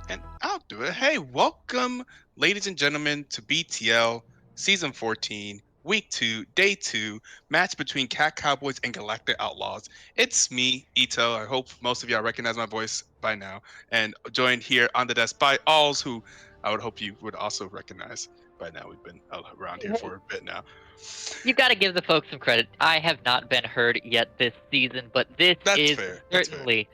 And I'll do it. Hey, welcome, ladies and gentlemen, to BTL Season 14, Week 2, Day 2, match between Cat Cowboys and Galactic Outlaws. It's me, Etoe. I hope most of y'all recognize my voice by now. And joined here on the desk by Aulz, who I would hope you would also recognize by now. We've been around here Hey, for a bit now. you got to give the folks some credit. I have not been heard yet this season, but this That's is fair. That's fair.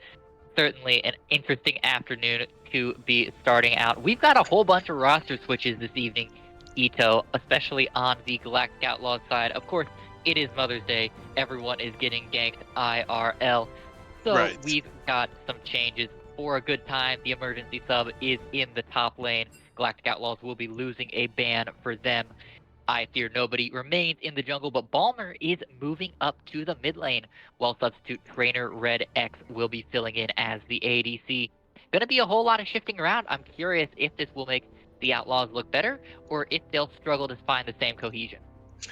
certainly an interesting afternoon to be starting out. We've got a whole bunch of roster switches this evening, Ito, especially on the Galactic Outlaws side. Of course, it is Mother's Day. Everyone is getting ganked IRL. So Right. we've got some changes for a good time. The emergency sub is in the top lane. Galactic Outlaws will be losing a ban for them. I Fear Nobody remains in the jungle, but Balmer is moving up to the mid lane, while substitute trainer Red X will be filling in as the ADC. Gonna be a whole lot of shifting around. I'm curious if this will make the Outlaws look better, or if they'll struggle to find the same cohesion.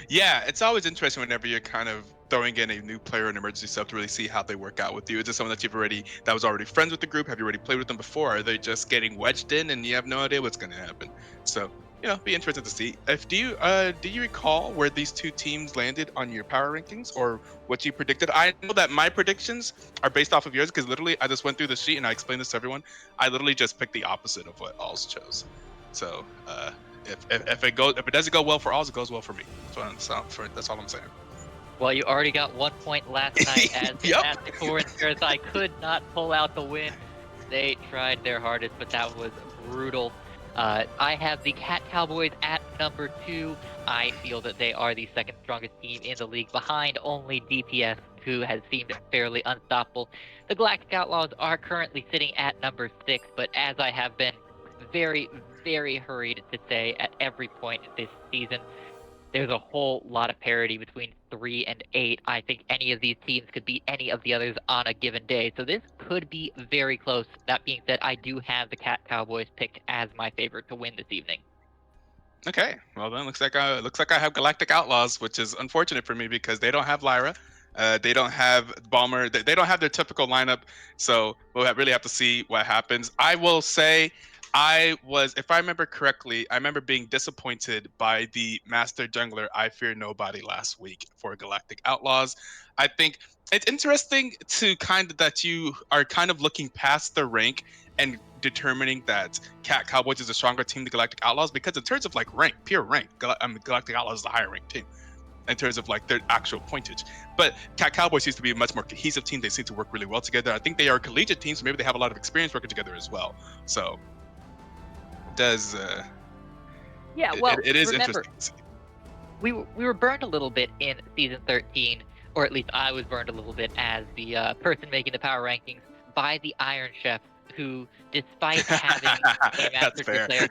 Yeah, it's always interesting whenever you're kind of throwing in a new player in emergency sub to really see how they work out with you. Is it someone that was already friends with the group? Have you already played with them before? Are they just getting wedged in and you have no idea what's going to happen? So, be interested to see. If do you recall where these two teams landed on your power rankings or what you predicted? I know that my predictions are based off of yours because literally I just went through the sheet and I explained this to everyone. I literally just picked the opposite of what Alls chose. So, if it doesn't go well for Oz, it goes well for me. That's all I'm saying. Well, you already got 1 point last night as Yep. Fantastic Four and I could not pull out the win. They tried their hardest, but that was brutal. I have the Cat Cowboys at number 2. I feel that they are the second strongest team in the league, behind only DPS, who has seemed fairly unstoppable. The Galactic Outlaws are currently sitting at number 6, but as I have been very, very hurried to say at every point this season, there's a whole lot of parity between 3 and 8. I think any of these teams could beat any of the others on a given day. So this could be very close. That being said, I do have the Cat Cowboys picked as my favorite to win this evening. Okay. Well then, looks like I have Galactic Outlaws, which is unfortunate for me because they don't have Lyra. They don't have Bomber. They don't have their typical lineup. So really have to see what happens. I will say, if I remember correctly, I remember being disappointed by the Master Jungler I Fear Nobody last week for Galactic Outlaws. I think it's interesting to that you are kind of looking past the rank and determining that Cat Cowboys is a stronger team than Galactic Outlaws because in terms of like rank, pure rank, Galactic Outlaws is the higher ranked team in terms of like their actual pointage. But Cat Cowboys seems to be a much more cohesive team. They seem to work really well together. I think they are a collegiate team, so maybe they have a lot of experience working together as well. So does Yeah, it, well, it is remember, interesting to see. we were burned a little bit in season 13, or at least I was burned a little bit as the person making the power rankings by the Iron Chef, who, despite having a That's Master Tier fair. player,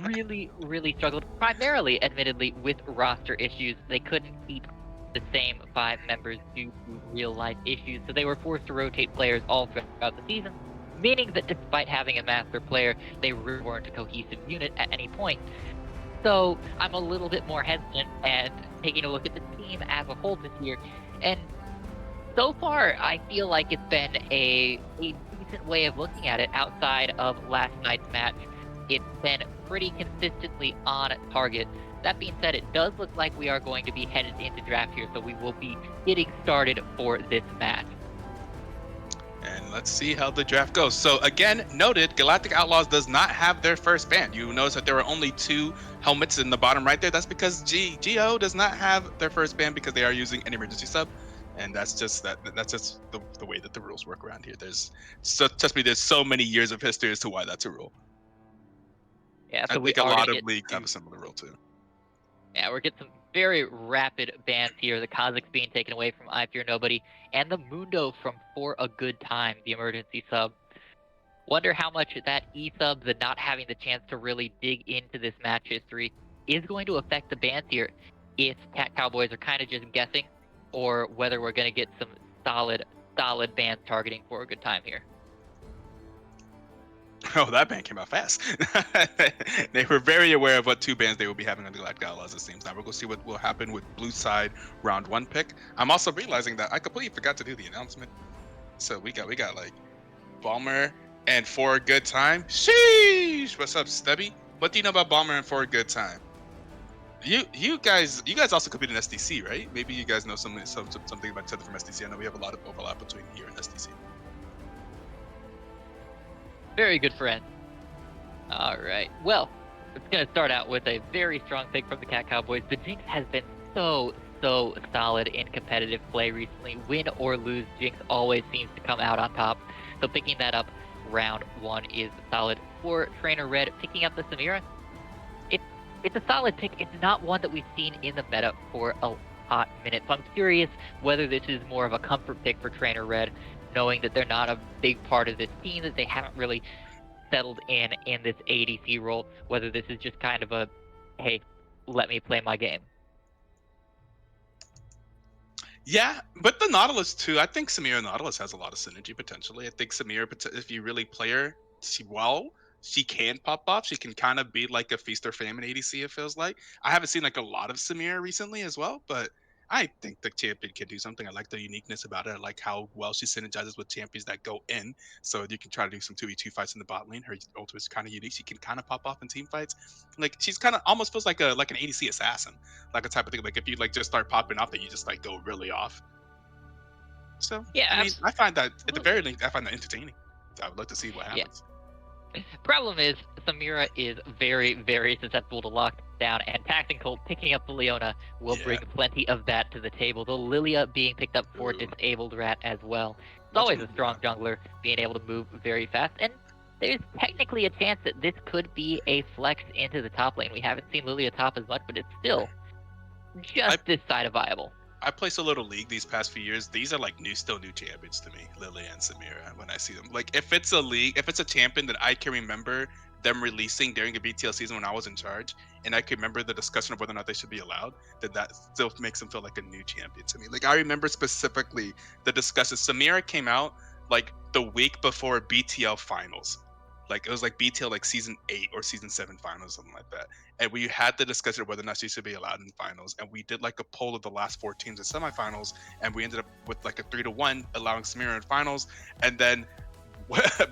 really, really struggled, primarily, admittedly, with roster issues. They couldn't keep the same 5 members due to real life issues, so they were forced to rotate players all throughout the season, meaning that despite having a master player, they really weren't a cohesive unit at any point. So I'm a little bit more hesitant and taking a look at the team as a whole this year. And so far, I feel like it's been a decent way of looking at it outside of last night's match. It's been pretty consistently on target. That being said, it does look like we are going to be headed into draft here, so we will be getting started for this match. And let's see how the draft goes. So again, noted, Galactic Outlaws does not have their first ban. You notice that there are only 2 helmets in the bottom right there. That's because GO does not have their first ban because they are using an emergency sub. And that's just the way that the rules work around here. Trust me, there's so many years of history as to why that's a rule. Yeah, I so we think a already lot of get leagues have to a similar rule too. Yeah, we're getting some very rapid bans here. The Kazakhs being taken away from I Fear Nobody, and the Mundo from For a Good Time, the emergency sub. Wonder how much that E-sub, the not having the chance to really dig into this match history, is going to affect the bans here. If Cat Cowboys are kind of just guessing, or whether we're going to get some solid bans targeting For a Good Time here. Oh, that ban came out fast. They were very aware of what 2 bans they will be having on the Galactic Outlaws, it seems. Now we're going to see what will happen with Blue Side round 1 pick. I'm also realizing that I completely forgot to do the announcement. So we got like Balmer. And for a good time, sheesh. What's up, Stubby? What do you know about Bomber and for a good time? You guys also compete in SDC, right? Maybe you guys know something about each other from SDC. I know we have a lot of overlap between here and SDC. Very good friend. All right. Well, it's going to start out with a very strong pick from the Cat Cowboys. The Jinx has been so solid in competitive play recently. Win or lose, Jinx always seems to come out on top. So picking that up round 1 is solid. For Trainer Red, picking up the Samira, it's a solid pick. It's not one that we've seen in the meta for a hot minute. So I'm curious whether this is more of a comfort pick for Trainer Red, knowing that they're not a big part of this team, that they haven't really settled in this ADC role, whether this is just kind of a, hey, let me play my game. Yeah, but the Nautilus too. I think Samira Nautilus has a lot of synergy potentially. I think Samira, if you really play her, she can pop off. She can kind of be like a feast or famine ADC. It feels like I haven't seen like a lot of Samira recently as well, but I think the champion can do something. I like the uniqueness about it. I like how well she synergizes with champions that go in, so you can try to do some 2v2 fights in the bot lane. Her ultimate is kind of unique. She can kind of pop off in team fights. Like she's kind of almost feels like an ADC assassin, like a type of thing. Like if you like just start popping off, that you just like go really off. So Yeah, I mean, I find that at the very least, I find that entertaining. So I would like to see what happens. Problem is, Samira is very susceptible to lockdown, and Taxing Colt picking up the Leona will bring plenty of that to the table. The Lilia being picked up for Disabled Rat as well. It's always a strong jungler being able to move very fast, and there's technically a chance that this could be a flex into the top lane. We haven't seen Lilia top as much, but it's still just this side of viable. I placed a little league these past few years. These are like still new champions to me, Lily and Samira. When I see them, like if it's a league, if it's a champion that I can remember them releasing during a BTL season when I was in charge, and I can remember the discussion of whether or not they should be allowed, that still makes them feel like a new champion to me. Like I remember specifically the discussion. Samira came out like the week before BTL finals. Like it was like BTL like season 8 or season 7 finals, something like that. And we had the discussion of whether or not she should be allowed in finals. And we did like a poll of the last 4 teams in semifinals, and we ended up with like a 3-1 allowing Samira in finals. And then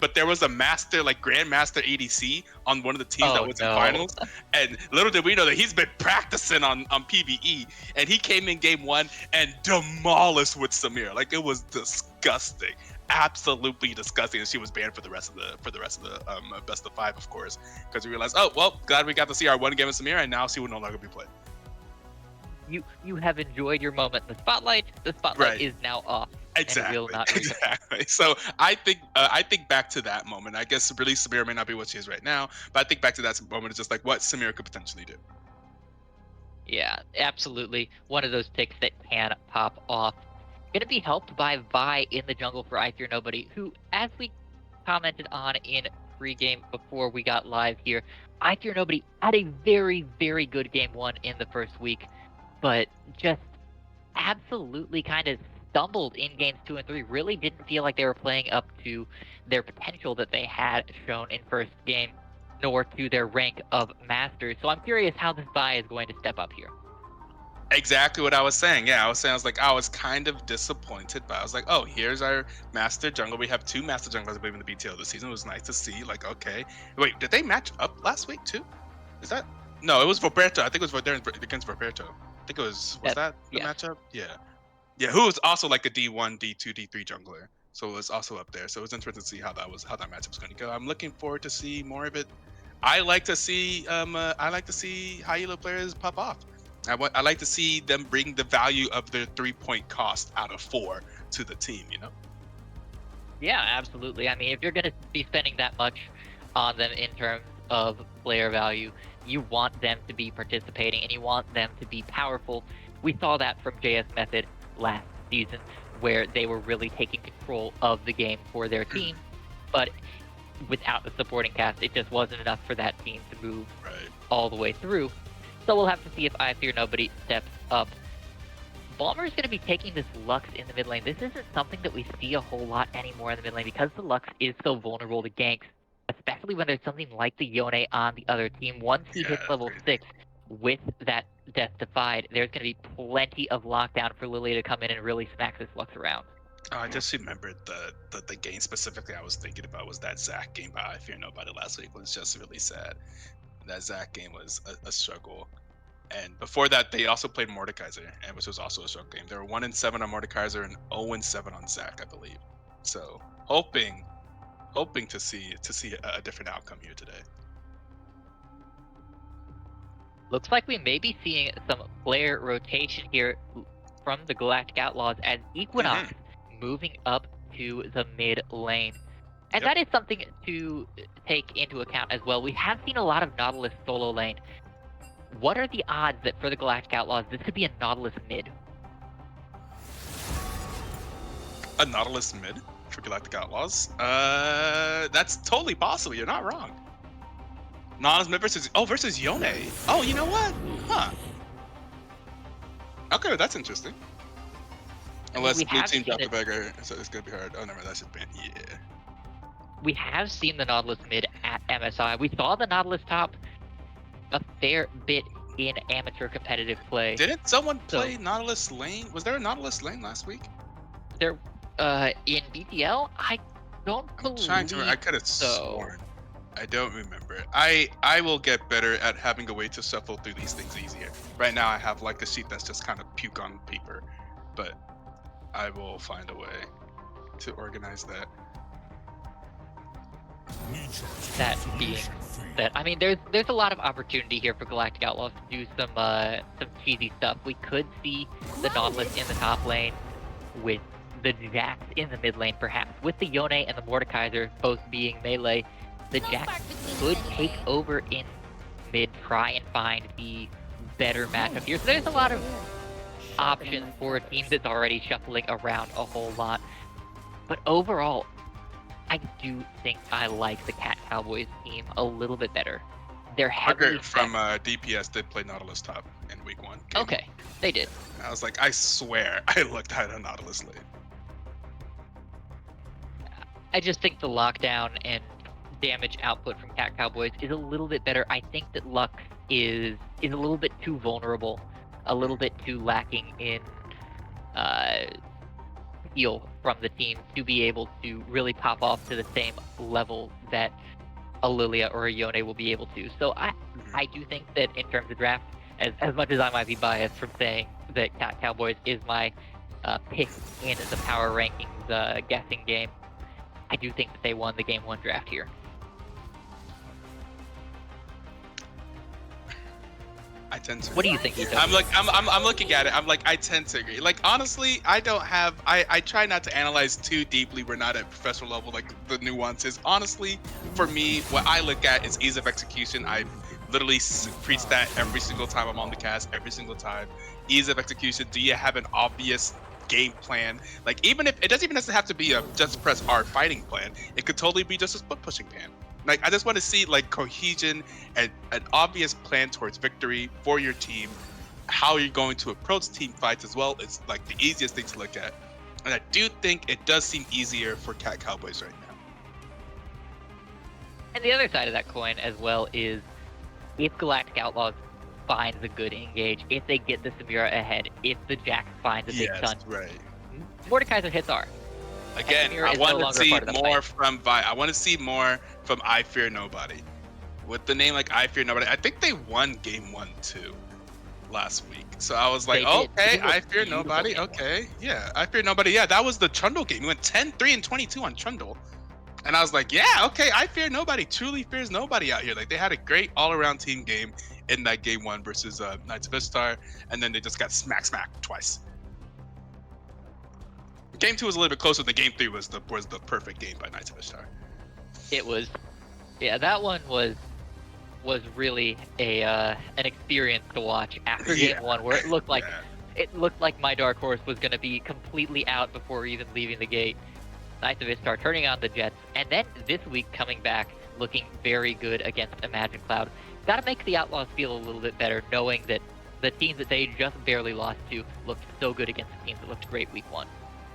but there was a master, like grandmaster ADC on one of the teams that was in finals, and little did we know that he's been practicing on PvE, and he came in game 1 and demolished with Samira. Like it was disgusting, absolutely disgusting, and she was banned for the rest of the best of 5, of course, because we realized, oh well, glad we got to see our one game with Samira, and now she will no longer be played. You have enjoyed your moment in the spotlight. The spotlight is now off. Exactly. So I think back to that moment. I guess really Samira may not be what she is right now, but I think back to that moment is just like what Samira could potentially do. Yeah, absolutely. One of those picks that can pop off. Gonna be helped by Vi in the jungle for I Fear Nobody, who, as we commented on in pregame before we got live here, I Fear Nobody had a very good game 1 in the first week, but just absolutely kind of stumbled in games 2 and 3. Really didn't feel like they were playing up to their potential that they had shown in first game, nor to their rank of masters. So I'm curious how this Vi is going to step up here. Exactly what I was saying. Yeah, I was kind of disappointed, but I was like, oh, here's our master jungle. We have 2 master junglers, I believe, in the BTL this season. It was nice to see. Like, okay, wait, did they match up last week too? Is that no? It was Roberto. I think it was against Roberto. I think it was that the matchup? Yeah, who was also like a D1, D2, D3 jungler. So it was also up there. So it was interesting to see how that matchup was going to go. I'm looking forward to see more of it. I like to see high elo players pop off. I like to see them bring the value of their 3-point cost out of 4 to the team, you know? Yeah, absolutely. I mean, if you're going to be spending that much on them in terms of player value, you want them to be participating and you want them to be powerful. We saw that from JS Method last season, where they were really taking control of the game for their team, but without the supporting cast, it just wasn't enough for that team to move all the way through. So we'll have to see if I Fear Nobody steps up. Balmer is going to be taking this Lux in the mid lane. This isn't something that we see a whole lot anymore in the mid lane because the Lux is so vulnerable to ganks, especially when there's something like the Yone on the other team. Once he hits level 6 with that Death Defied, there's going to be plenty of lockdown for Lilia to come in and really smack this Lux around. Oh, I just remembered the game specifically I was thinking about was that Zach game by I Fear Nobody last week. Was just really sad. That Zach game was a struggle. And before that, they also played Mordekaiser, and which was also a struggle game. They were 1-7 on Mordekaiser and 0-7 on Zach, I believe. So hoping to see a different outcome here today. Looks like we may be seeing some player rotation here from the Galactic Outlaws as Equinox moving up to the mid lane. And Yep. that is something to take into account as well. We have seen a lot of Nautilus solo lane. What are the odds that for the Galactic Outlaws, this could be a Nautilus mid? A Nautilus mid for Galactic Outlaws. That's totally possible. You're not wrong. Nautilus mid versus Yone. Oh, you know what? Huh. Okay, that's interesting. Unless we blue have team seen dropped the it- beggar, so it's gonna be hard. Oh, never mind. That's just banned. Yeah. We have seen the Nautilus mid at MSI. We saw the Nautilus top a fair bit in amateur competitive play. Didn't someone play Nautilus lane? Was there a Nautilus lane last week? There, in BTL, I don't believe I could have sworn. I don't remember. I will get better at having a way to shuffle through these things easier. Right now, I have like a sheet that's just kind of puke on paper, but I will find a way to organize that. That being that, I mean, there's a lot of opportunity here for Galactic Outlaws to do some cheesy stuff. We could see the Nautilus in the top lane with the Jax in the mid lane, perhaps with the Yone and the Mordekaiser both being melee. The Jax could take over in mid, try and find the better matchup here. So there's a lot of options for a team that's already shuffling around a whole lot. But overall, I do think I like the Cat Cowboys team a little bit better. They're heavily from DPS did play Nautilus top in week 1. Okay, they did. I was like, I swear I looked at a Nautilus lane. I just think the lockdown and damage output from Cat Cowboys is a little bit better. I think that Lux is a little bit too vulnerable, a little bit too lacking in feel from the team to be able to really pop off to the same level that a Lilia or a Yone will be able to. So I do think that in terms of draft, as much as I might be biased from saying that Cat Cowboys is my pick in the power rankings guessing game, I do think that they won the game 1 draft here. I tend to. What do you think, Etoe? I'm looking at it. I'm like, I tend to agree. Like, honestly, I try not to analyze too deeply. We're not at professional level, like the nuances. Honestly, for me, what I look at is ease of execution. I literally preach that every single time I'm on the cast, every single time. Ease of execution. Do you have an obvious game plan? Like, even if it doesn't even necessarily have to be a just press R fighting plan, it could totally be just a split pushing plan. Like, I just want to see like cohesion and an obvious plan towards victory for your team. How you're going to approach team fights as well is like the easiest thing to look at. And I do think it does seem easier for Cat Cowboys right now. And the other side of that coin as well is if Galactic Outlaws finds a good engage, if they get the Samira ahead, if the Jax finds a big ton, right. Mordekaiser hits R. Again, I want to see more from Vi. I want to see more from I Fear Nobody. With the name like I Fear Nobody, I think they won game 1 too last week. So I was like, okay, I Fear Nobody. Okay, yeah, I Fear Nobody. Yeah, that was the Trundle game. We went 10-3-22 on Trundle. And I was like, yeah, okay, I Fear Nobody. Truly fears nobody out here. Like, they had a great all-around team game in that game 1 versus Knights of Ishtar, and then they just got smacked twice. Game 2 was a little bit closer. The game 3 was the perfect game by Knights of Ishtar. It was, yeah, that one was really an experience to watch after game 1, where it looked like my dark horse was going to be completely out before even leaving the gate. Knights of Ishtar turning on the Jets, and then this week coming back looking very good against Imagine Cloud. Got to make the Outlaws feel a little bit better, knowing that the teams that they just barely lost to looked so good against the teams that looked great week 1.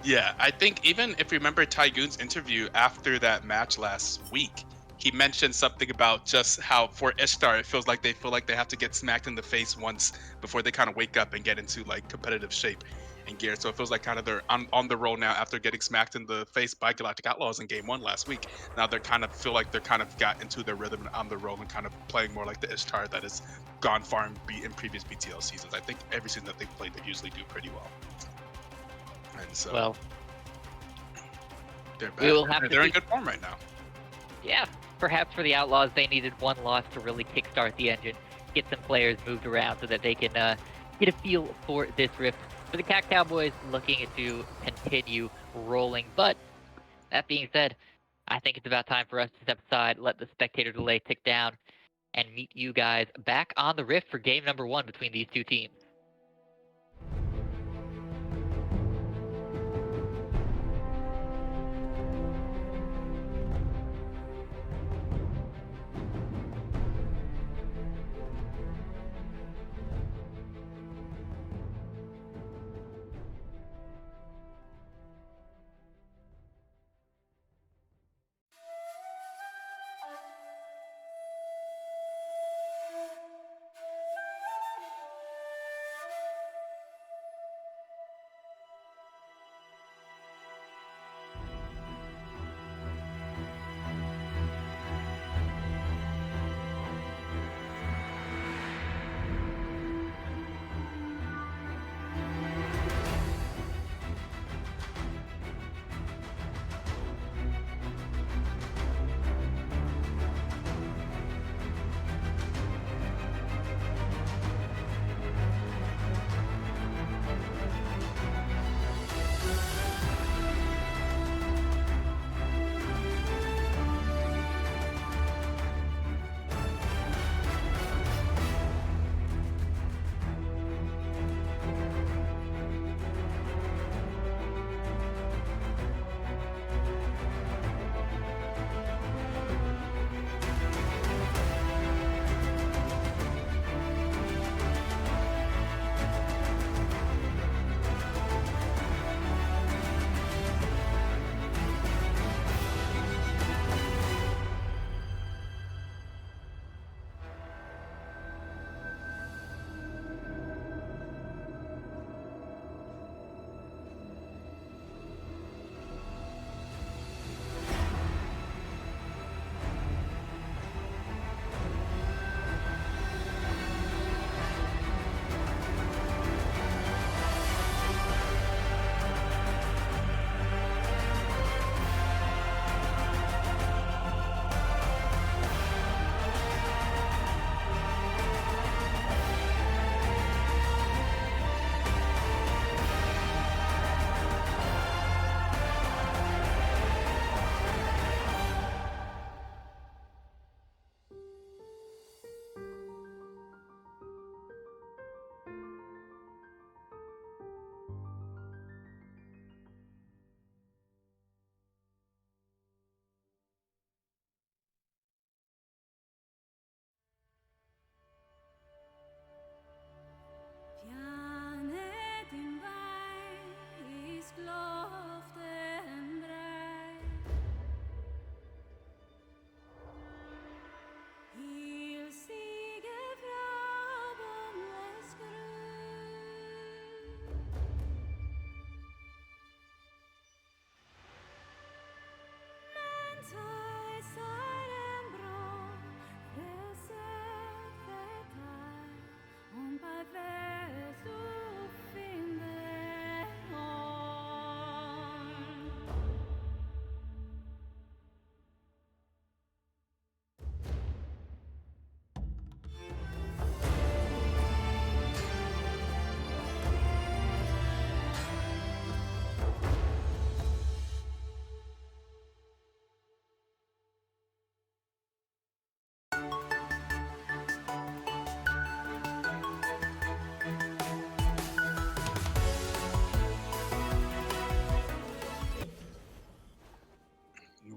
Yeah, I think even if you remember Tygoon's interview after that match last week, he mentioned something about just how for Ishtar, it feels like they have to get smacked in the face once before they kind of wake up and get into like competitive shape. in gear. So it feels like kind of they're on the roll now after getting smacked in the face by Galactic Outlaws in game one last week. Now they're kind of feel like they're kind of got into their rhythm and on the roll and kind of playing more like the Ishtar that has gone far in previous BTL seasons. I think every season that they've played, they usually do pretty well. And so Well, they're we back. will have to They're in see. good form right now. Yeah, perhaps for the Outlaws, they needed one loss to really kickstart the engine, get some players moved around so that they can get a feel for this rift. For the Cat Cowboys, looking to continue rolling. But that being said, I think it's about time for us to step aside, let the spectator delay tick down, and meet you guys back on the rift for game number 1 between these two teams.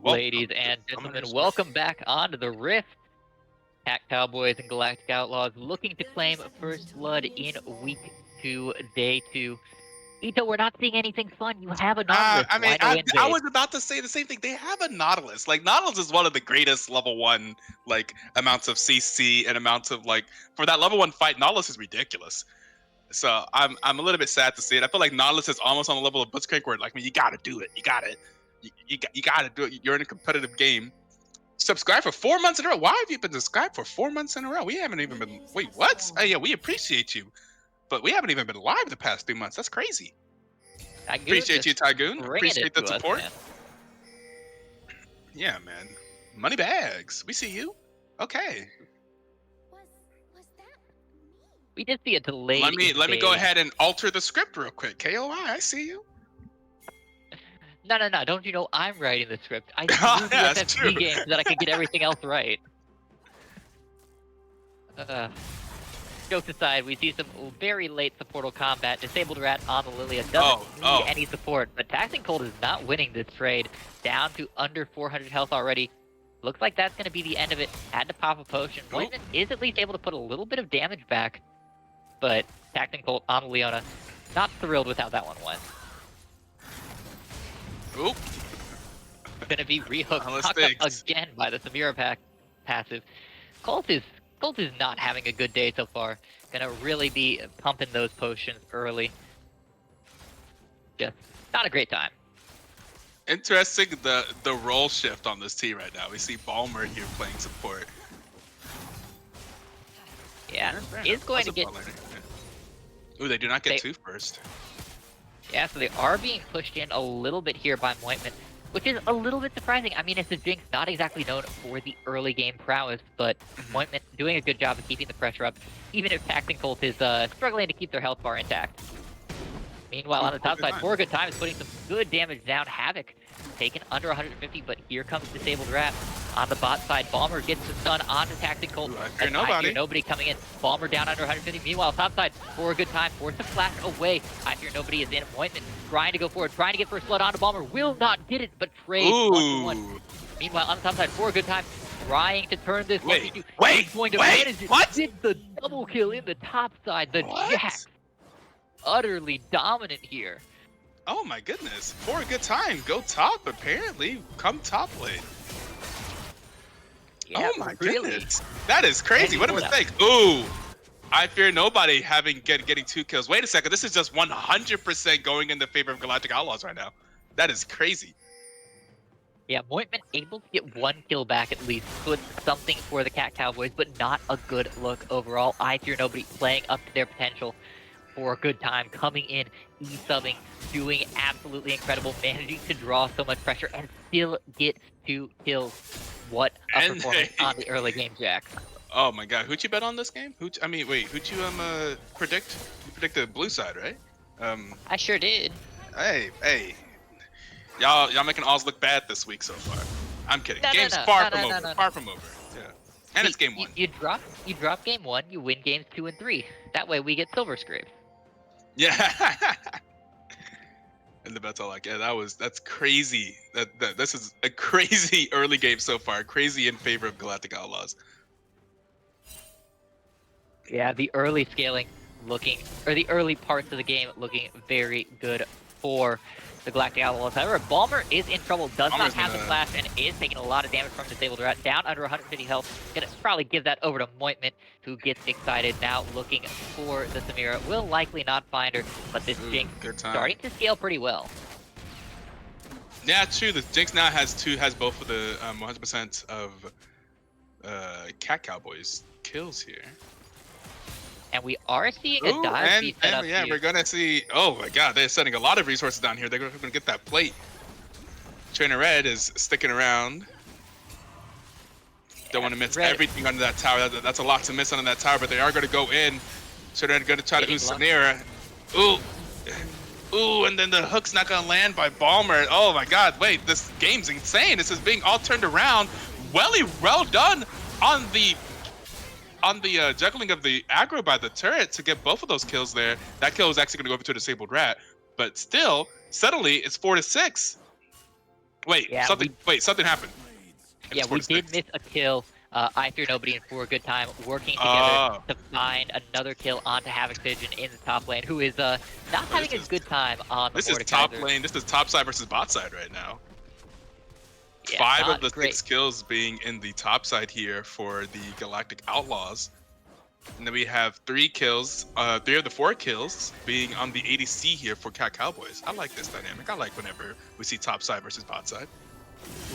Ladies and gentlemen, welcome back onto the Rift. Cat Cowboys and Galactic Outlaws looking to claim first blood in week 2, day 2. Etoe, we're not seeing anything fun. You have a Nautilus. I mean, Why no I invade? was about to say the same thing. They have a Nautilus. Like Nautilus is one of the greatest level 1 like amounts of CC and amounts of like for that level 1 fight. Nautilus is ridiculous. So I'm a little bit sad to see it. I feel like Nautilus is almost on the level of Blitzcrank, where like, man, you gotta do it. You gotta do it. You're in a competitive game. Subscribe for 4 months in a row. Why have you been subscribed for 4 months in a row? We haven't even been. Wait, what? Oh yeah, we appreciate you, but we haven't even been live the past 3 months. That's crazy. Appreciate you, Tygoon. Bringing Appreciate it the to us, support. man. Yeah, man. Money bags. We see you. Okay. We did see a delayed Let me go invade. ahead and alter the script real quick. KOI, I see you. No. Don't you know I'm writing the script? I Yeah, threw the that's true. FFG game so that I could get everything else right. Jokes aside, we see some very late supportal combat. Disabled Rat on the Lilia doesn't need any support, but Taxing Cold is not winning this trade. Down to under 400 health already. Looks like that's going to be the end of it. Had to pop a potion. Moitman is at least able to put a little bit of damage back, but Taxing Cold on Leona, not thrilled with how that one went. Oop. Gonna be rehooked knocked up again by the Samira passive. Colt is not having a good day so far. Gonna really be pumping those potions early. Just not a great time. Interesting the role shift on this team right now. We see Balmer here playing support. Yeah, is going to get. Ooh, they do not get two first. Yeah, so they are being pushed in a little bit here by Moitman, which is a little bit surprising. I mean, it's a Jinx not exactly known for the early game prowess, but Moitman doing a good job of keeping the pressure up, even if Taxing Colt is struggling to keep their health bar intact. Meanwhile, on the top side, For a Good Time is putting some good damage down. Havoc taken under 150, but here comes Disabled Rat. On the bot side, Balmer gets the stun onto Taxing Colt. I fear nobody coming in. Balmer down under 150. Meanwhile, top side, For a Good Time forced to flash away. I Fear Nobody is in. Moitman trying to go forward, trying to get first blood onto Balmer. Will not get it, but trade 1-1. Meanwhile, on the top side, For a Good Time trying to turn this. Wait, what? Did the double kill in the top side. The Jax utterly dominant here. Oh my goodness. For a Good Time. Go top, apparently. Come top lane. Yeah, oh my goodness. That is crazy. What a mistake. Ooh. I Fear Nobody getting 2 kills. Wait a second. This is just 100% going in the favor of Galactic Outlaws right now. That is crazy. Yeah, Moitman able to get 1 kill back at least. Good something for the Cat Cowboys, but not a good look overall. I Fear Nobody playing up to their potential. For a Good Time coming in, E-subbing, doing absolutely incredible, managing to draw so much pressure and still get 2 kills. What a performance on the early game, Jax. Oh my god, who'd you bet on this game? Who'd you predict? You predicted blue side, right? I sure did. Hey. Y'all making Aulz look bad this week so far. I'm kidding. Game's far from over. Yeah. And it's game 1. You drop game 1, you win games 2 and 3. That way we get silver scrapes. Yeah. And the bets all like, yeah, that's crazy. This is a crazy early game so far. Crazy in favor of Galactic Outlaws. Yeah, the early scaling the early parts of the game looking very good for the Galactic Outlaws. However, Balmer is in trouble, does not have the flash, and is taking a lot of damage from Disabled Rat. Down under 150 health. Gonna probably give that over to Moitman, who gets excited now looking for the Samira. Will likely not find her, but this Jinx starting to scale pretty well. Yeah, true. The Jinx now has both of the 100% of Cat Cowboys kills here. And we are seeing a dive speed set up yeah, we're gonna see. Oh my god, they're sending a lot of resources down here. They're gonna get that plate. Trainer Red is sticking around. Don't want to miss everything under that tower. That's a lot to miss under that tower, but they are gonna go in. So they're gonna try to do Samira. Ooh, and then the hook's not gonna land by Balmer. Oh my god, wait, this game's insane. This is being all turned around. Well done on the juggling of the aggro by the turret to get both of those kills there. That kill is actually going to go over to a Disabled Rat, but still, suddenly it's 4-6. Wait, something happened. Yeah, we did miss a kill. I Fear Nobody and For a Good Time working together to find another kill onto Havoc Pigeon in the top lane, who is not having a good time on the Mordekaiser. This is top lane. This is top side versus bot side right now. Yeah, 5 of the 6 kills being in the top side here for the Galactic Outlaws. And then we have 3 kills, 3 of the 4 kills being on the ADC here for Cowboys. I like this dynamic. I like whenever we see top side versus bot side.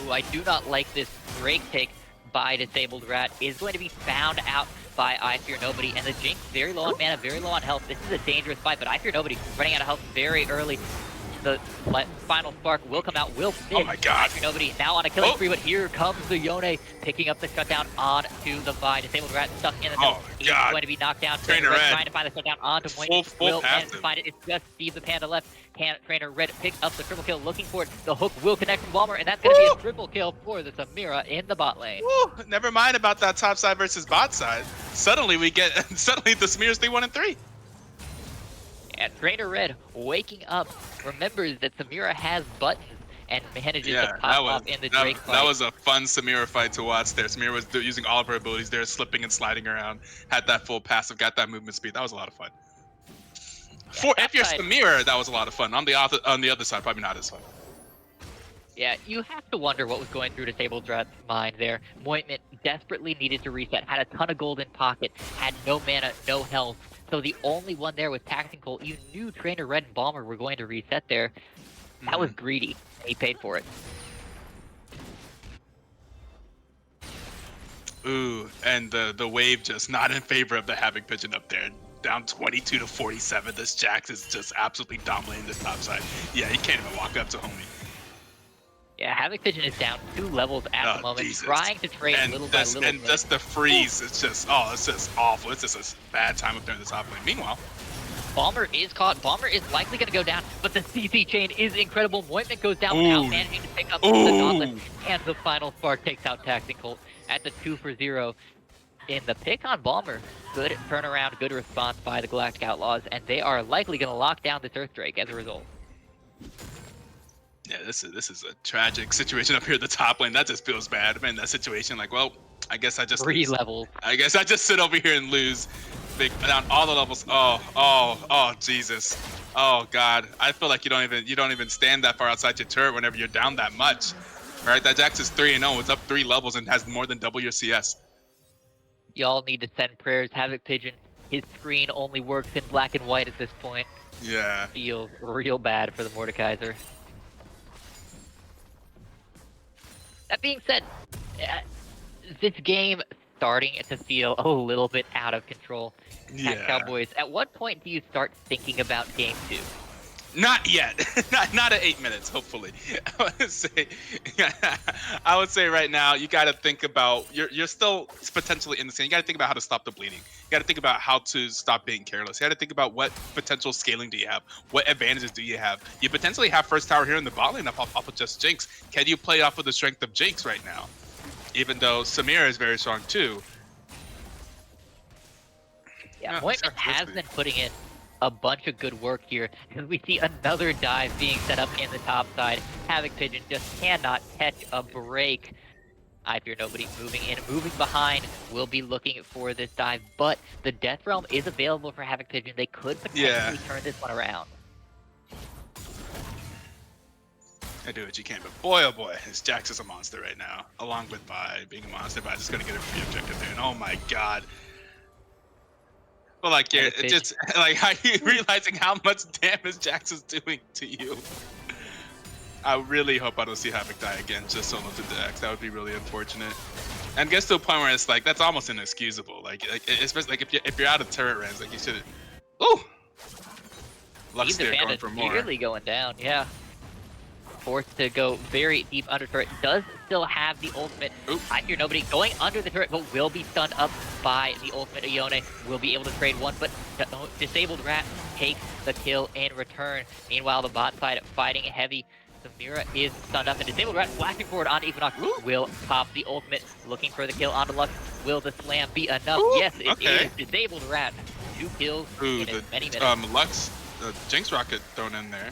Ooh, I do not like this. Drake take by Disabled Rat is going to be found out by I Fear Nobody, and the Jinx very low on mana, very low on health. This is a dangerous fight, but I Fear Nobody running out of health very early. The final spark will come out, will fit. Oh my god. I Fear Nobody now on a killing spree, but here comes the Yone picking up the shutdown onto the Vi. Disabled Rat stuck in the middle. He's going to be knocked down. Trainer Red trying to find the shutdown onto Point. Full and find it. It's just Steve the Panda left. Trainer Red picks up the triple kill, looking for it. The hook will connect from Balmer, and that's going to be a triple kill for the Samira in the bot lane. Woo. Never mind about that top side versus bot side. Suddenly the Samira's 3-1 and 3. And Trainer Red waking up remembers that Samira has buttons and manages to pop up in the Drake fight. That was a fun Samira fight to watch there. Samira was using all of her abilities there, slipping and sliding around, had that full passive, got that movement speed. That was a lot of fun. If you're Samira, that was a lot of fun. On the other side, probably not as fun. Yeah, you have to wonder what was going through Disabled Rat's mind there. Moitment desperately needed to reset, had a ton of gold in pocket, had no mana, no health. So the only one there was Tactical Colt. You knew Trainer Red and Balmer were going to reset there. That was greedy. He paid for it. Ooh, and the wave just not in favor of the Havoc Pigeon up there. Down 22 to 47. This Jax is just absolutely dominating this top side. Yeah, he can't even walk up to homie. Yeah, Havoc Pigeon is down 2 levels at the moment, trying to trade little by little. And just the freeze, it's just awful. It's just a bad time up there in the top lane. Meanwhile, Balmer is caught. Balmer is likely going to go down, but the CC chain is incredible. Moitment goes down without managing to pick up the gauntlet, and the final spark takes out Tactical at the 2-for-0. In the pick on Balmer, good turnaround, good response by the Galactic Outlaws, and they are likely going to lock down this Earth Drake as a result. Yeah, this is a tragic situation up here at the top lane. That just feels bad. I'm in that situation like, well, I guess I just 3 levels. I guess I just sit over here and lose. Down all the levels. Oh, Jesus. Oh God. I feel like you don't even stand that far outside your turret whenever you're down that much. All right, that Jax is 3-0. It's up 3 levels and has more than double your CS. Y'all need to send prayers. Havoc Pigeon, his screen only works in black and white at this point. Yeah. Feels real bad for the Mordekaiser. That being said, this game starting to feel a little bit out of control. At Cowboys, at what point do you start thinking about game 2? Not yet. not at 8 minutes, hopefully. I would say right now you got to think about you're still potentially in the same. You got to think about how to stop the bleeding. You got to think about how to stop being careless. You got to think about what potential scaling do you have? What advantages do you have? You potentially have first tower here in the bot lane off of just Jinx. Can you play off of the strength of Jinx right now? Even though Samira is very strong too. Yeah, Moitment has been putting in a bunch of good work here, because we see another dive being set up in the top side. Havoc Pigeon just cannot catch a break. I Fear Nobody moving in, moving behind, will be looking for this dive, but the Death Realm is available for Havoc Pigeon. They could potentially turn this one around. I do what you can, but boy, oh boy, this Jax is a monster right now. Along with Vi being a monster, Vi's just gonna get a free objective there, and oh my God. But like, yeah, it's just like, are you realizing how much damage Jax is doing to you? I really hope I don't see Havoc die again, just solo to Jax. That would be really unfortunate. And gets to a point where it's like, that's almost inexcusable. Like especially like if you're out of turret range, like you should. Ooh. Lux there going for more. Really going down, yeah. Forced to go very deep under turret. Does still have the ultimate. I Fear Nobody going under the turret, but will be stunned up by the ultimate. Ione will be able to trade one, but Disabled Rat takes the kill in return. Meanwhile, the bot side fighting heavy. Samira is stunned up, and Disabled Rat flashing forward onto Equinox will pop the ultimate, looking for the kill onto Lux. Will the slam be enough? Yes, it is. Disabled Rat, 2 kills in as many minutes. Lux, Jinx Rocket thrown in there.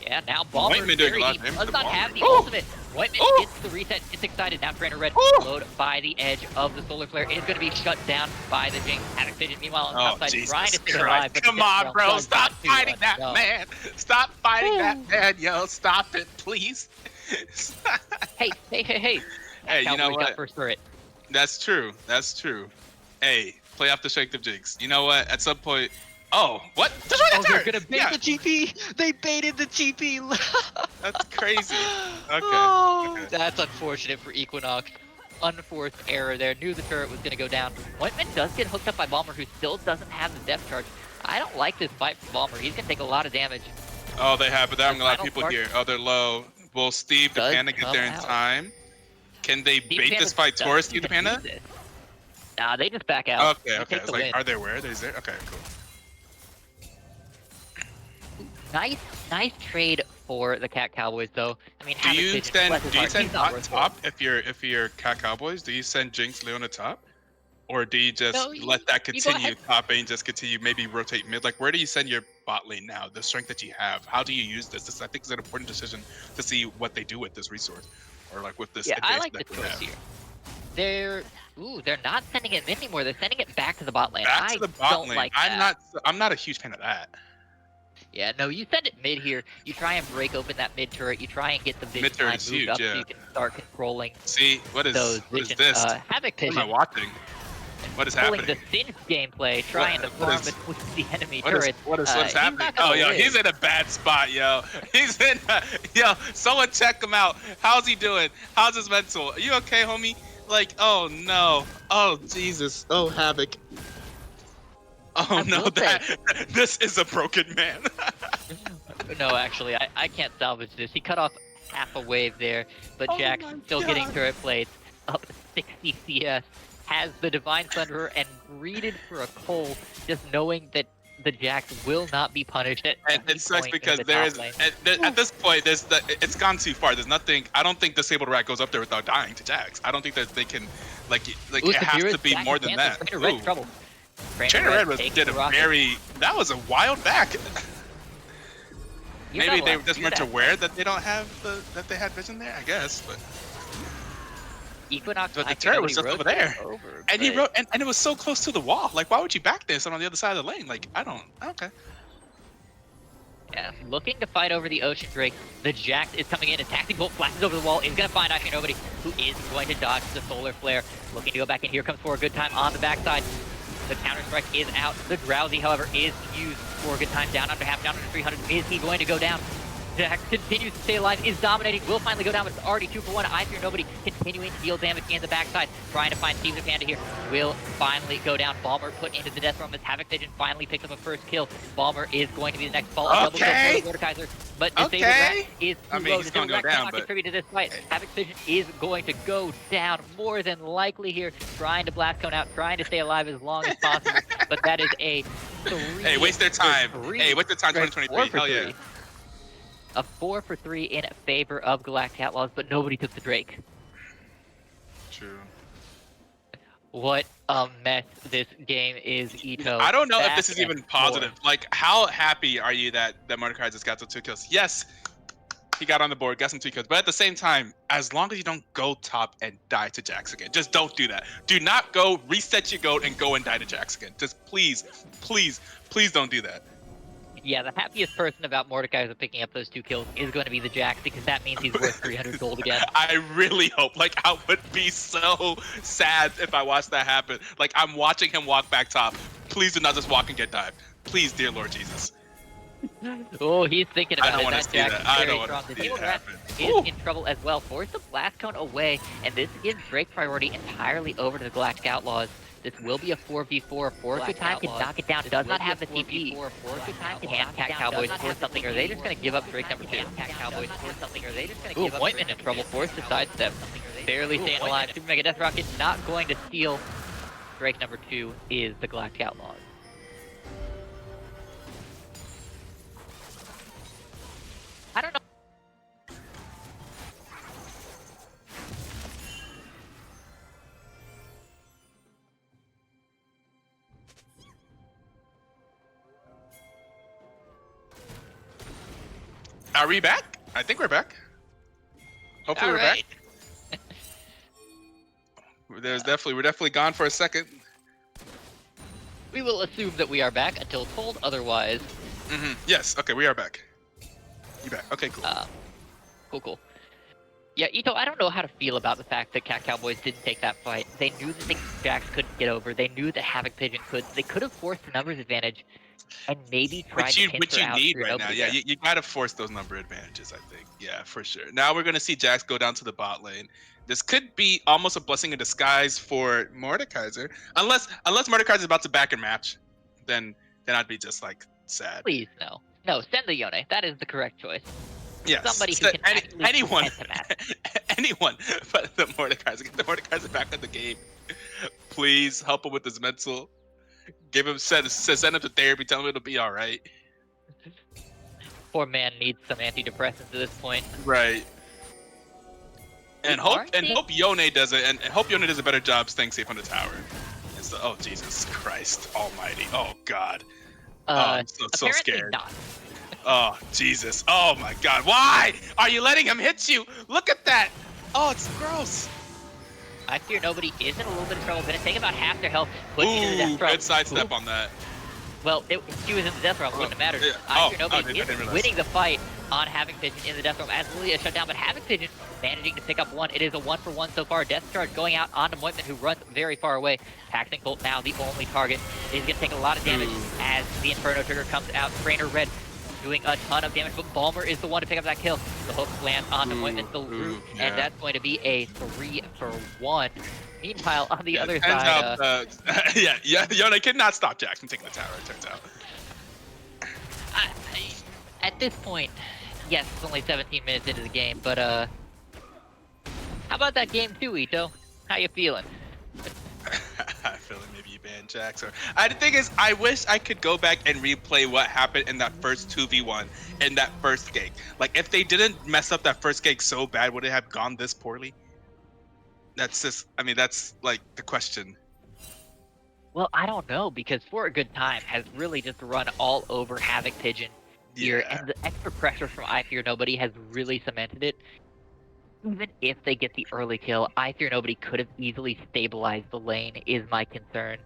Yeah, now Balmer does not have the ultimate. Moitment gets the reset, gets excited. Now Trainer Red load by the edge of the Solar Flare is going to be shut down by the Jinx. Havoc Pigeon, meanwhile, on the outside, trying to stay alive. Come on, bro. Stop fighting that man. Stop fighting that man, yo. Stop it, please. Hey. Hey, you know what? First turret. That's true. That's true. Hey, Play off the strength of Jinx. You know what? At some point. Oh, what? Destroy Oh, that they're turret! gonna bait Yeah, the GP. They baited the GP. that's crazy. Okay. Oh, Okay. that's unfortunate for Equinox. Unforced error there. Knew the turret was gonna go down. Whiteman does get hooked up by Bomber, who still doesn't have the depth charge. I don't like this fight from Bomber. He's gonna take a lot of damage. Oh, they have, but there aren't a lot of Final people spark here. Oh, they're low. Will Steve the does Panda get come there in out. time? Can they Steve bait Panda this fight doesn't towards Steve the even Panda? need this. Nah, they just back out. Okay, They okay. take I was the like, win. are they where? They're there? Okay, cool. Nice trade for the Cat Cowboys, though. I mean, Do you send not bot top if you're Cat Cowboys? Do you send Jinx Leona top? Or do you just No, let that you go continue ahead. top and just continue, maybe rotate mid? Like, where do you send your bot lane now? The strength that you have. How do you use this? This I think is an important decision to see what they do with this resource, or like with this. Yeah, I advantage like the that they choice have. here. They're not sending it mid anymore. They're sending it back to the bot lane. Back to the bot don't lane. like that. I'm not a huge fan of that. Yeah, no, you send it mid here. You try and break open that mid turret. You try and get the vision Mid turret line is moved huge, up so yeah. you can start controlling See, what is those what is vision. this? Havoc What am I vision. watching? What is Pulling happening? the Singe gameplay, trying to what farm is- between the enemy What is turrets. what's He's happening? not gonna Oh, yo, live. he's in a bad spot, yo. He's in. Yo, someone check him out. How's he doing? How's his mental? Are you okay, homie? Like, oh no. Oh Jesus. Oh Havoc. Oh I no, will say- this is a broken man. No, actually, I can't salvage this. He cut off half a wave there, but Oh Jack's my still getting God. turret plates, up 60 CS, has the Divine Thunderer, and greeted for a Cole, just knowing that the Jax will not be punished at And any it sucks point in because the there top is lane. at this point it's gone too far. There's nothing. I don't think Disabled Rat goes up there without dying to Jax. I don't think that they can like Ooh, it has Sabira's to be back more in than Panther. that. Trainer Red's Ooh. trouble. Trainer Red takes did the a rocket. that was a wild back. You're Maybe not they allowed to just do weren't that. aware that they don't have that they had vision there. I guess, but Equinox, the I think turret was nobody just over rotated there. over, and he but- wrote and it was so close to the wall. Like, why would you back this on the other side of the lane? Like, I don't. Okay. Yeah, looking to fight over the Ocean Drake. The Jax is coming in. Attacking Bolt flashes over the wall. Is going to find Actually Nobody, who is going to dodge the Solar Flare. Looking to go back in. Here comes for a good time on the backside. The counter strike is out. The Drowsy, however, is used for a good time. Down under half, down under 300. Is he going to go down? Jax continues to stay alive, is dominating, will finally go down, but it's already 2 for 1. I Fear Nobody continuing to deal damage in the backside, trying to find Steve the Panda here. Will finally go down. Balmer put into the death room as Havoc Vision finally picks up a first kill. Balmer is going to be the next fall. Double kill for the Mordekaiser, but Disabled Rat is too I mean, low. he's gonna Disabled go Rat down, cannot but- contribute to this fight. Havoc Vision is going to go down more than likely here, trying to blast cone out, trying to stay alive as long as possible, but that is a 3. Hey, waste their time. Three. Hey, waste their time. Straight 2023. 4 for Hell yeah. 3. A 4 for 3 in favor of Galactic Outlaws, but nobody took the Drake. True. What a mess this game is, Etoe. I don't know if Back this is and even forth. positive. Like, how happy are you that Mordekaiser just got the 2 kills? Yes, he got on the board, got some 2 kills. But at the same time, as long as you don't go top and die to Jax again, just don't do that. Do not go reset your goat and go and die to Jax again. Just please, please, please don't do that. Yeah, the happiest person about Mordekaiser picking up those 2 kills is going to be the Jax, because that means he's worth 300 gold again. I really hope. Like, I would be so sad if I watched that happen. Like, I'm watching him walk back top. Please do not just walk and get dived. Please, dear Lord Jesus. Oh, he's thinking I about don't it. want to That see Jax that. is I very don't strong. want to The see it Disabled Rat happen. is Ooh. in trouble as well. Force the blast cone away, and this gives Drake priority entirely over to the Galactic Outlaws. This will be a 4v4. For a good time, can knock it down. Does not have the TP. For a good time, can Cat Cowboys force something? Or are they just going to give up Drake number 2? Cat Cowboys force something? Or are they just going to give up? Whiteman in trouble. Forced to sidestep. Barely staying alive. Super Mega Death Rocket not going to steal. Drake number 2 is the Galactic Outlaws. I don't know. Are we back? I think we're back. Hopefully we're back. We're definitely gone for a second. We will assume that we are back until told otherwise. Yes. Okay, we are back. You back? Okay, cool. Cool. Yeah, Etoe, I don't know how to feel about the fact that Cowboys didn't take that fight. They knew that the Jax couldn't get over. They knew that Havoc Pigeon could. They could have forced the numbers advantage and maybe tried to Which pincer you out need through right now. nobody Yeah, there. you gotta force those number advantages, I think. Yeah, for sure. Now we're gonna see Jax go down to the bot lane. This could be almost a blessing in disguise for Mordekaiser. Unless Mordekaiser is about to back and match, then I'd be just like sad. Please, no. No, send the Yone. That is the correct choice. Yes. Somebody who can actually Anyone pretend to match. anyone but the Mordekaiser. Get the Mordekaiser back in the game. Please help him with his mental. Give him send him to therapy, tell him it'll be alright. Poor man needs some antidepressants at this point. Right. And hope Yone does it, and hope Yone does a better job staying safe on the tower. And so, oh Jesus Christ Almighty! Oh God! I'm so scared. Not. Oh Jesus! Oh my God! Why are you letting him hit you? Look at that! Oh, it's gross. I fear nobody is in a little bit of trouble. Gonna take about half their health. Put into the death drop. Good sidestep on that. Well, she was in the death realm, wouldn't have mattered. Yeah. I fear nobody is winning the fight on Havoc Pigeon in the death realm as Lilia shut down, but Havoc Pigeon managing to pick up one. It is a 1-for-1 so far. Death charge going out onto Moitman, who runs very far away. Taxing Colt now the only target. He's gonna take a lot of damage as the Inferno trigger comes out. Trainer Red doing a ton of damage, but Balmer is the one to pick up that kill. The hook lands onto Moitman, the root, and that's going to be a 3-for-1. Meanwhile, on the other side, Yone cannot stop Jax from taking the tower, it turns out. at this point, yes, it's only 17 minutes into the game, but how about that game 2, Etoe? How you feeling? I feel like maybe you banned Jax. Or the thing is, I wish I could go back and replay what happened in that first 2v1 in that first gank. Like, if they didn't mess up that first gank so bad, would it have gone this poorly? That's just, I mean, that's like the question. Well, I don't know, because For a Good Time has really just run all over Havoc Pigeon here, and the extra pressure from I Fear Nobody has really cemented it. Even if they get the early kill, I Fear Nobody could have easily stabilized the lane, is my concern.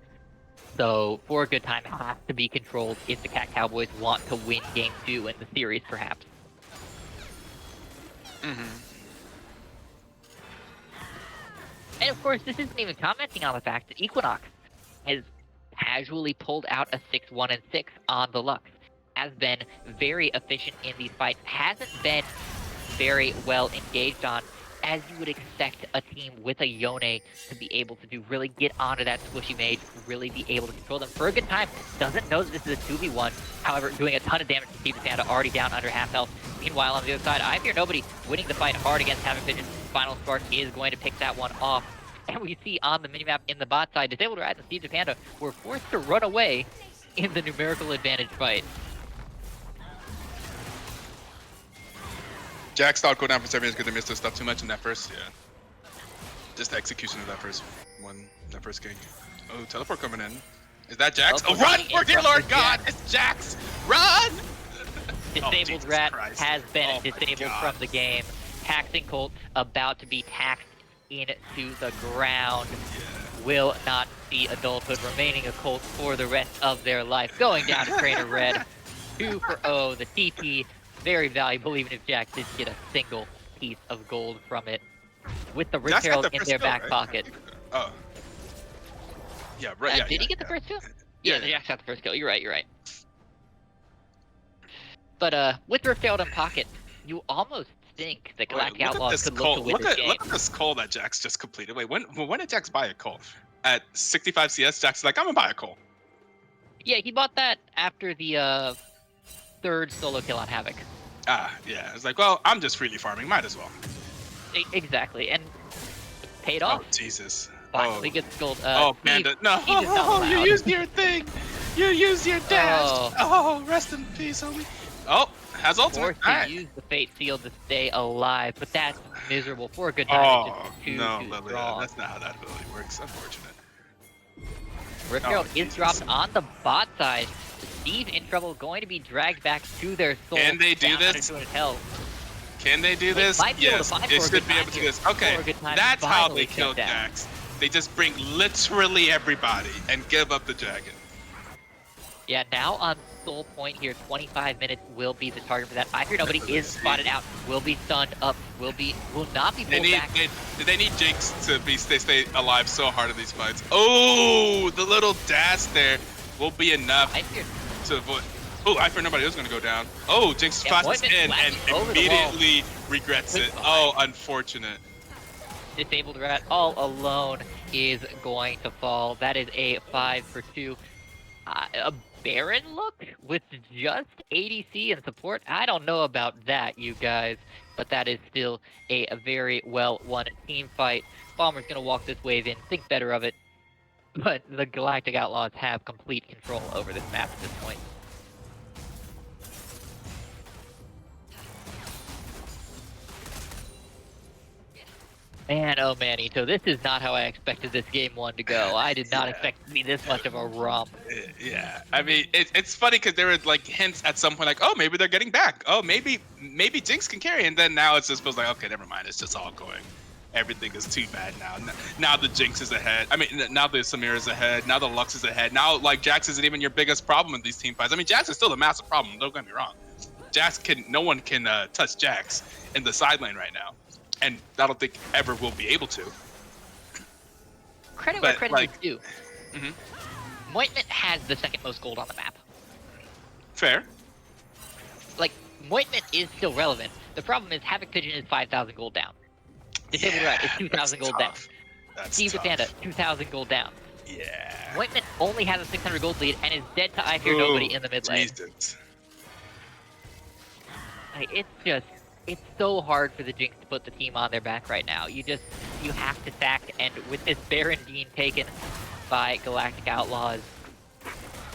So, For a Good Time has to be controlled if the Cowboys want to win Game 2 in the series, perhaps. And of course, this isn't even commenting on the fact that Equinox has casually pulled out a 6-1-6 on the Lux. Has been very efficient in these fights, hasn't been very well engaged on, as you would expect a team with a Yone to be able to do. Really get onto that squishy mage, really be able to control them. For a Good Time doesn't know that this is a 2v1, however, doing a ton of damage to Steve Panda, already down under half health. Meanwhile, on the other side, I Fear Nobody winning the fight hard against Havoc Pigeon. Final Spark is going to pick that one off. And we see on the minimap in the bot side, Disabled Raz and Steve Panda were forced to run away in the numerical advantage fight. Jax thought go down for 7 years because they missed their stuff too much in that first, just the execution of that first one, that first gank. Oh, teleport coming in. Is that Jax? Oh, run! For dear Lord God! It's Jax! Run! Disabled Rat has been disabled from the game. Taxing Colt about to be taxed into the ground. Will not see adulthood, remaining a Colt for the rest of their life. Going down to Trainer Red. 2-for-0. The TP, very valuable, even if Jax didn't get a single piece of gold from it. With the Rift Herald in their back pocket. Oh. Yeah, right. Did he get the first kill? Yeah, Jax got the first kill. You're right. But with Rift Herald in pocket, you almost think that Galactic Outlaws could look to win this game. Look at this call that Jax just completed. Wait, when did Jax buy a call? At 65 CS, Jax is like, I'm gonna buy a call. Yeah, he bought that after the third solo kill on Havoc. Yeah. It's like, well, I'm just freely farming. Might as well. Exactly, and paid off. Oh, Jesus. Finally gets gold. Panda. No. You used your thing. You used your dash. Oh, rest in peace, homie. Oh, has ultimate. Forced to use the Fate Seal to stay alive, but that's miserable. For a Good Time, it's just too strong. That's not how that ability works. Unfortunate. Rift Herald is dropped on the bot side. Steve in trouble, going to be dragged back to their soul. Can they do this? Can they do this? Yes, they should be able to do this. Okay, that's how they kill Jax. They just bring literally everybody and give up the dragon. Yeah, now on sole point here, 25 minutes will be the target for that. I Fear Nobody is see. spotted out, will be stunned up, will not be pulled back. They need Jinx to stay alive so hard in these fights. Oh, the little dash there will be enough to avoid. Oh, I Fear Nobody is going to go down. Oh, Jinx flashes in and immediately regrets it. Oh, unfortunate. Disabled Rat all alone is going to fall. That is a 5 for 2. A Baron look with just ADC and support? I don't know about that, you guys, but that is still a very well-won team fight. Bomber's going to walk this wave in, think better of it, but the Galactic Outlaws have complete control over this map at this point. Man, oh man, Etoe, this is not how I expected this game 1 to go. I did not expect it to be this much of a romp. Yeah, I mean, it's funny because there were like hints at some point, like, oh, maybe they're getting back. Oh, maybe Jinx can carry, and then now it's just feels like, okay, never mind. It's just all going. Everything is too bad now. Now the Jinx is ahead. I mean, now the Samir is ahead. Now the Lux is ahead. Now like Jax isn't even your biggest problem in these team fights. I mean, Jax is still a massive problem. Don't get me wrong. No one can touch Jax in the side lane right now. And I don't think ever will be able to. Credit where credit is due. Moitment has the second most gold on the map. Fair. Like, Moitment is still relevant. The problem is Havoc Pigeon is 5,000 gold down. Disabled Rat is 2,000 gold down. Steve the Panda, 2,000 gold down. Yeah. Moitment only has a 600 gold lead and is dead to I Fear Nobody in the mid lane. Like, it's so hard for the Jinx to put the team on their back right now. You have to sack, and with this Baron Dean taken by Galactic Outlaws,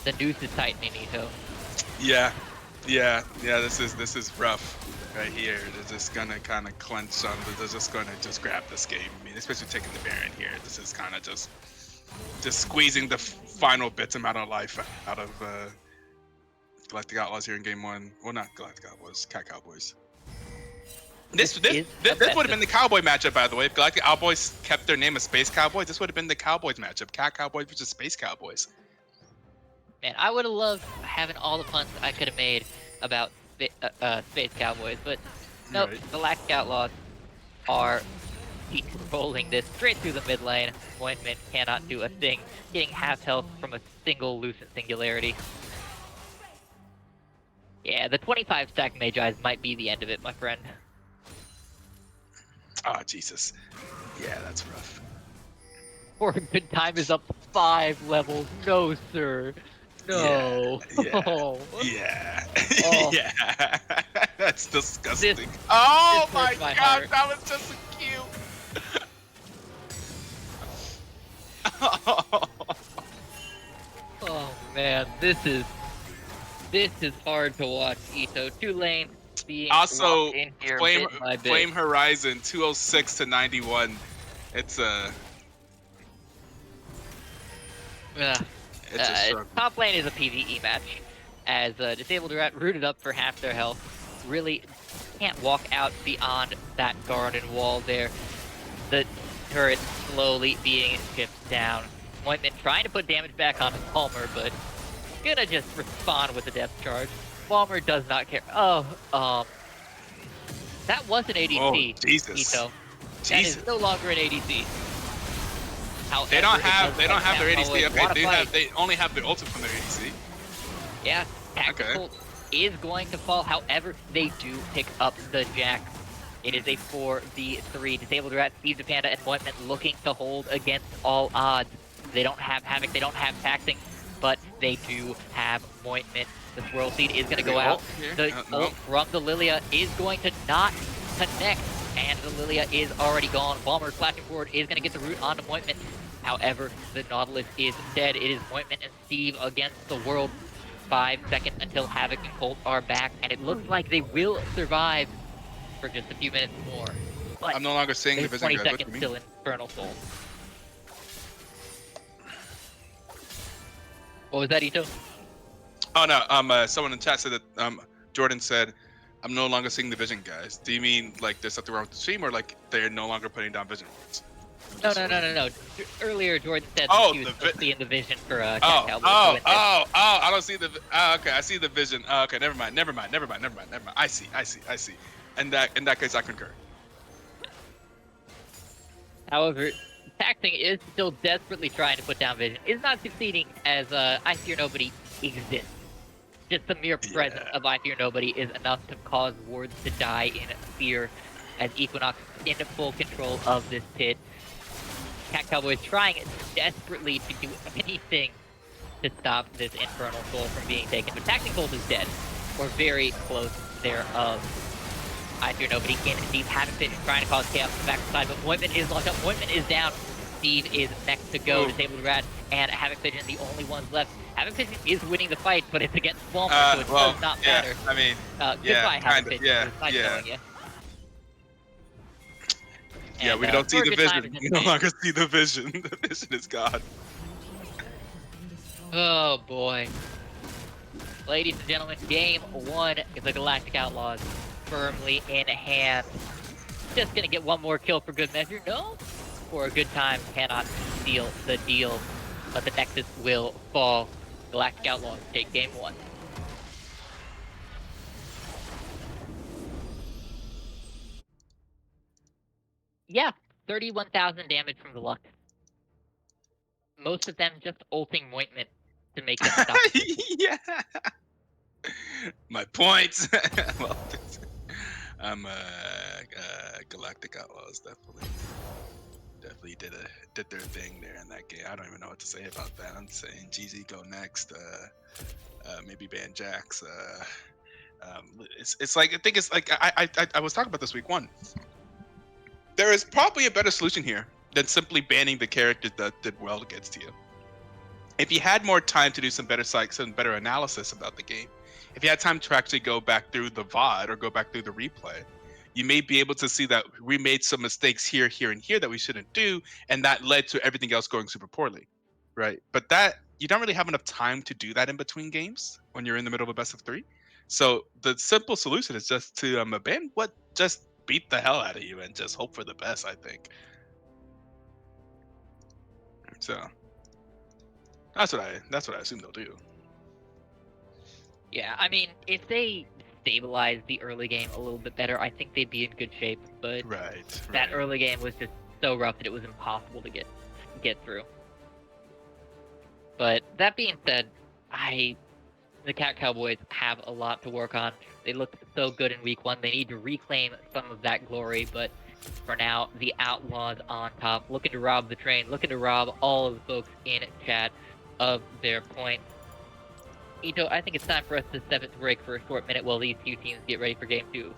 the noose is tightening, Etoe. Yeah. This is rough right here. They're just gonna kind of clench on. They're just gonna grab this game. I mean, especially taking the Baron here. This is kind of just squeezing the final bits amount of life out of Galactic Outlaws here in game 1. Well, not Galactic Outlaws, Cowboys. This would have been the Cowboy matchup, by the way. If Galactic Outlaws kept their name as Space Cowboys, this would have been the Cowboys matchup. Cat Cowboys versus Space Cowboys. Man, I would have loved having all the puns I could have made about Space Cowboys, but nope, right. Galactic Outlaws are rolling this straight through the mid lane. Moitment cannot do a thing, getting half health from a single Lucent Singularity. Yeah, the 25 stack Magi's might be the end of it, my friend. Oh, Jesus. Yeah, that's rough. Or good time is up 5 levels. No, sir. No. Yeah. Oh. Yeah. Oh. Yeah. That's disgusting. Oh my God, heart. that was just so cute. Oh man, this is hard to watch, Etoe. 2 lanes being also in here Flame Horizon 206 to 91. It's a top lane is a PvE match, as Disabled Rat rooted up for half their health. Really can't walk out beyond that garden wall there. The turret slowly being chipped down. Moitment trying to put damage back on Palmer, but gonna just respond with a depth charge. Palmer does not care. That was an ADC. Oh, Jesus. Etoe. That is no longer an ADC. However, they don't have their ADC. Okay, they only have their ultimate from their ADC. Yeah, Tactical is going to fall. However, they do pick up the Jack. It is a 4v3. Disabled Rat, Steve the Panda, and Moitment looking to hold against all odds. They don't have Havoc, they don't have Taxing, but they do have Moitment. The Swirl Seed is going to go out. The ult from the Lilia is going to not connect, and the Lilia is already gone. Bomber flashing forward is going to get the root onto Moitment. However, the Nautilus is dead. It is Moitment and Steve against the world. 5 seconds until Havoc and Colt are back, and it looks like they will survive for just a few minutes more. But I'm no longer seeing the vision. 20 seconds till Infernal Soul. What was that, Etoe? Oh no, someone in chat said that Jordan said, I'm no longer seeing the vision, guys. Do you mean like there's something wrong with the stream, or like they're no longer putting down vision wards? I'm No, just no, no, waiting. no, no. Earlier, Jordan said that Oh, she was the still seeing the vision for Cat oh, Cowboys to oh, win this. oh, oh! I don't see the. Oh, okay, I see the vision. Oh, okay, never mind, never mind, never mind, never mind, never mind. I see, I see, I see. And in that case, I concur. However, Taxing is still desperately trying to put down Vision. Is not succeeding as I Fear Nobody exists. Just the mere presence Yeah. of I Fear Nobody is enough to cause wards to die in fear as Equinox in full control of this pit. Cat Cowboy is trying desperately to do anything to stop this Infernal Soul from being taken, but Taxing Bolt is dead. Or very close thereof. I Fear Nobody in deep. Havoc Vision trying to cause chaos from the backside, but Moitman is locked up. Moitman is down. Steve is next to go, disabled Rad, and Havoc Vision the only ones left. Havoc Vision is winning the fight, but it's against Walmart, so it Well, does not yeah. matter. I mean, yeah, Goodbye, Havoc kind of. Vision. Yeah, It was nice yeah, knowing you. yeah. And, We don't see for a the good time vision. in We this no game. longer see the vision. The vision is gone. Oh boy. Ladies and gentlemen, game one is the Galactic Outlaws firmly in hand. Just gonna get one more kill for good measure. No, for a good time cannot seal the deal, but the Nexus will fall. Galactic Outlaws take game one. Yeah, 31,000 damage from the Lux. Most of them just ulting Mointment to make them stop. Yeah. My points. Well, I'm Galactic Outlaws definitely did their thing there in that game. I don't even know what to say about that. I'm saying GZ go next. Maybe ban Jax. It's like I think it's like I was talking about this week one. There is probably a better solution here than simply banning the characters that did well against you. If you had more time to do some better analysis about the game, if you had time to actually go back through the VOD or go back through the replay, you may be able to see that we made some mistakes here, here, and here that we shouldn't do, and that led to everything else going super poorly, right? But that you don't really have enough time to do that in between games when you're in the middle of a best of three. So the simple solution is just to ban what just beat the hell out of you and just hope for the best. I think so. That's what I assume they'll do. Yeah, I mean, if they stabilize the early game a little bit better, I think they'd be in good shape. But Right. that early game was just so rough that it was impossible to get through. But that being said, the Cat Cowboys have a lot to work on. They looked so good in week one. They need to reclaim some of that glory, but for now, the Outlaws on top, looking to rob the train, looking to rob all of the folks in chat of their points. Etoe, I think it's time for us to step into break for a short minute while these two teams get ready for game two.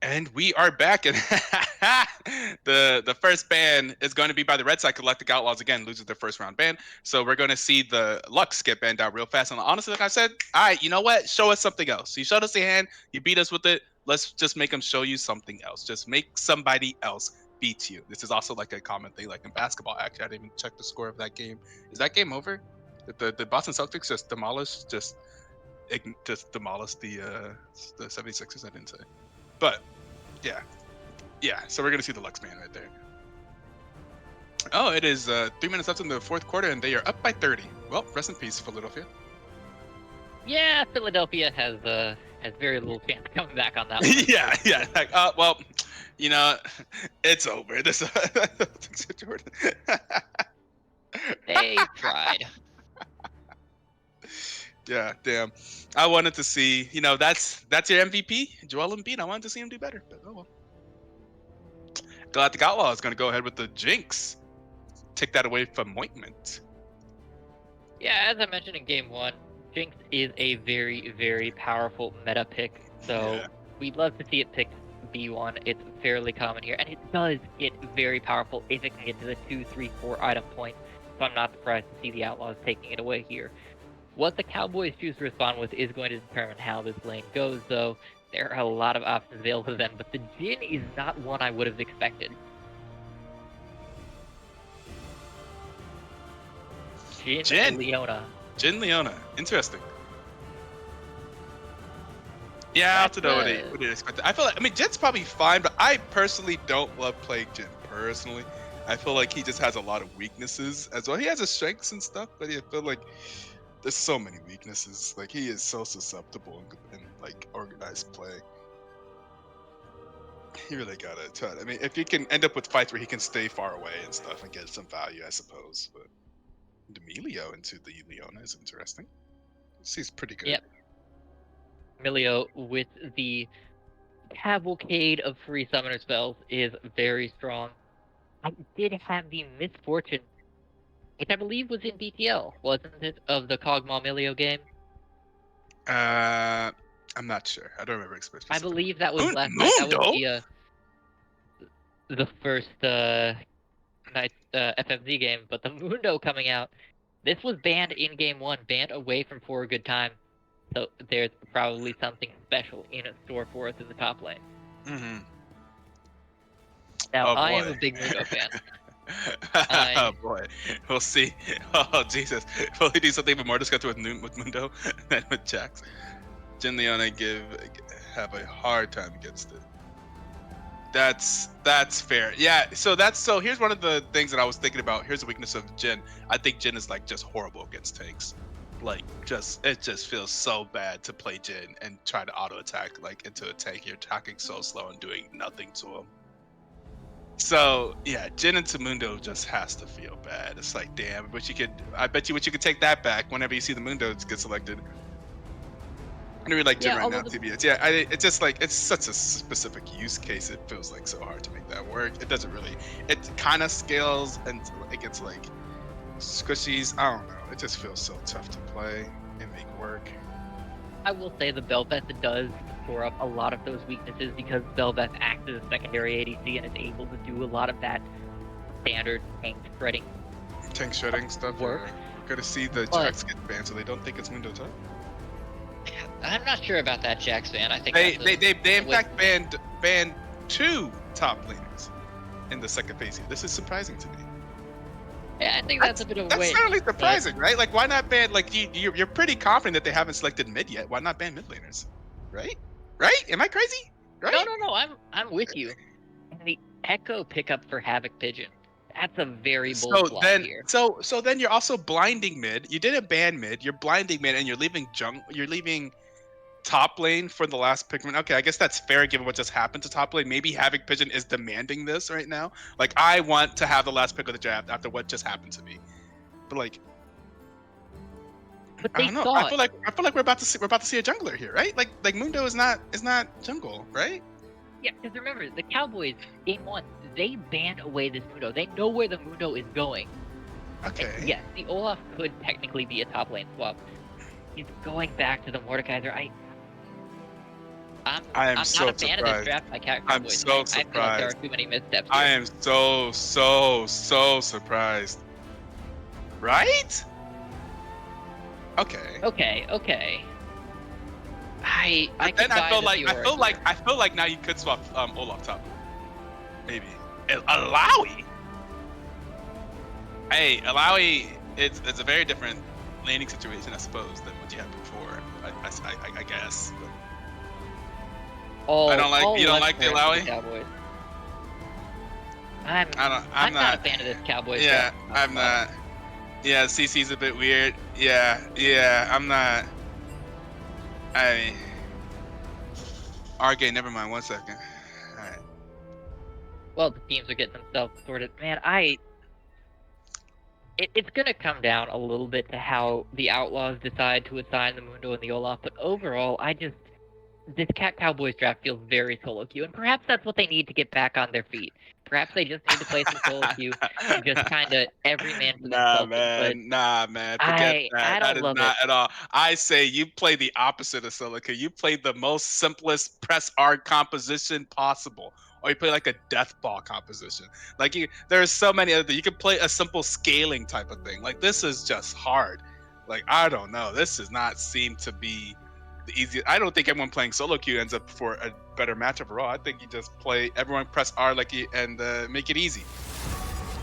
And we are back, and the first ban is going to be by the red side. Galactic Outlaws again loses their first round ban, so we're going to see the Lux get banned out real fast. And honestly, like I said, all right, you know what? Show us something else. You showed us your hand, you beat us with it. Let's just make them show you something else. Just make somebody else beat you. This is also like a common thing, like in basketball. Actually, I didn't even check the score of that game. Is that game over? Did the Boston Celtics just demolish the 76ers? I didn't say, but. Yeah. Yeah. So we're gonna see the Lux man right there. Oh, it is 3 minutes left in the fourth quarter, and they are up by 30. Well, rest in peace, Philadelphia. Yeah, Philadelphia has very little chance coming back on that one. Yeah, yeah. Like, well, you know, it's over. This Jordan. They tried. Yeah, damn. I wanted to see, you know, that's your MVP, Joel Embiid. I wanted to see him do better, but oh well. Galactic Outlaw is going to go ahead with the Jinx. Take that away from Ointment. Yeah, as I mentioned in game one, Jinx is a very, very powerful meta pick. So Yeah. we'd love to see it pick B1. It's fairly common here, and it does get very powerful if it can get to the 2, 3, 4 item point. So I'm not surprised to see the Outlaws taking it away here. What the Cowboys choose to respond with is going to determine how this lane goes, though. There are a lot of options available to them, but the Jhin is not one I would have expected. Jhin Leona. Jhin Leona. Interesting. Yeah, I have to know what they expect. I feel like, I mean, Jin's probably fine, but I personally don't love playing Jhin. Personally, I feel like he just has a lot of weaknesses as well. He has his strengths and stuff, but I feel like there's so many weaknesses. Like, he is so susceptible in like organized play. You really gotta try. I mean, if you can end up with fights where he can stay far away and stuff and get some value, I suppose. But Emilio into the Leona is interesting. He's pretty good. Yep. Emilio with the cavalcade of free summoner spells is very strong. I did have the misfortune, which I believe was in BTL, wasn't it, of the Kog'Maw Emilio game? I'm not sure. I don't remember especially. I believe that was last night. That was the first night FFZ game, but the Mundo coming out. This was banned in game one, banned away from For a Good Time. So there's probably something special in store for us in the top lane. Mm-hmm. Now, I am a big Mundo fan. Oh boy, we'll see. Oh Jesus, will he do something even more disgusting with Mundo than with Jax? Jhin Leona have a hard time against it. That's fair. Yeah. So here's one of the things that I was thinking about. Here's the weakness of Jhin. I think Jhin is like just horrible against tanks. Like it just feels so bad to play Jhin and try to auto attack like into a tank. You're attacking so slow and doing nothing to him. So yeah, Jhin into Mundo just has to feel bad. It's like, damn, I bet you could take that back whenever you see the Mundo get selected. I really like Jhin right now, TBS. Yeah, it's just like, it's such a specific use case. It feels like so hard to make that work. It doesn't really, it kind of scales and it gets like squishies. I don't know. It just feels so tough to play and make work. I will say the Bel'Veth does score up a lot of those weaknesses because Bel'Veth acts as a secondary ADC and is able to do a lot of that standard tank shredding. Tank shredding stuff. Work. We're gonna see the Jax get banned, so they don't think it's Mundo time. I'm not sure about that Jax ban. I think they in fact banned 2 top laners in the second phase here. This is surprising to me. Yeah, I think that's a bit of a That's certainly surprising, right? Like, why not ban, like, you're pretty confident that they haven't selected mid yet. Why not ban mid laners? Right? Right? Am I crazy? Right? No, I'm with you. And the Echo pickup for Havoc Pigeon. That's a very bold flaw here. So then you're also blinding mid. You didn't ban mid, you're blinding mid, and you're leaving top lane for the last pick. Okay, I guess that's fair given what just happened to top lane. Maybe Havoc Pigeon is demanding this right now. Like, I want to have the last pick of the draft after what just happened to me. But like, but I don't know. I feel like we're about to see a jungler here, right? Like Mundo is not jungle, right? Yeah, because remember, the Cowboys game 1, they banned away this Mundo. They know where the Mundo is going. Okay. And yes, the Olaf could technically be a top lane swap. He's going back to the Mordekaiser. I am I'm not so a fan of this surprised. draft by Cat I'm Cowboys. so I feel like there are surprised. too many missteps I here. am so surprised. Right? Okay. Okay. I But could then I buy feel the like Fiora here. I feel like now you could swap Olaf top. Maybe. Alawi. Hey, Alawi, it's a very different laning situation, I suppose, than what you had before. I guess. But All you don't left like the turn for the Alawi? Cowboys. I'm I'm not a not. fan of this Cowboys Yeah, draft. I'm not. Yeah, CC's a bit weird. Yeah, I'm not. I RG, never mind. 1 second. All right. Well, the teams are getting themselves sorted. Man, it's gonna come down a little bit to how the Outlaws decide to assign the Mundo and the Olaf, but overall, this Cat Cowboys draft feels very solo queue, and perhaps that's what they need to get back on their feet. Perhaps they just need to play some solo queue and just kind of every man for themselves. But Nah, man. Forget I that. That don't is love not it. at all. I say you play the opposite of Silica. You play the most simplest press art composition possible, or you play like a death ball composition. Like there's so many other. You can play a simple scaling type of thing. Like this is just hard. Like I don't know. This does not seem to be the easiest. I don't think everyone playing solo queue ends up for a better match overall. I think you just play everyone press R like and make it easy.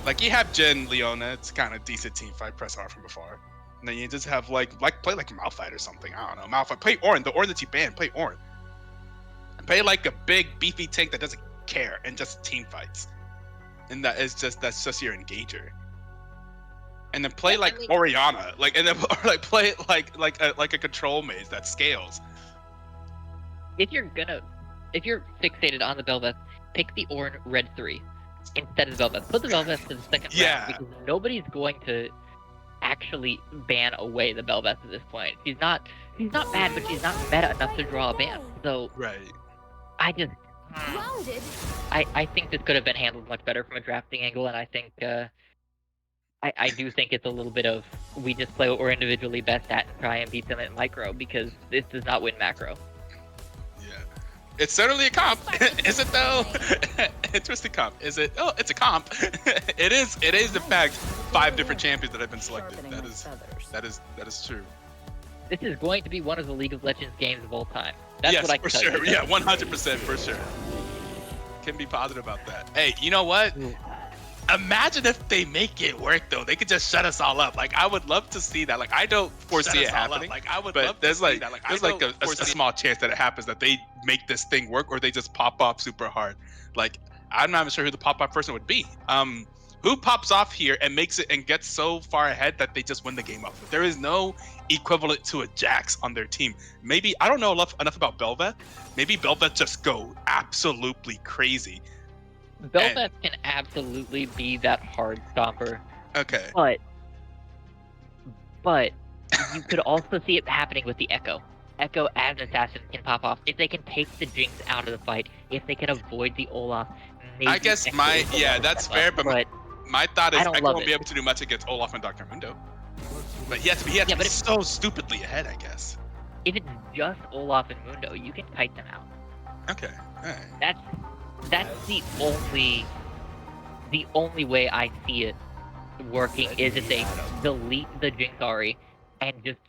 Like you have Jin, Leona, it's kind of decent team fight, press R from afar. And then you just have like play like Malphite or something. I don't know. Malphite. Play Ornn, the Ornn that you banned, play Ornn. And play like a big beefy tank that doesn't care and just team fights. And that's just your engager. And then play like Orianna, like and then or like play like a control maze that scales. If you're fixated on the Belveth, pick the Ornn Red 3 instead of the Belveth. Put the Belveth to the second round because nobody's going to actually ban away the Belveth at this point. She's not bad, but she's not meta enough to draw a ban. So right. I just I think this could have been handled much better from a drafting angle, and I think I do think it's a little bit of we just play what we're individually best at and try and beat them at micro because this does not win macro. Yeah. It's certainly a comp. Is it though? Interesting comp. Is it? Oh, it's a comp. It is in fact 5 different champions that have been selected. That is true. This is going to be one of the League of Legends games of all time. That's yes, what I can for tell sure. you. Yeah, 100% for sure. Can be positive about that. Hey, you know what? Imagine if they make it work though. They could just shut us all up. Like I would love to see that. Like I don't foresee it happening. Like I would love there's to see that. Like there's like a small chance that it happens that they make this thing work or they just pop off super hard. Like I'm not even sure who the pop off person would be. Who pops off here and makes it and gets so far ahead that they just win the game up? There is no equivalent to a Jax on their team. Maybe I don't know enough about Belveth. Maybe Belveth just go absolutely crazy. Belveth can absolutely be that hard stomper. Okay. But you could also see it happening with the Echo. Echo as an assassin can pop off if they can take the Jinx out of the fight. If they can avoid the Olaf. Maybe I guess that's fair. But my thought is Echo won't be able to do much against Olaf and Dr. Mundo. But he has to be so stupidly ahead, I guess. If it's just Olaf and Mundo, you can kite them out. Okay. All right. That's the only way I see it working is if they delete the Jinxari and just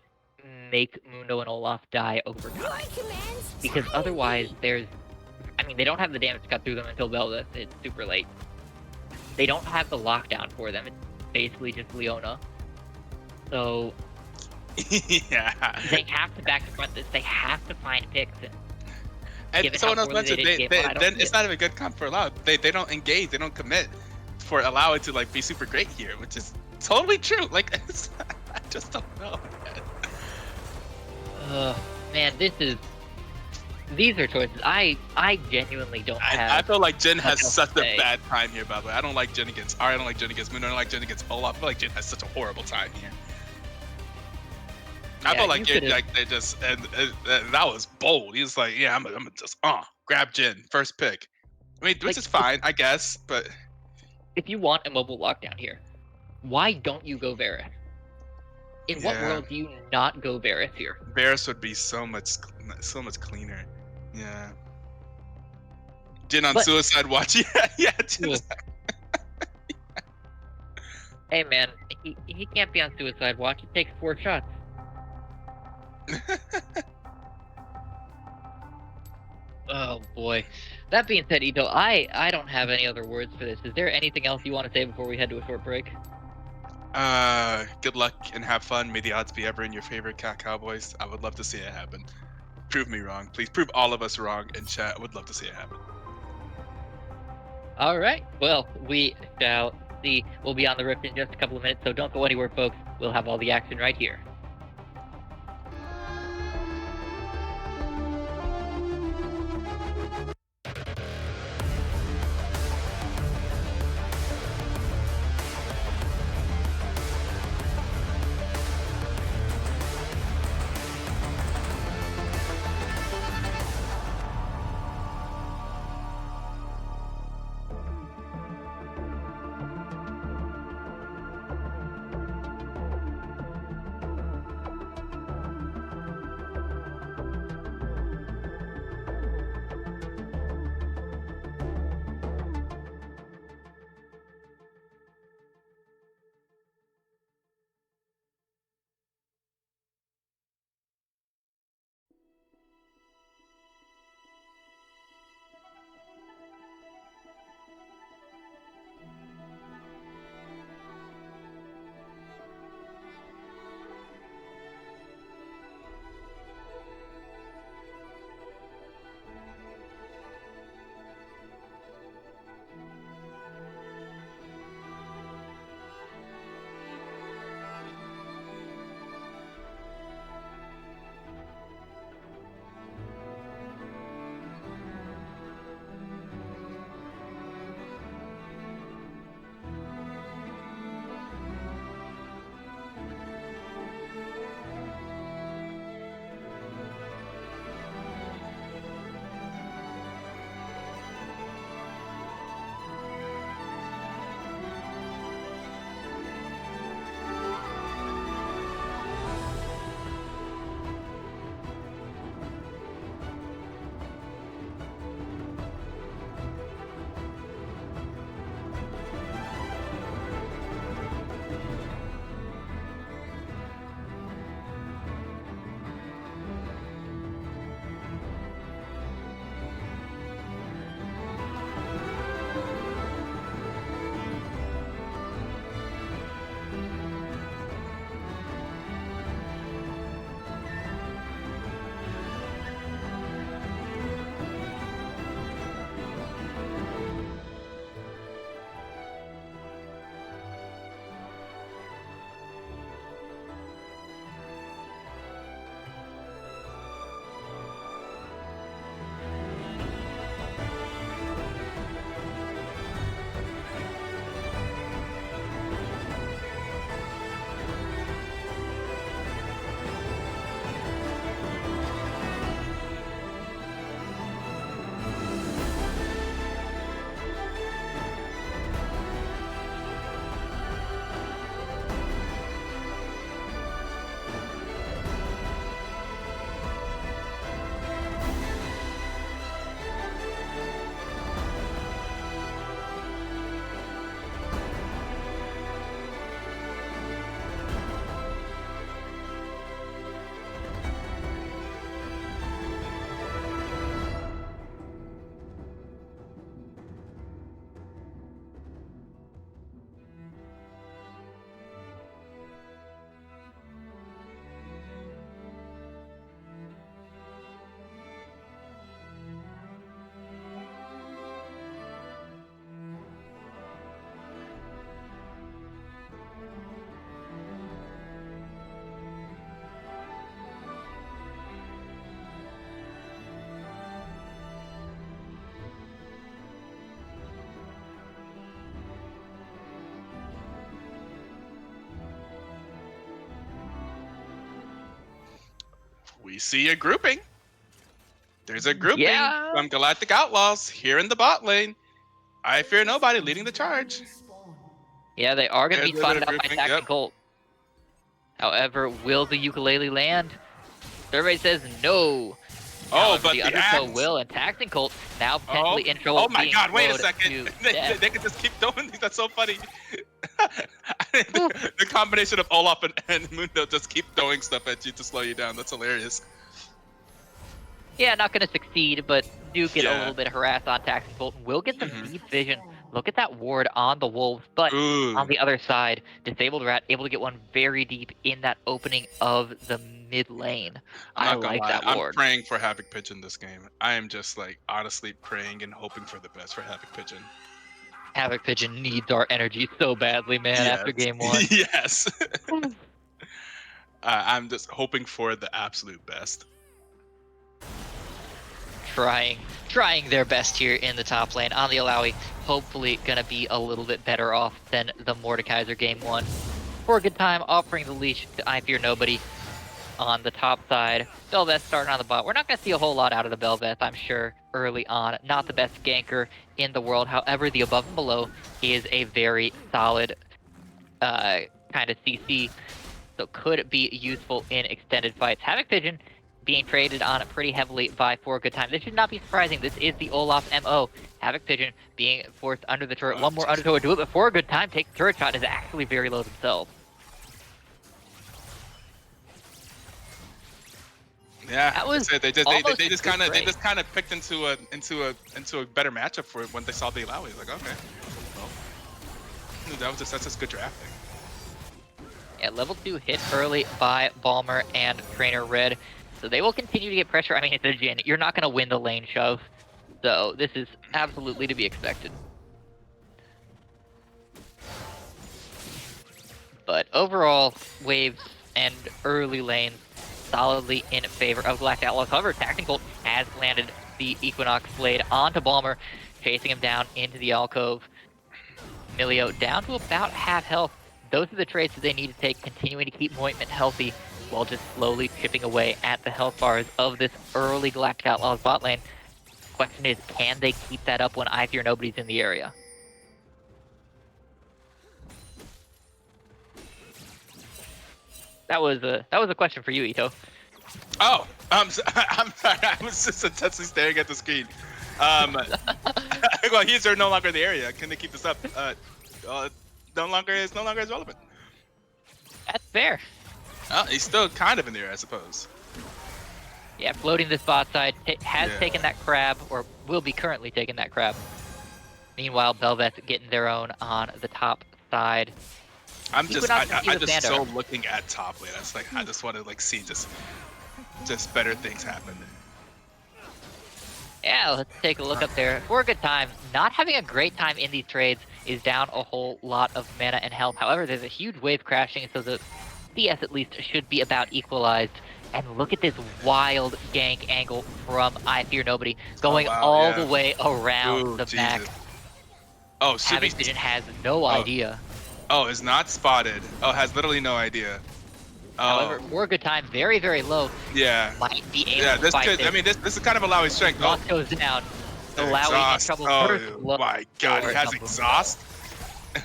make Mundo and Olaf die over time. Because otherwise they don't have the damage cut through them until Belveth. It's super late. They don't have the lockdown for them. It's basically just Leona. So yeah. They have to back to front this. They have to find picks and someone else mentioned then it's not even a good comp for Allow. They don't engage, they don't commit for Allow it to like be super great here, which is totally true. Like I just don't know. Man, these are choices. I genuinely don't have. I feel like Jin has such a bad time here, by the way. I don't like Jin against Ari, I don't like Jin against Moon, I don't like Jin against Olaf. I feel like Jin has such a horrible time here. I feel like they just and that was bold. He was like, "Yeah, I'm gonna just grab Jin first pick." I mean, which is fine, I guess. But if you want a mobile lockdown here, why don't you go Varus? In what world do you not go Varus here? Varus would be so much cleaner. Yeah. Jin on But suicide watch. Yeah, yeah. Ugh. Hey man, he can't be on suicide watch. It takes 4 shots. Oh boy. That being said, Ito, I don't have any other words for this. Is there anything else you want to say before we head to a short break? Good luck and have fun. May the odds be ever in your favor, Cowboys. I would love to see it happen. Prove me wrong. Please prove all of us wrong in chat. I would love to see it happen. All right. Well, we shall see. We'll be on the rift in just a couple of minutes, so don't go anywhere, folks. We'll have all the action right here. We see a grouping. There's a grouping Yeah. from Galactic Outlaws here in the bot lane. I fear nobody leading the charge. Yeah, they are going to be There's spotted a out by grouping, Tack yep. and Colt. However, will the ukulele land? Survey says no. Oh, However, but the the Undertow axe. will, and Taxing Colt now Oh, potentially in trouble. oh my being God! Wait a slowed second. to They, death. they can just keep throwing these. That's so funny. Whew. The combination of Olaf and Mundo just keep throwing stuff at you to slow you down. That's hilarious. Yeah, not going to succeed, but do get a Yeah. little bit harassed on Taxing Colt. Will get some Mhm. deep vision. Look at that ward on the Wolves, but Ooh. on the other side, Disabled Rat able to get one very deep in that opening of the mid lane. I'm I not gonna like lie. that I'm ward. praying for Havoc Pigeon this game. I am just like honestly praying and hoping for the best for Havoc Pigeon. Havoc Pigeon needs our energy so badly, man, Yes. after game one. Yes. I'm just hoping for the absolute best. Trying their best here in the top lane on the Alawi. Hopefully gonna be a little bit better off than the Mordekaiser game one. For a good time, offering the leash to I Fear Nobody on the top side. Belveth starting on the bot. We're not gonna see a whole lot out of the Belveth, I'm sure, early on. Not the best ganker in the world. However, the above and below is a very solid kind of CC, so could be useful in extended fights. Havoc Pigeon being traded on pretty heavily by For a Good Time. This should not be surprising. This is the Olaf MO. Havoc Pigeon being forced under the turret. One more Undertow would do it, but For a Good Time takes the turret shot, is actually very low themselves. Yeah, That was they almost a just good kind of trade. picked into a better matchup for when they saw the Alawi. Like, okay, well, that's just good drafting. Yeah, level 2 hit early by Balmer and Trainer Red. So they will continue to get pressure. I mean, it's a Jhin. You're not going to win the lane shove. So this is absolutely to be expected. But overall, waves and early lanes solidly in favor of Galactic Outlaws. However, Tactical has landed the Equinox Blade onto Balmer, chasing him down into the alcove. Milio down to about half health. Those are the traits that they need to take, continuing to keep Moitment healthy while just slowly chipping away at the health bars of this early Galactic Outlaws bot lane. Question is, can they keep that up when I Fear Nobody's in the area? That was a question for you, Etoe. Oh, I'm sorry. I was just intensely staring at the screen. Well, he's no longer in the area. Can they keep this up? No longer is relevant. That's fair. Oh, he's still kind of in the area, I suppose. Yeah, floating this bot side has Yeah. taken that crab, or will be currently taking that crab. Meanwhile, Belveth getting their own on the top side. I'm just Panda. so looking at top lane. It's like I just want to like see just better things happen. Yeah, let's take a look up there. For a good time, not having a great time in these trades is down a whole lot of mana and health. However, there's a huge wave crashing, so the CS at least should be about equalized. And look at this wild gank angle from I Fear Nobody, going all the way around the back. Oh, Havoc Pigeon has no idea. Oh, is not spotted. Oh, has literally no idea. However, for a good time, very, very low. Yeah. Might be able to fight could. this. I mean, this is kind of Alawi's strength. Exhaust goes down. Alawi in trouble. Oh my God, he has exhaust.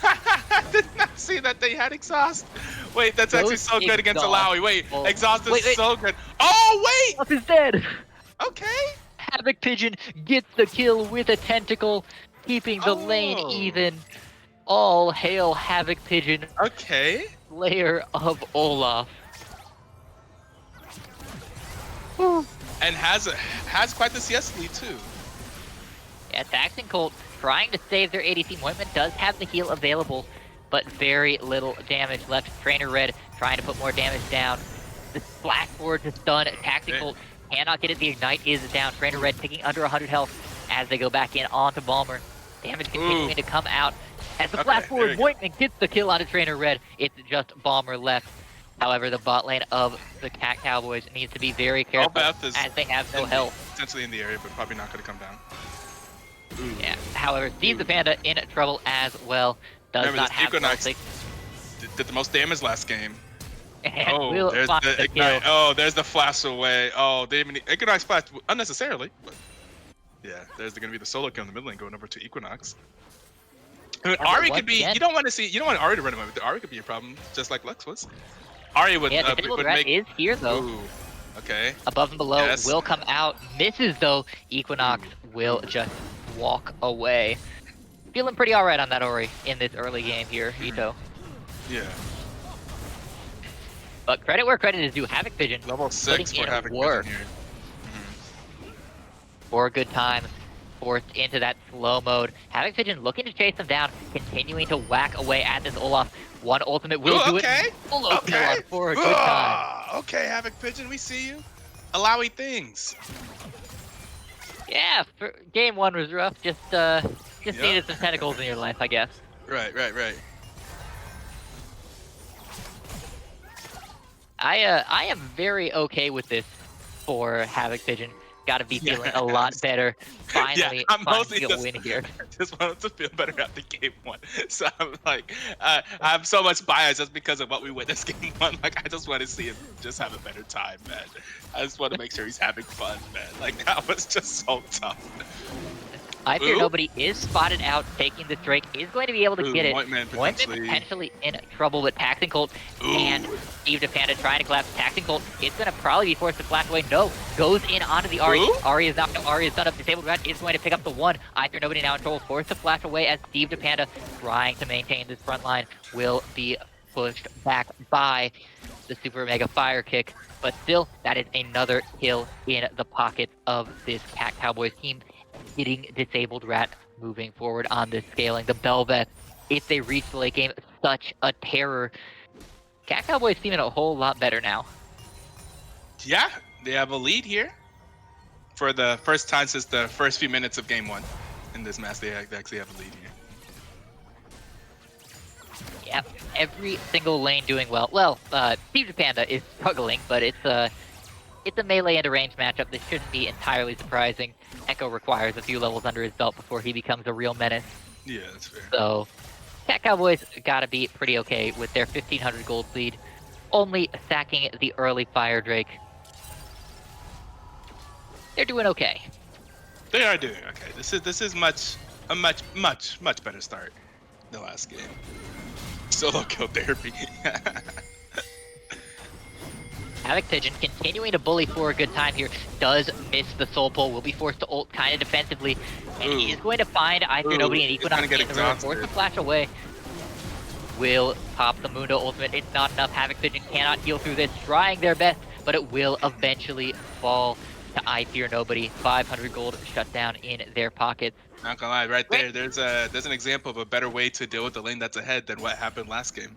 I did not see that they had exhaust. Wait, that's actually so good against Alawi. Wait, exhaust is so good. Oh wait! Exhaust is dead. Okay. Havoc Pigeon gets the kill with a tentacle, keeping the lane even. All hail Havoc Pigeon. Okay. Slayer of Olaf. And has quite the CS lead too. Yeah, Taxing Colt trying to save their ADC. Moitment does have the heal available, but very little damage left. Trainer Red trying to put more damage down. The splash forward to stun. Taxing Colt cannot get it. The Ignite is down. Trainer Red taking under 100 health as they go back in onto Balmer. Damage continuing to come out. As the flash forward, Moitman gets the kill onto Trainer Red. It's just Balmer left. However, the bot lane of the Cowboys needs to be very careful as they have no health. Potentially in the area, but probably not going to come down. Ooh. Yeah. However, Steve the Panda in trouble as well. Does not have Equinox did the most damage last game. And there's the Ignite. Oh, there's the flash away. Oh, they even Equinox flash unnecessarily. But yeah, there's going to be the solo kill in the mid lane going over to Equinox. I mean, Ari could be. You don't want Ari to run away with it. Ari could be a problem, just like Lux was. Ari would. Yeah, the Disabled Rat is here though. Ooh. Okay. Above and below Yes. will come out. Misses though. Equinox will just walk away. Feeling pretty alright on that Ori in this early game here, Etoe. Yeah. But credit where credit is due. Havoc Vision Level 6 putting for in Havoc work Vision here. for a good time. Forced into that slow mode. Havoc Vision looking to chase them down, continuing to whack away at this Olaf. One ultimate will do okay. it. Full kill Okay. on for a good time. Okay, Havoc Pigeon, we see you. Allowy things. Yeah, for, game 1 was rough. Just needed some tentacles in your life, I guess. Right. I am very okay with this for Havoc Vision. Gotta be feeling a lot better. Finally, I'm mostly finally a win here. just wanted to feel better after game 1. So I'm like, I have so much bias just because of what we witnessed game 1. Like, I just want to see him just have a better time, man. I just want to make sure he's having fun, man. Like, that was just so tough. I Fear Nobody is spotted out, taking this Drake, is going to be able to get it. Whiteman potentially in trouble with Taxing Colt and Steve DePanda trying to collapse. Taxing Colt is going to probably be forced to flash away. No, goes in onto the Ari. Ari is knocked out. Ari is done up. Disabled Rat is going to pick up the 1. I Fear Nobody now in trouble, forced to flash away as Steve DePanda, trying to maintain this front line, will be pushed back by the Super Mega Fire Kick. But still, that is another kill in the pockets of this Cat Cowboys team. Getting Disabled Rat moving forward on this scaling. The Belveth, if they reach the late game, such a terror. Cat Cowboys seeming a whole lot better now. Yeah, they have a lead here. For the first time since the first few minutes of game 1 in this match, they actually have a lead here. Yep, every single lane doing well. Well, Steve Panda is struggling, but it's a melee and a range matchup. This shouldn't be entirely surprising. Echo requires a few levels under his belt before he becomes a real menace. Yeah, that's fair. So, Cat Cowboys gotta be pretty okay with their 1,500 gold lead, only sacking the early Fire Drake. They're doing okay. They are doing okay. This is a much better start than the last game. Solo kill therapy. Havoc Pigeon continuing to bully for a good time here. Does miss the soul pull. Will be forced to ult kind of defensively. And he is going to find I Fear Nobody and Equinox in the river. Forced to flash away. Will pop the Mundo ultimate. It's not enough. Havoc Pigeon cannot heal through this. Trying their best, but it will eventually fall to I Fear Nobody. 500 gold shut down in their pockets. Not gonna lie, right there, there's an example of a better way to deal with the lane that's ahead than what happened last game.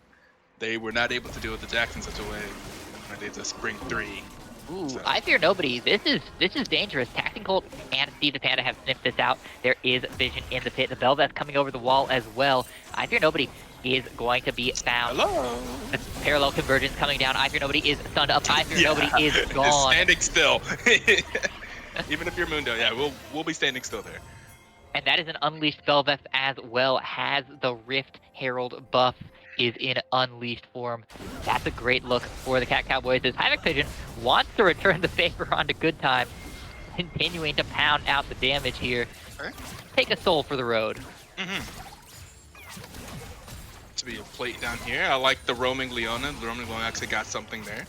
They were not able to deal with the Jacks in such a way. They just bring 3. Ooh, So. I Fear Nobody. This is dangerous. Taxing Colt and Steve the Panda have sniffed this out. There is vision in the pit. The Belveth coming over the wall as well. I Fear Nobody is going to be found. Hello. The parallel convergence coming down. I Fear Nobody is stunned up. I Fear Nobody is gone. Standing still. Even if you're Mundo, yeah, we'll be standing still there. And that is an Unleashed Belveth as well. Has the Rift Herald buff. Is in Unleashed form. That's a great look for the Cat Cowboys as Havoc Pigeon wants to return the favor onto Good Time, continuing to pound out the damage here. Okay. Take a soul for the road. To be a plate down here. I like the roaming Leona. The roaming Leona actually got something there.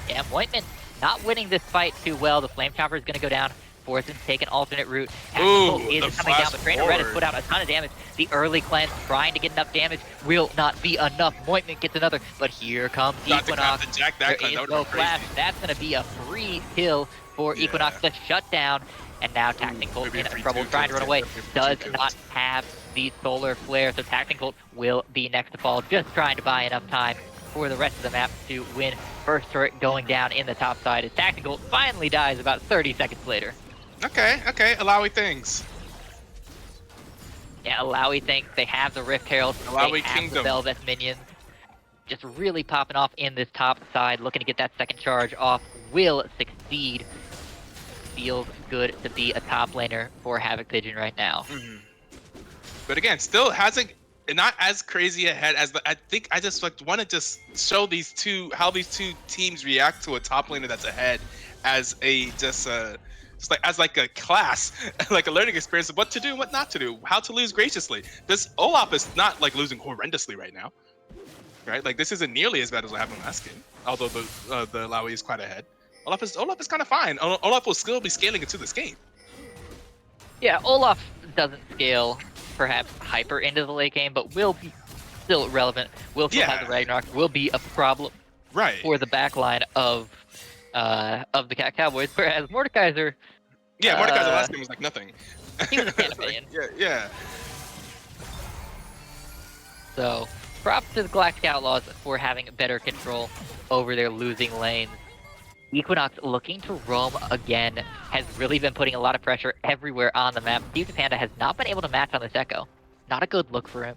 Yeah, Moitman not winning this fight too well. The Flame Chopper is going to go down. Forced him to take an alternate route. Ooh, is coming down, but Trainer Red has put out a ton of damage. The early cleanse trying to get enough damage will not be enough. Moitman gets another, but here comes Equinox. There is no flash. That's going to be a free kill for Equinox to shut down. And now Taxing Colt in trouble trying to run away. Does not have the solar flare, so Taxing Colt will be next to fall. Just trying to buy enough time for the rest of the map to win. First turret going down in the top side as Taxing Colt finally dies about 30 seconds later. Okay, Alawi things. Yeah, Alawi thinks they have the Rift Herald, Alawi they have Kingdom. the Belveth minions. Just really popping off in this top side, looking to get that second charge off. Will succeed. Feels good to be a top laner for Havoc Pigeon right now. But again, still hasn't, not as crazy ahead as I think. I just want to just show how these two teams react to a top laner that's ahead as a as like a class, like a learning experience of what to do and what not to do, how to lose graciously. This Olaf is not like losing horrendously right now, right? Like this isn't nearly as bad as what happened last game, although the Lawi is quite ahead. Olaf is kind of fine. Olaf will still be scaling into this game. Yeah, Olaf doesn't scale perhaps hyper into the late game, but will be still relevant. Will still have the Ragnarok. Will be a problem for the backline of the Cowboys. Whereas Mordekaiser, Mordekaiser last game was like nothing. he was a Panda minion. Yeah. So props to the Galactic Outlaws for having better control over their losing lanes. Equinox looking to roam again, has really been putting a lot of pressure everywhere on the map. Steve the Panda has not been able to match on this Echo. Not a good look for him.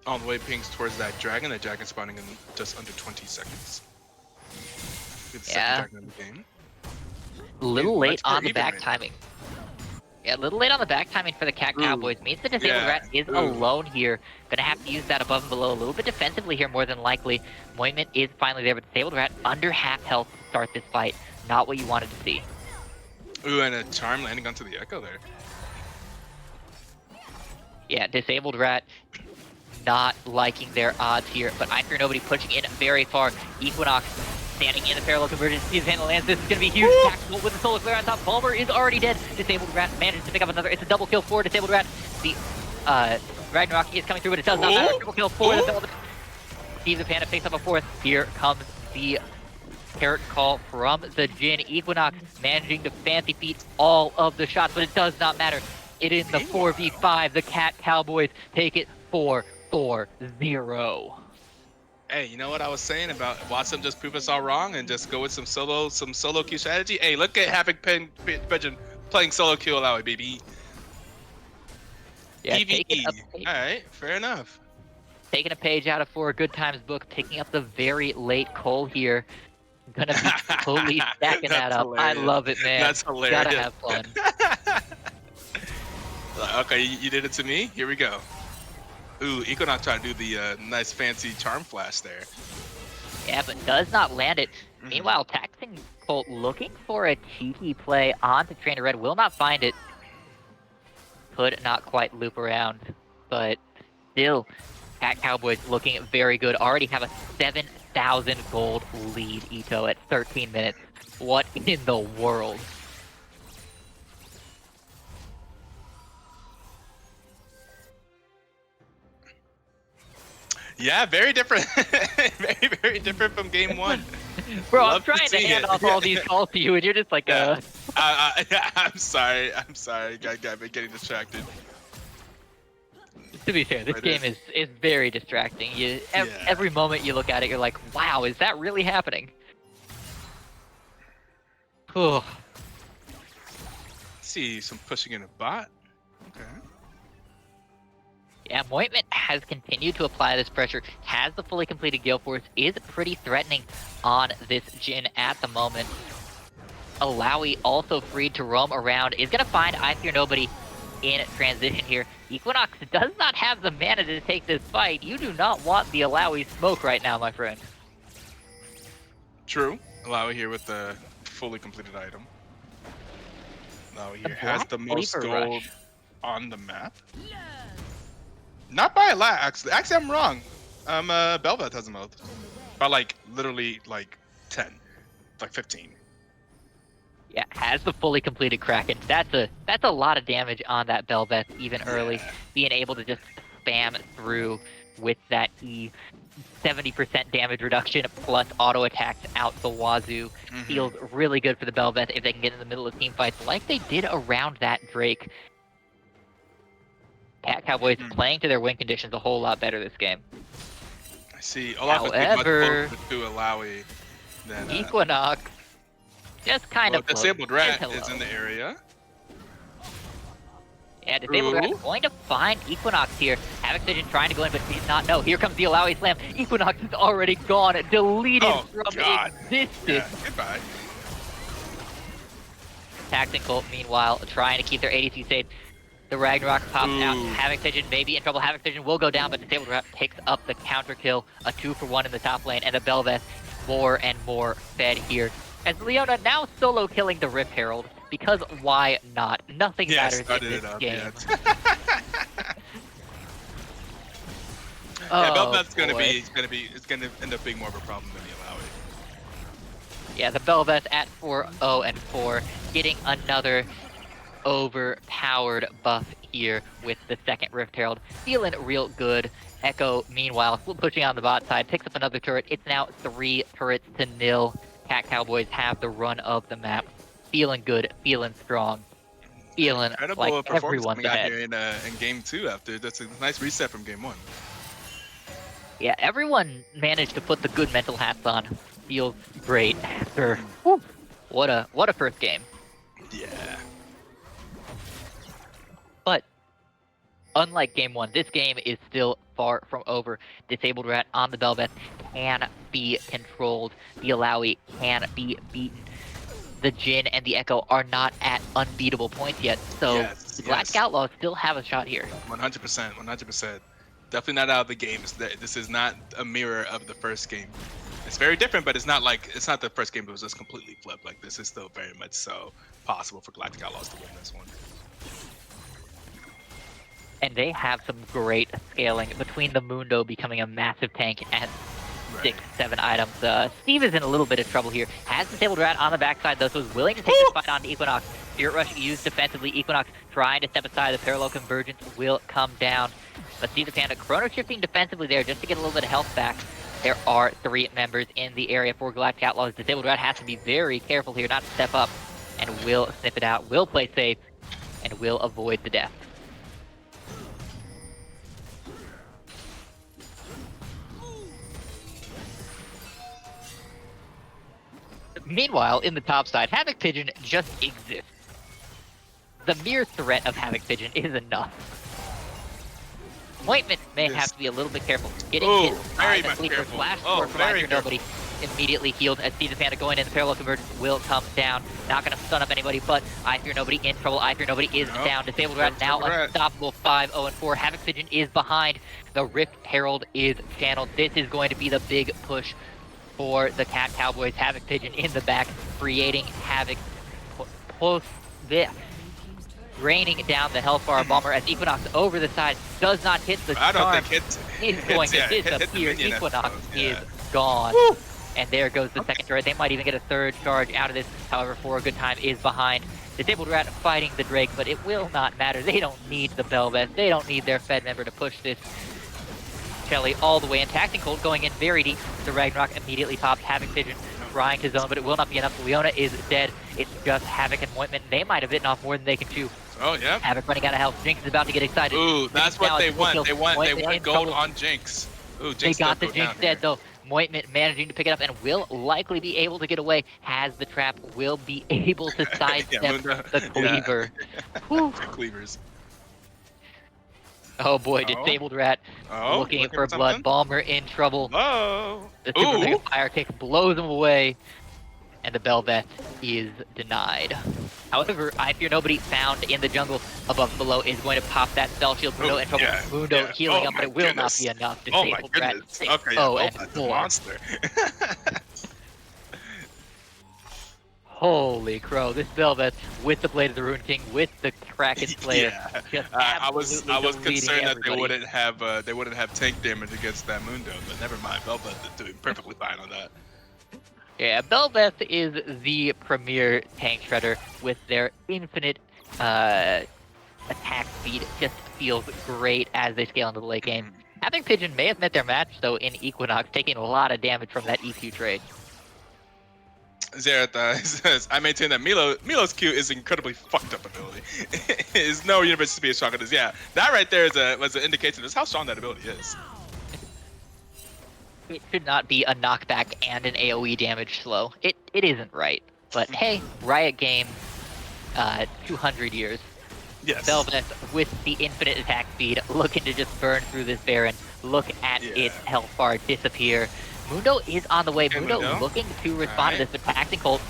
All the way pings towards that dragon spawning in just under 20 seconds. Good second dragon in the game. A little late on the back timing. Yeah, a little late on the back timing for the Cowboys. Means the Disabled Rat is alone here. Gonna have to use that above and below a little bit defensively here, more than likely. Moiment is finally there, but Disabled Rat under half health to start this fight. Not what you wanted to see. Ooh, and a charm landing onto the Echo there. Yeah, Disabled Rat not liking their odds here, but I Fear Nobody pushing in very far. Equinox standing in the parallel convergence. Steve the Panda lands. This is going to be huge. Tactical with the Solar Flare on top. Balmer is already dead. Disabled Rat manages to pick up another. It's a double kill for Disabled Rat. The Ragnarok is coming through, but it does not matter. Triple kill for the Steve the Panda picks up a fourth. Here comes the carrot call from the Jhin. Equinox managing to fancy feet all of the shots, but it does not matter. It is the 4v5. The Cowboys take it 4-4-0. Hey, you know what I was saying about watch them just prove us all wrong and just go with some solo queue strategy? Hey, look at Havoc Pigeon playing solo queue Alawi, baby. Yeah, Alright, fair enough. Taking a page out of For a Good Times book, picking up the very late Cole here. Gonna be totally stacking that up. Hilarious. I love it, man. That's hilarious. Gotta have fun. Okay, you did it to me? Here we go. Ooh, Equinox trying to do the nice fancy charm flash there. Yeah, but does not land it. Meanwhile, Taxing Colt looking for a cheeky play onto Trainer Red. Will not find it. Could not quite loop around. But still, Cowboys looking very good. Already have a 7,000 gold lead, Etoe, at 13 minutes. What in the world? Yeah, very different. very different from game one. Bro, I'm trying to hand off all these calls to you, and you're just like, I'm sorry. Got me getting distracted. To be fair, this game is very distracting. Every moment you look at it, you're like, wow, is that really happening? See some pushing in a bot. Okay. Yeah, Mointment has continued to apply this pressure, has the fully completed Gale Force, is pretty threatening on this Jhin at the moment. Alawi also freed to roam around, is going to find I Fear Nobody in transition here. Equinox does not have the mana to take this fight. You do not want the Alawi smoke right now, my friend. True. Alawi here with the fully completed item. Alawi here has the most gold on the map. Not by a lot, actually. Actually, I'm wrong. Bel'Veth has the most. By like, literally, like, 10. Like 15. Yeah, has the fully completed Kraken. That's a lot of damage on that Bel'Veth, even early. Being able to just spam through with that E. 70% damage reduction plus auto attacks out the wazoo. Feels really good for the Bel'Veth if they can get in the middle of team fights like they did around that Drake. Cowboys playing to their win conditions a whole lot better this game. I see. Olaf is much closer to Alawi than Equinox. Just kind of Disabled Rat is in the area. Yeah, Disabled Rat is going to find Equinox here. Havoc Vision trying to go in, but did not know. Here comes the Alawi Slam. Equinox is already gone, deleted from existence. Yeah, goodbye. Tactical, meanwhile, trying to keep their ADC safe. The Ragnarok pops out. Havoc Vision may be in trouble. Havoc Vision will go down, but Disabled Rat picks up the counter kill. A 2-for-1 in the top lane, and the Bel'Veth more and more fed here. As Leona now solo killing the Rift Herald, because why not? Nothing matters in this game. Yeah, Oh Bel'Veth's boy. it's gonna end up being more of a problem than the Alawi. Yeah, the Bel'Veth at 4-0 and 4, getting another overpowered buff here with the second Rift Herald. Feeling real good. Echo, meanwhile, pushing on the bot side, picks up another turret. It's now 3 turrets to nil. Cat Cowboys have the run of the map. Feeling good, feeling strong, feeling like Incredible performance everyone's coming out ahead. here in game 2 after that's a nice reset from game 1. Yeah, everyone managed to put the good mental hats on. Feels great after. Whew, what a first game. Yeah. But unlike game 1, this game is still far from over. Disabled Rat on the Bel'Veth can be controlled. The Alawi can be beaten. The Jin and the Echo are not at unbeatable points yet, so Yes. the Galactic Outlaws still have a shot here. 100%. 100%. Definitely not out of the game. This is not a mirror of the first game. It's very different, but it's not the first game that was just completely flipped. Like this is still very much so possible for Galactic Outlaws to win this one. And they have some great scaling between the Mundo becoming a massive tank and Right. 6-7 items. Steve is in a little bit of trouble here. Has Disabled Rat on the backside, though, so is willing to take this fight on to Equinox. Spirit Rush used defensively. Equinox trying to step aside. The Parallel Convergence will come down. But Steve the Panda chrono shifting defensively there just to get a little bit of health back. There are 3 members in the area for Galactic Outlaws. Disabled Rat has to be very careful here not to step up, and will sniff it out, will play safe, and will avoid the death. Meanwhile, in the top side, Havoc Pigeon just exists. The mere threat of Havoc Pigeon is enough. Ointment may have to be a little bit careful. Getting hit by the Sleeper Flash Sword from After Nobody immediately healed as Steve the Panda going in. The Parallel Convergence will come down. Not going to stun up anybody, but I Fear Nobody in trouble. I Fear Nobody is down. Disabled Rat now unstoppable. 5-0 and 4. Havoc Pigeon is behind. The Rift Herald is channeled. This is going to be the big push for the Cat Cowboys. Havoc Pigeon in the back, creating havoc. Raining down the Hellfire Bomber as Equinox over the side does not hit the I don't charm. think It's going to disappear. Equinox is gone. Woo! And there goes the second turret. They might even get a third charge out of this. However, For a Good Time is behind. Disabled Rat fighting the Drake, but it will not matter. They don't need the Bel'Veth. They don't need their Fed member to push this Shelly all the way in. Tacting Colt going in very deep. The Ragnarok immediately pops. Havoc Pigeon trying to zone, but it will not be enough. Leona is dead. It's just Havoc and Ointment. They might have bitten off more than they can chew. Oh yeah. Havoc running out of health. Jinx is about to get excited. Ooh, that's what they want. They want gold trouble. on Jinx. Ooh, Jinx they got the go Jinx down dead here. though. Moitment managing to pick it up and will likely be able to get away. Has the trap. Will be able to sidestep the cleaver. Two cleavers. Oh boy, Disabled Rat looking for blood. Something? Bomber in trouble. Oh. The Super Mega Fire Kick blows him away. And the Bel'Veth is denied. However, I Fear Nobody found in the jungle above and below is going to pop that spell shield. Mundo in trouble. Mundo healing up, but it will not be enough. Disabled Rat 6-0 and 4. Monster. Holy crow, this Bel'Veth with the Blade of the Rune King, with the Kraken Slayer. Just I was concerned that everybody. they wouldn't have tank damage against that Mundo, but never mind. Bel'Veth is doing perfectly fine on that. Yeah, Bel'Veth is the premier tank shredder with their infinite attack speed. Just feels great as they scale into the late game. Havoc Pigeon may have met their match, though, in Equinox, taking a lot of damage from that EQ trade. Zereth says, I maintain that Milo's Q is incredibly fucked up ability. There's no universe to be as strong as this. Yeah, that right there was an indication of how strong that ability is. It should not be a knockback and an AoE damage slow. It isn't right. But hey, Riot Games, 200 years. Yes. Bel'Veth with the infinite attack speed, looking to just burn through this Baron. Look at its health bar disappear. Mundo is on the way. Mundo looking to respond to this, but Tacting Colt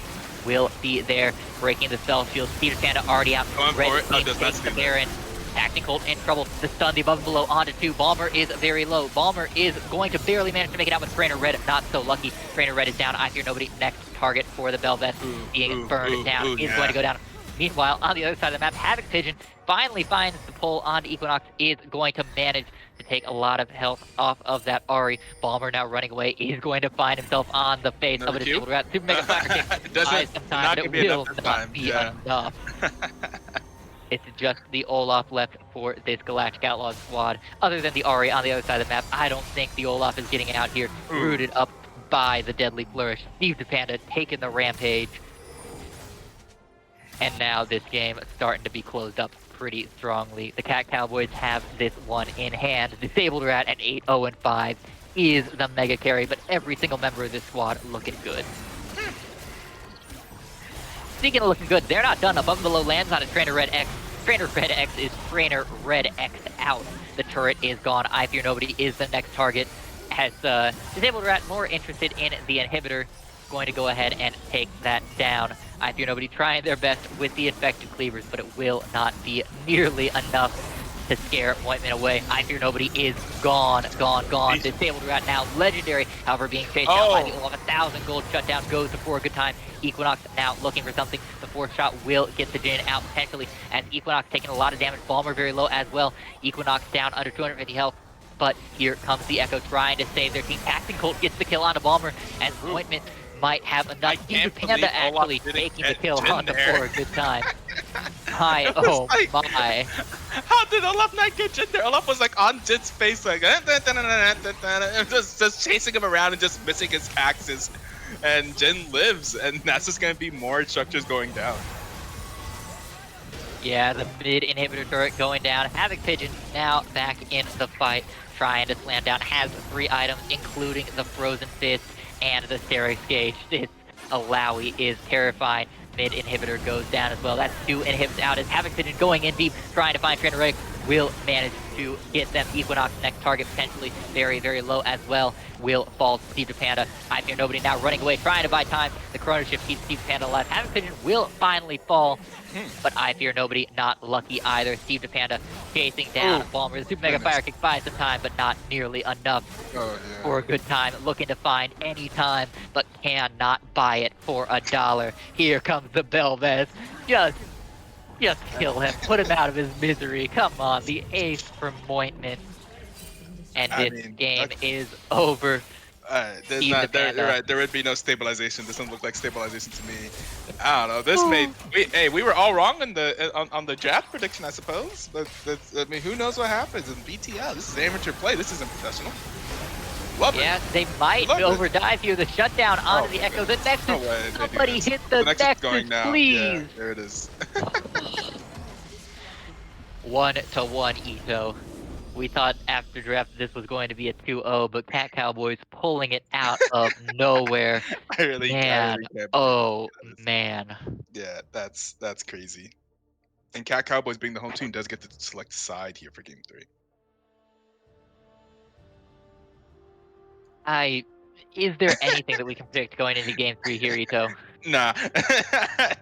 will be there, breaking the spell shield. Peter Panda already out. Red Team takes the Baron. Tacting Colt in trouble. The stun, the above and below onto 2. Bomber is very low. Bomber is going to barely manage to make it out with Trainer Red. Not so lucky. Trainer Red is down. I Fear Nobody. Next target for the Bel'Veth being burned down is going to go down. Meanwhile, on the other side of the map, Havoc Pigeon finally finds the pull onto Equinox, is going to manage to take a lot of health off of that Ari. Balmer now running away. He's going to find himself on the face of Another a Q? disabled rat. Super Mega Fire Kick It buys doesn't. some time, Not but gonna it be enough will this not time. be Yeah. enough. It's just the Olaf left for this Galactic Outlaws squad. Other than the Ari on the other side of the map, I don't think the Olaf is getting out here. Ooh. Rooted up by the Deadly Flourish. Steve DePanda taking the rampage. And now this game starting to be closed up pretty strongly. The Cat Cowboys have this one in hand. Disabled Rat at 8-0-5 is the mega carry, but every single member of this squad looking good. Speaking of looking good, they're not done. Above and below lands on a Trainer Red X. Trainer Red X is Trainer Red X out. The turret is gone. I Fear Nobody is the next target. As Disabled Rat more interested in the inhibitor, going to go ahead and take that down. I Fear Nobody trying their best with the infected cleavers, but it will not be nearly enough to scare Ointment away. I Fear Nobody is gone. Disabled Rat now legendary, however being chased down by the Olaf. 1,000 gold shutdown goes to For a Good Time. Equinox now looking for something. The fourth shot will get the Jin out potentially, as Equinox taking a lot of damage. Balmer very low as well. Equinox down under 250 health. But here comes the Echo trying to save their team. Taxing Colt gets the kill on a Balmer, as Ointment might have enough. Steve Panda actually taking the kill on the For a Good Time. Hi, oh like, my. How did Olaf not get Jin there? Olaf was like on Jin's face, like just chasing him around and just missing his axes. And Jin lives, and that's just gonna be more structures going down. Yeah, the mid inhibitor turret going down. Havoc Pigeon now back in the fight, trying to slam down. Has 3 items, including the Frozen Fist and the Sterex Gauge. This Alawi is terrifying. Mid inhibitor goes down as well. That's 2 inhibits out as Havoc Pigeon going in deep, trying to find Trainer Red. Will manage to get them. Equinox next target potentially very, very low as well. Will fall to Steve Panda. I Fear Nobody now running away, trying to buy time. The Chrono Shift keeps Steve Panda alive. Havoc Pigeon will finally fall, but I Fear Nobody not lucky either. Steve Panda chasing down Balmer. The Super Mega Fire Kick buys some time, but not nearly enough For a Good Time. Looking to find any time, but cannot buy it for $1. Here comes the Belvez. Just kill him. Put him out of his misery. Come on, the ace from Ointment. And this game is over. There's not, you're right. There would be no stabilization. This doesn't look like stabilization to me. I don't know. This made we were all wrong on the draft prediction, I suppose. I mean, who knows what happens in BTL? This is amateur play. This isn't professional. Love it. Yeah, they might overdive here. The shutdown onto the Echo. The Nexus. Somebody hit the Nexus, going now. please. Yeah, there it is. 1-1 Etoe. We thought after draft this was going to be a 2-0, but Cat Cowboys pulling it out of nowhere. I really can't man. Yeah, that's crazy. And Cat Cowboys being the home team does get to select side here for game 3. Is there anything that we can predict going into game 3 here, Etoe? Nah,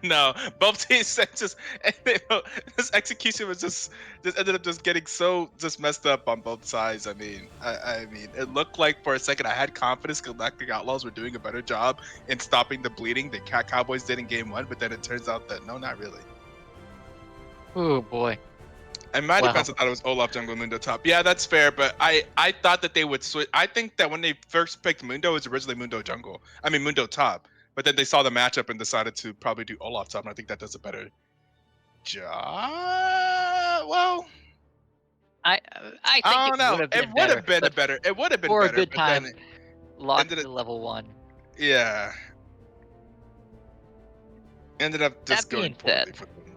no. Both teams just this execution was just ended up just getting so just messed up on both sides. I mean, it looked like for a second I had confidence Galactic Outlaws were doing a better job in stopping the bleeding that Cat Cowboys did in game 1, but then it turns out that no, not really. Oh boy. In my defense, I thought it was Olaf jungle, Mundo top. Yeah, that's fair, but I thought that they would switch. I think that when they first picked Mundo, it was originally Mundo jungle. I mean Mundo top. But then they saw the matchup and decided to probably do Olaf top, and I think that does a better job. Well, I think it would have been better. It would have been For better. a Good Time, then lost to level 1. Yeah. Ended up just that going being said, for them.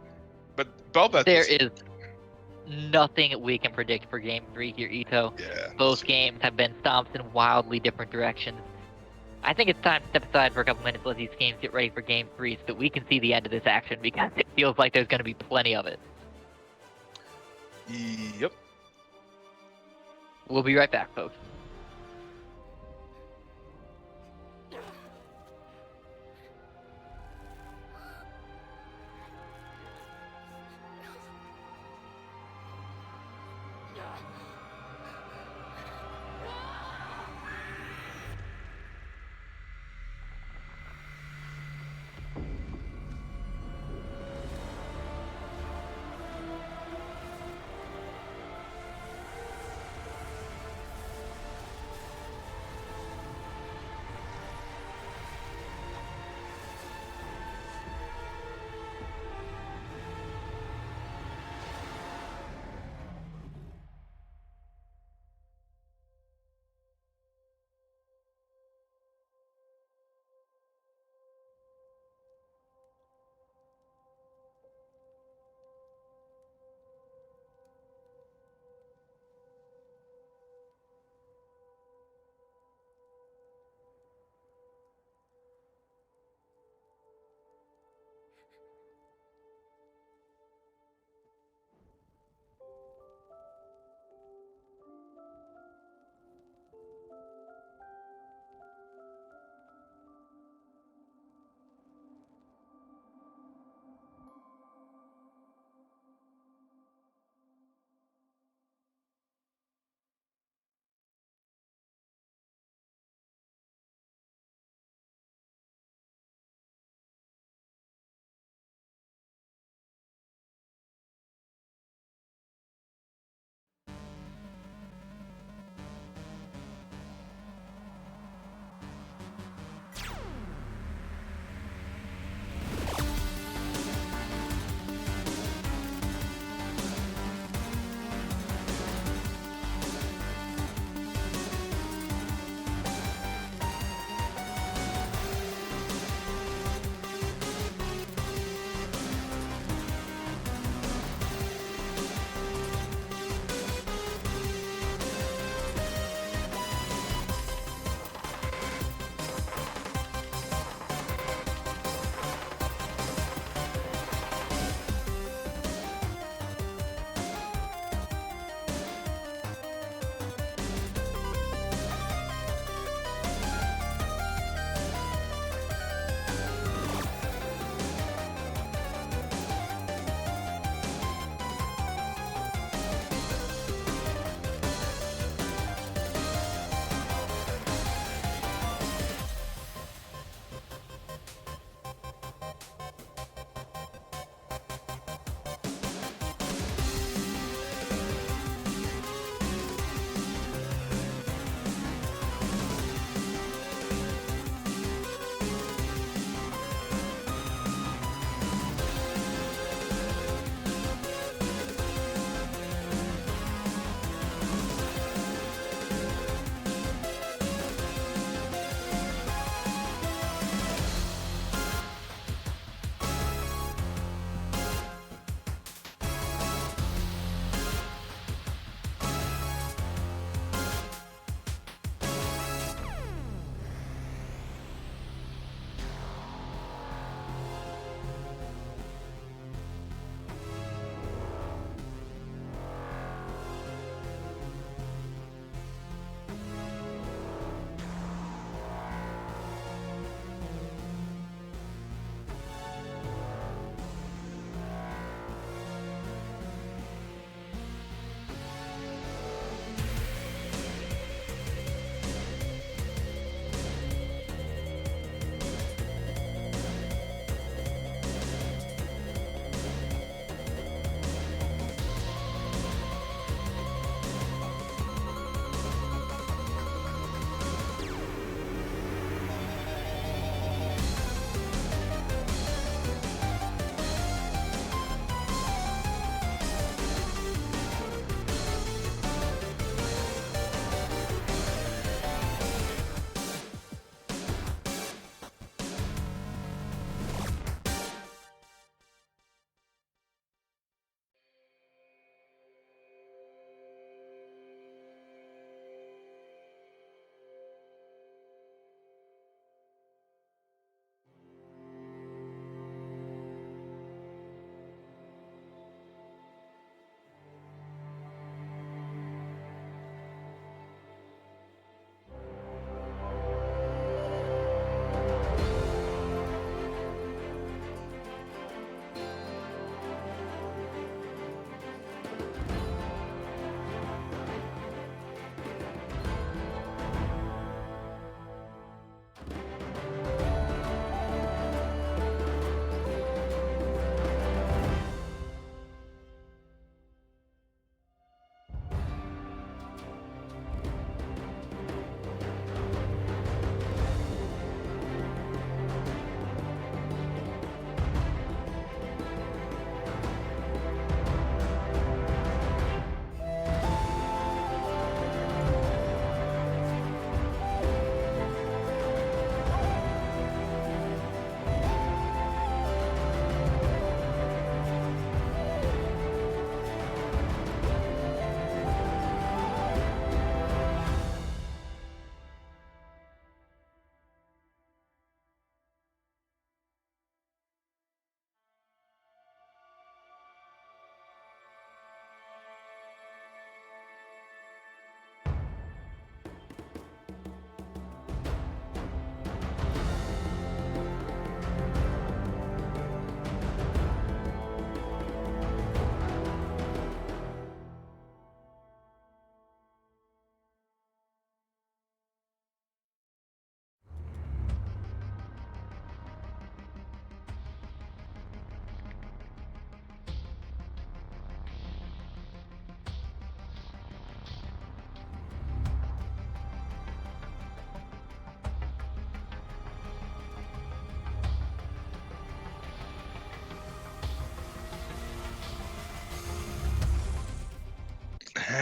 But Belbeth there is nothing we can predict for game 3 here, Etoe. Yeah. Both games have been stomped in wildly different directions. I think it's time to step aside for a couple minutes, let these games get ready for game 3 so that we can see the end of this action, because it feels like there's going to be plenty of it. Yep. We'll be right back, folks.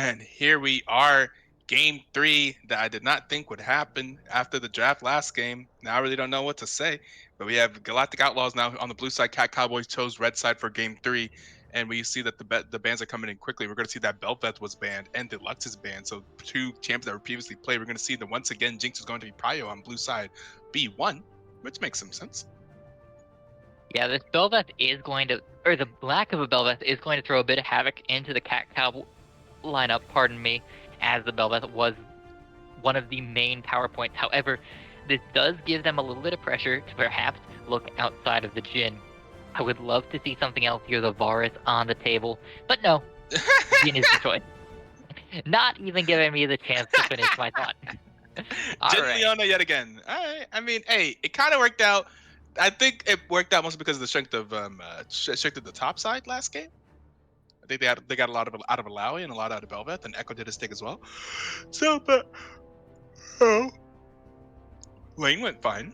And here we are, game 3 that I did not think would happen after the draft last game. Now I really don't know what to say. But we have Galactic Outlaws now on the blue side. Cat Cowboys chose red side for game 3. And we see that the bans are coming in quickly. We're going to see that Belveth was banned and Deluxe is banned. So two champions that were previously played. We're going to see that once again, Jinx is going to be Prio on blue side B1, which makes some sense. Yeah, this Belveth is going to, or the lack of a Belveth is going to throw a bit of havoc into the Cat Cow lineup, pardon me, as the Belveth was one of the main power points. However, this does give them a little bit of pressure to perhaps look outside of the Jhin. I would love to see something else here, the Varus on the table, but no, Jhin is the choice. Not even giving me the chance to finish my thought. Jin right. Leona yet again. All right. I mean, hey, it kind of worked out. I think it worked out mostly because of the strength of strength of the top side last game. I think they got a lot of out of Alawi and a lot out of Belveth, and Echo did his thing as well. So, but oh, lane went fine.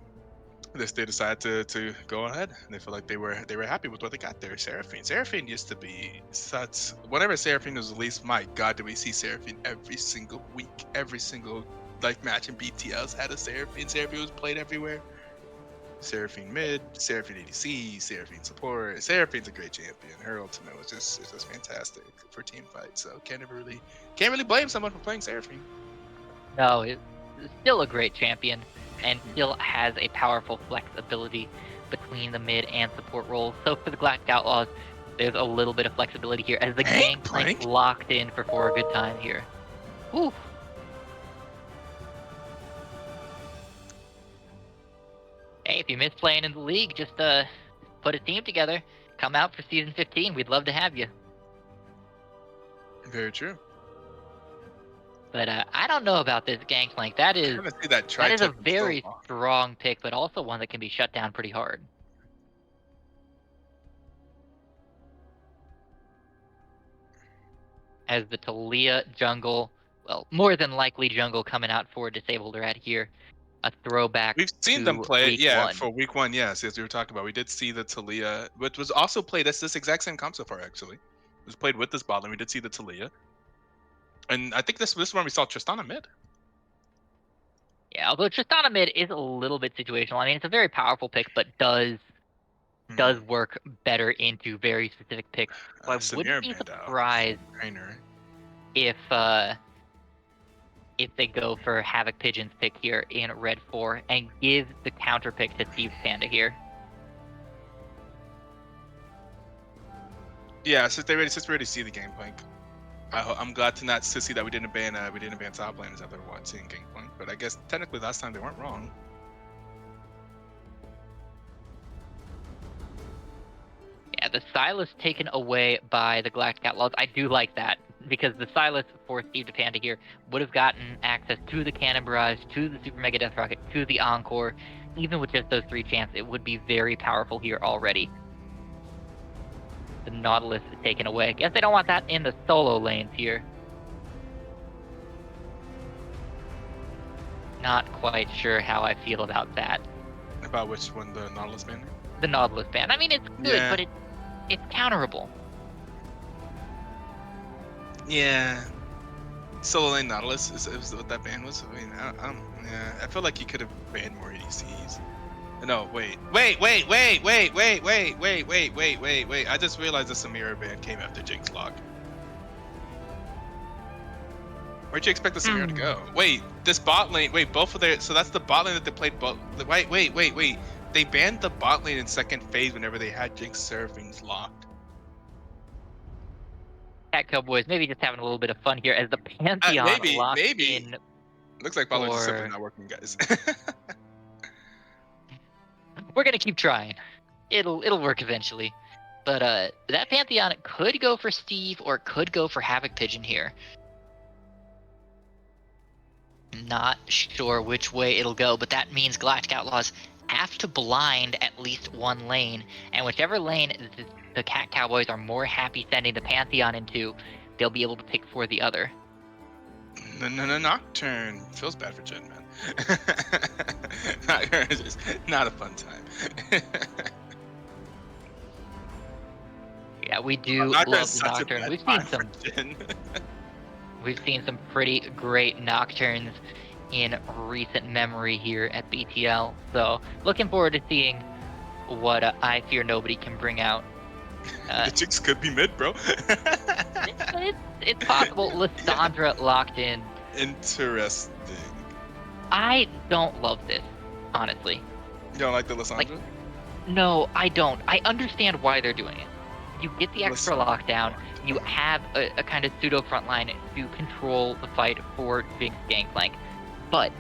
They decided to go ahead. They felt like they were happy with what they got there. Seraphine used to be such. Whenever Seraphine was released, my God, did we see Seraphine every single week, every single like match in BTLs had a Seraphine. Seraphine was played everywhere. Seraphine mid, Seraphine ADC, Seraphine support. Seraphine's a great champion. Her ultimate was just fantastic for team fights. So can't really blame someone for playing Seraphine. No, it's still a great champion and still has a powerful flexibility between the mid and support roles. So for the Galactic Outlaws, there's a little bit of flexibility here as the Gangplank locked in for a good time here. Woo. Hey, if you miss playing in the league, just put a team together. Come out for season 15. We'd love to have you. Very true. But I don't know about this Gangplank. That is a very strong pick, but also one that can be shut down pretty hard. As the Taliyah jungle, well, more than likely jungle coming out for Disabled Rat here. A throwback. We've seen them play it, yeah, for week 1, yes, as we were talking about. We did see the Taliyah, which was also played as this exact same comp so far, actually. It was played with this bot lane. We did see the Taliyah. And I think this is when we saw Tristana mid. Yeah, although Tristana mid is a little bit situational. I mean, it's a very powerful pick, but does work better into very specific picks. So I wouldn't be surprised if they go for Havoc Pigeon's pick here in Red 4 and give the counter pick to Steve Panda here. Yeah, since we already see the Gangplank. I'm glad to see that we didn't ban top laners after seeing Gangplank, but I guess technically last time they weren't wrong. Yeah, the Silas taken away by the Galactic Outlaws. I do like that because the Silas for Steve Panda here would have gotten access to the Cannon Barrage, to the Super Mega Death Rocket, to the Encore. Even with just those 3 champs, it would be very powerful here already. The Nautilus is taken away. Guess they don't want that in the solo lanes here. Not quite sure how I feel about that. About which one, the Nautilus ban? The Nautilus ban. I mean, it's good, but it's counterable. Yeah. Solo lane Nautilus is what that ban was. I mean, I feel like you could have banned more ADCs. No, wait. I just realized the Samira ban came after Jinx lock. Where'd you expect the Samira to go? Wait, this bot lane. Wait, both of their. So that's the bot lane that they played. Wait. They banned the bot lane in second phase whenever they had Jinx Seraphines locked. Cat Cowboys maybe just having a little bit of fun here as the Pantheon locked in. Looks like bot lane is simply not working, guys. We're gonna keep trying. It'll work eventually. But that Pantheon could go for Steve or could go for Havoc Pigeon here. Not sure which way it'll go, but that means Galactic Outlaws have to blind at least one lane, and whichever lane the Cat Cowboys are more happy sending the Pantheon into, they'll be able to pick for the other. No, Nocturne. Feels bad for Jhin, man. Nocturne is just not a fun time. Yeah, we do love the Nocturne. We've seen some We've seen some pretty great Nocturnes in recent memory here at BTL. So looking forward to seeing what I Fear Nobody can bring out. The Jinx could be mid, bro. It's possible. Lissandra locked in. Interesting. I don't love this, honestly. You don't like the Lissandra? No, I don't. I understand why they're doing it. You get the extra lockdown. You have a kind of pseudo frontline to control the fight for Jinx Gangplank. But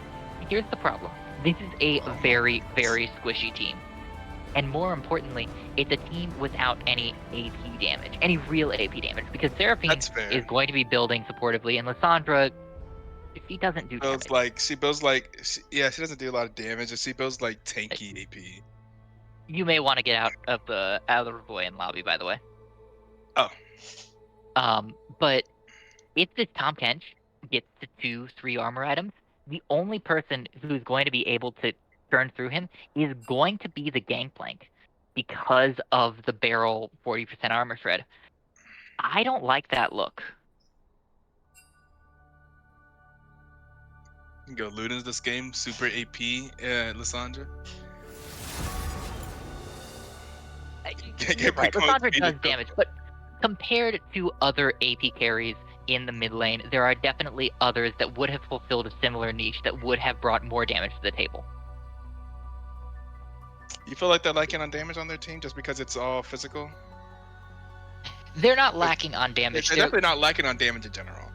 here's the problem. This is a very, very squishy team. And more importantly, it's a team without any AP damage, any real AP damage, because Seraphine is going to be building supportively, and Lissandra, she doesn't do damage. She builds like, she doesn't do a lot of damage, and she builds like tanky AP. You may want to get out of the void lobby, by the way. Oh. But if this Tahm Kench gets to 2-3 armor items, the only person who's going to be able to turn through him is going to be the Gangplank because of the barrel 40% armor shred. I don't like that look. You can go Luden's this game, super AP, Lissandra. You're right, Lissandra does damage, but compared to other AP carries in the mid lane, there are definitely others that would have fulfilled a similar niche that would have brought more damage to the table. You feel like they're lacking on damage on their team just because it's all physical? They're not lacking on damage. They're definitely not lacking on damage in general.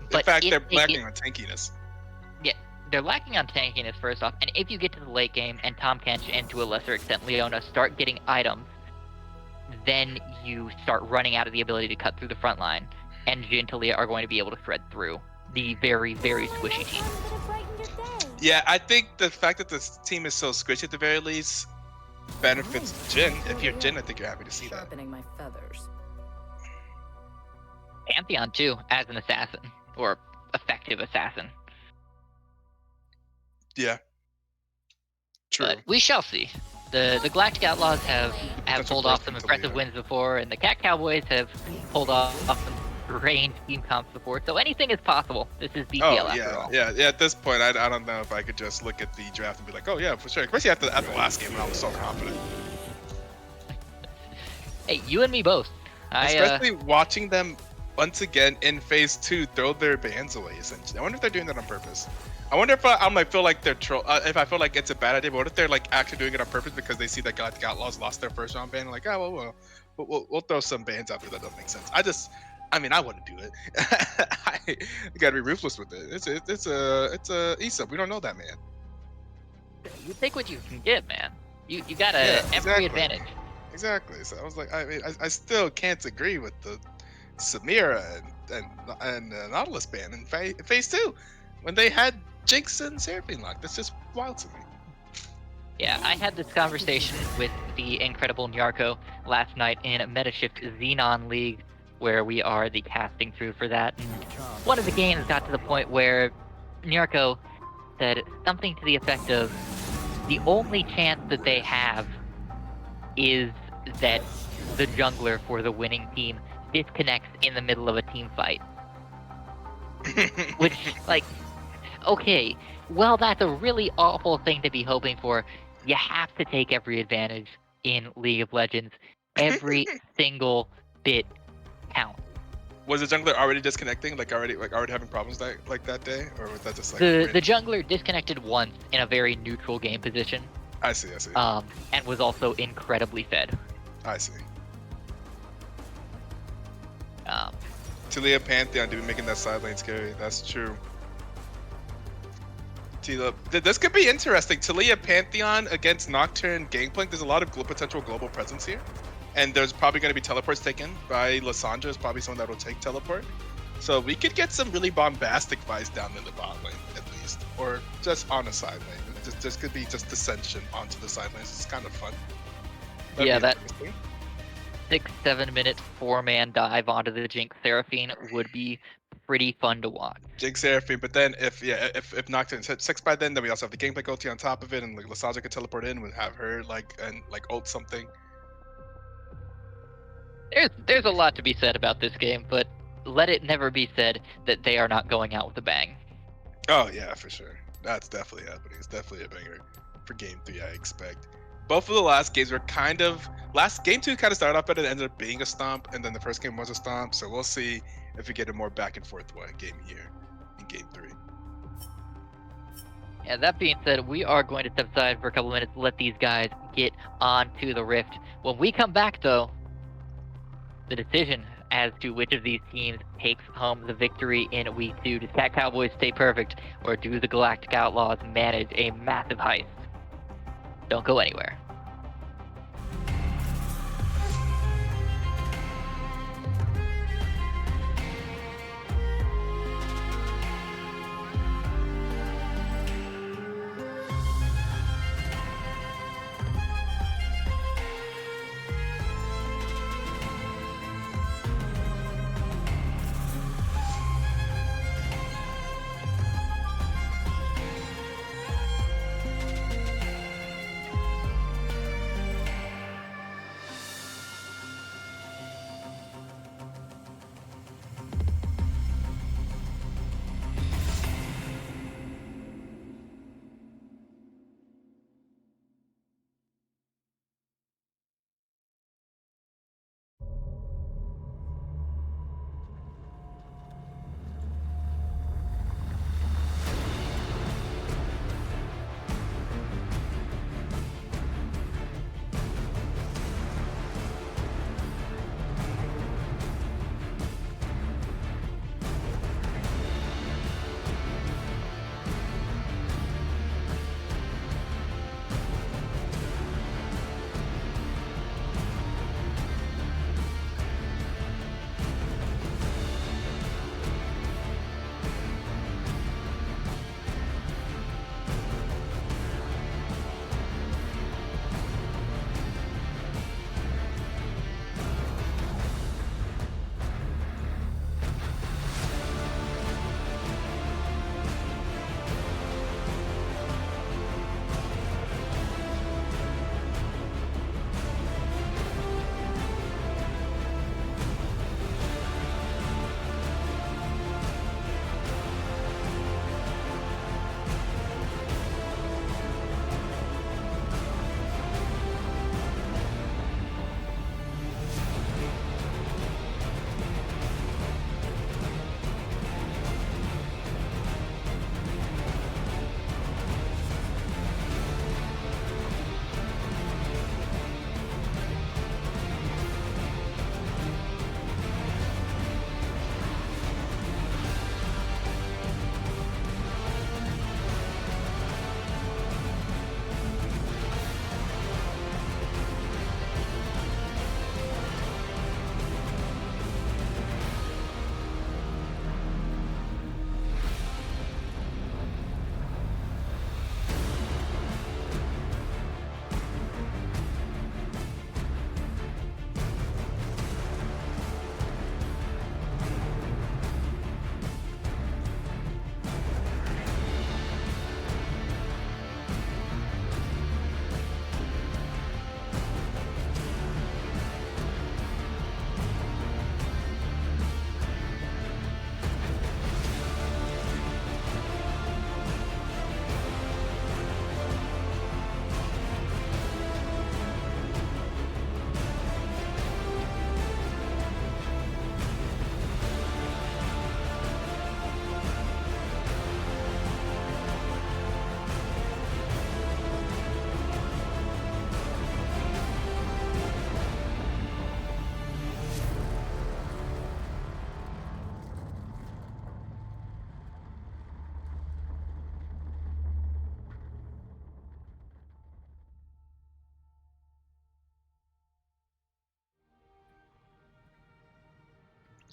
In fact, they're lacking on tankiness. Yeah, they're lacking on tankiness first off, and if you get to the late game and Tahm Kench and to a lesser extent Leona start getting items, then you start running out of the ability to cut through the front line, and Jhin and Taliyah are going to be able to thread through the very, very squishy team. Yeah, I think the fact that this team is so squishy at the very least benefits Jhin. If you're Jhin, I think you're happy to see that. My feathers. Pantheon too, as an assassin, or effective assassin. Yeah. True. But we shall see. The Galactic Outlaws have pulled off some impressive wins before, and the Cowboys have pulled off some strange team comps before. So anything is possible. This is BTL after all. Yeah. At this point, I don't know if I could just look at the draft and be like, oh yeah, for sure. Especially after the last game when I was so confident. Hey, you and me both. Especially watching them once again in phase 2 throw their bans away. Essentially, I wonder if they're doing that on purpose. I wonder if I'm like feel like they're troll. If I feel like it's a bad idea, but what if they're like actually doing it on purpose because they see that Galactic Outlaws lost their first round ban? Like, oh well, we'll throw some bans out there that don't make sense. I mean, I wouldn't do it. You gotta be ruthless with it. It's a ESA. We don't know that, man. You take what you can get, man. You got every advantage. Exactly. So I was like, I mean, I still can't agree with the Samira and Nautilus ban in phase 2 when they had Jinx and Seraphine lock. That's just wild to me. Yeah, I had this conversation with the incredible Nyarko last night in Metashift Xenon League, where we are the casting crew for that. And one of the games got to the point where Nyarko said something to the effect of, the only chance that they have is that the jungler for the winning team disconnects in the middle of a team fight. Which, like, okay, well, that's a really awful thing to be hoping for. You have to take every advantage in League of Legends. Every single bit counts. Was the jungler already disconnecting, already having problems like that day, or was that just like the jungler disconnected once in a very neutral game position? I see. And was also incredibly fed. I see. Taliyah Pantheon to be making that side lane scary. That's true. This could be interesting. Taliyah Pantheon against Nocturne Gangplank. There's a lot of potential global presence here. And there's probably going to be teleports taken by Lissandra. Is probably someone that will take teleport. So we could get some really bombastic fights down in the bot lane, at least. Or just on the side lane. Just could be just dissension onto the side lanes. It's kind of fun. Yeah, that 6-7 minute 4-man dive onto the Jinx Seraphine would be pretty fun to watch. Jinx Seraphine, but then if Nocturne's hit 6 by then we also have the Gangplank ulti on top of it, and like Lissandra could teleport in and have her ult something. There's a lot to be said about this game, but let it never be said that they are not going out with a bang. Oh yeah, for sure. That's definitely happening. It's definitely a banger for game 3, I expect. Both of the last games were kind of last game 2 kind of started off, but it ended up being a stomp, and then the first game was a stomp. So we'll see if we get a more back and forth one game here in game 3. Yeah, that being said, we are going to step aside for a couple minutes, let these guys get onto the rift. When we come back, though, the decision as to which of these teams takes home the victory in week 2. Does Cat Cowboys stay perfect, or do the Galactic Outlaws manage a massive heist? Don't go anywhere.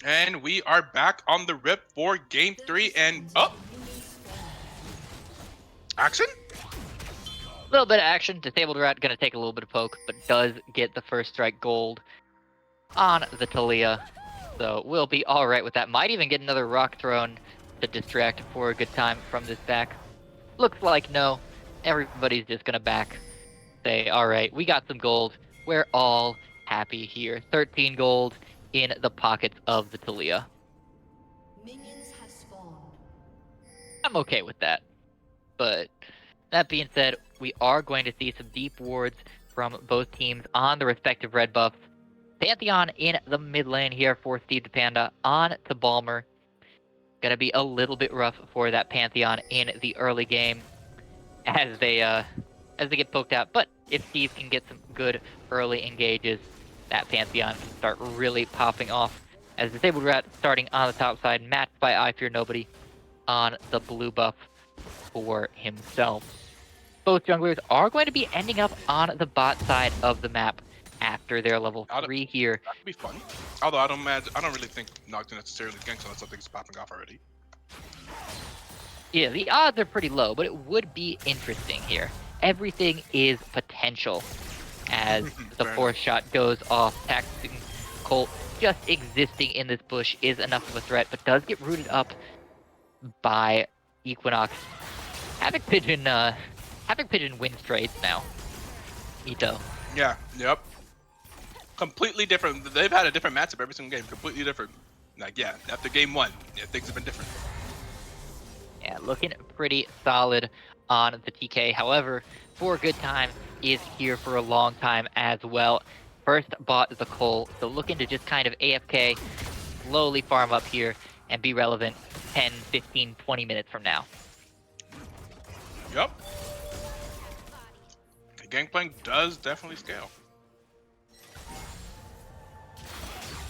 And we are back on the rip for game 3, and action. A little bit of action. Disabled Rat going to take a little bit of poke, but does get the first strike gold on the Talia. So we'll be all right with that. Might even get another rock thrown to distract for a good time from this back. Looks like no. Everybody's just going to back. Say, all right, we got some gold. We're all happy here. 13 gold in the pockets of the Talia. I'm okay with that. But that being said, we are going to see some deep wards from both teams on the respective red buffs. Pantheon in the mid lane here for Steve the Panda on to Balmer. Gonna be a little bit rough for that Pantheon in the early game as they get poked out. But if Steve can get some good early engages, that Pantheon can start really popping off. As Disabled Rat starting on the top side, matched by I Fear Nobody on the blue buff for himself. Both junglers are going to be ending up on the bot side of the map after their level 3 here. That could be fun. Although I don't really think Nocturne necessarily ganks unless something's popping off already. Yeah, the odds are pretty low, but it would be interesting here. Everything is potential as the fourth shot goes off. Taxing Colt just existing in this bush is enough of a threat, but does get rooted up by Equinox. Havoc Pigeon wins trades now. Etoe. Yeah, yep. Completely different. They've had a different matchup every single game. Completely different. Like, yeah, after game 1, yeah, things have been different. Yeah, looking pretty solid on the TK. However, For Good Time is here for a long time as well. First bought the Cole, so looking to just kind of AFK, slowly farm up here, and be relevant 10, 15, 20 minutes from now. Yep. The gangplank does definitely scale.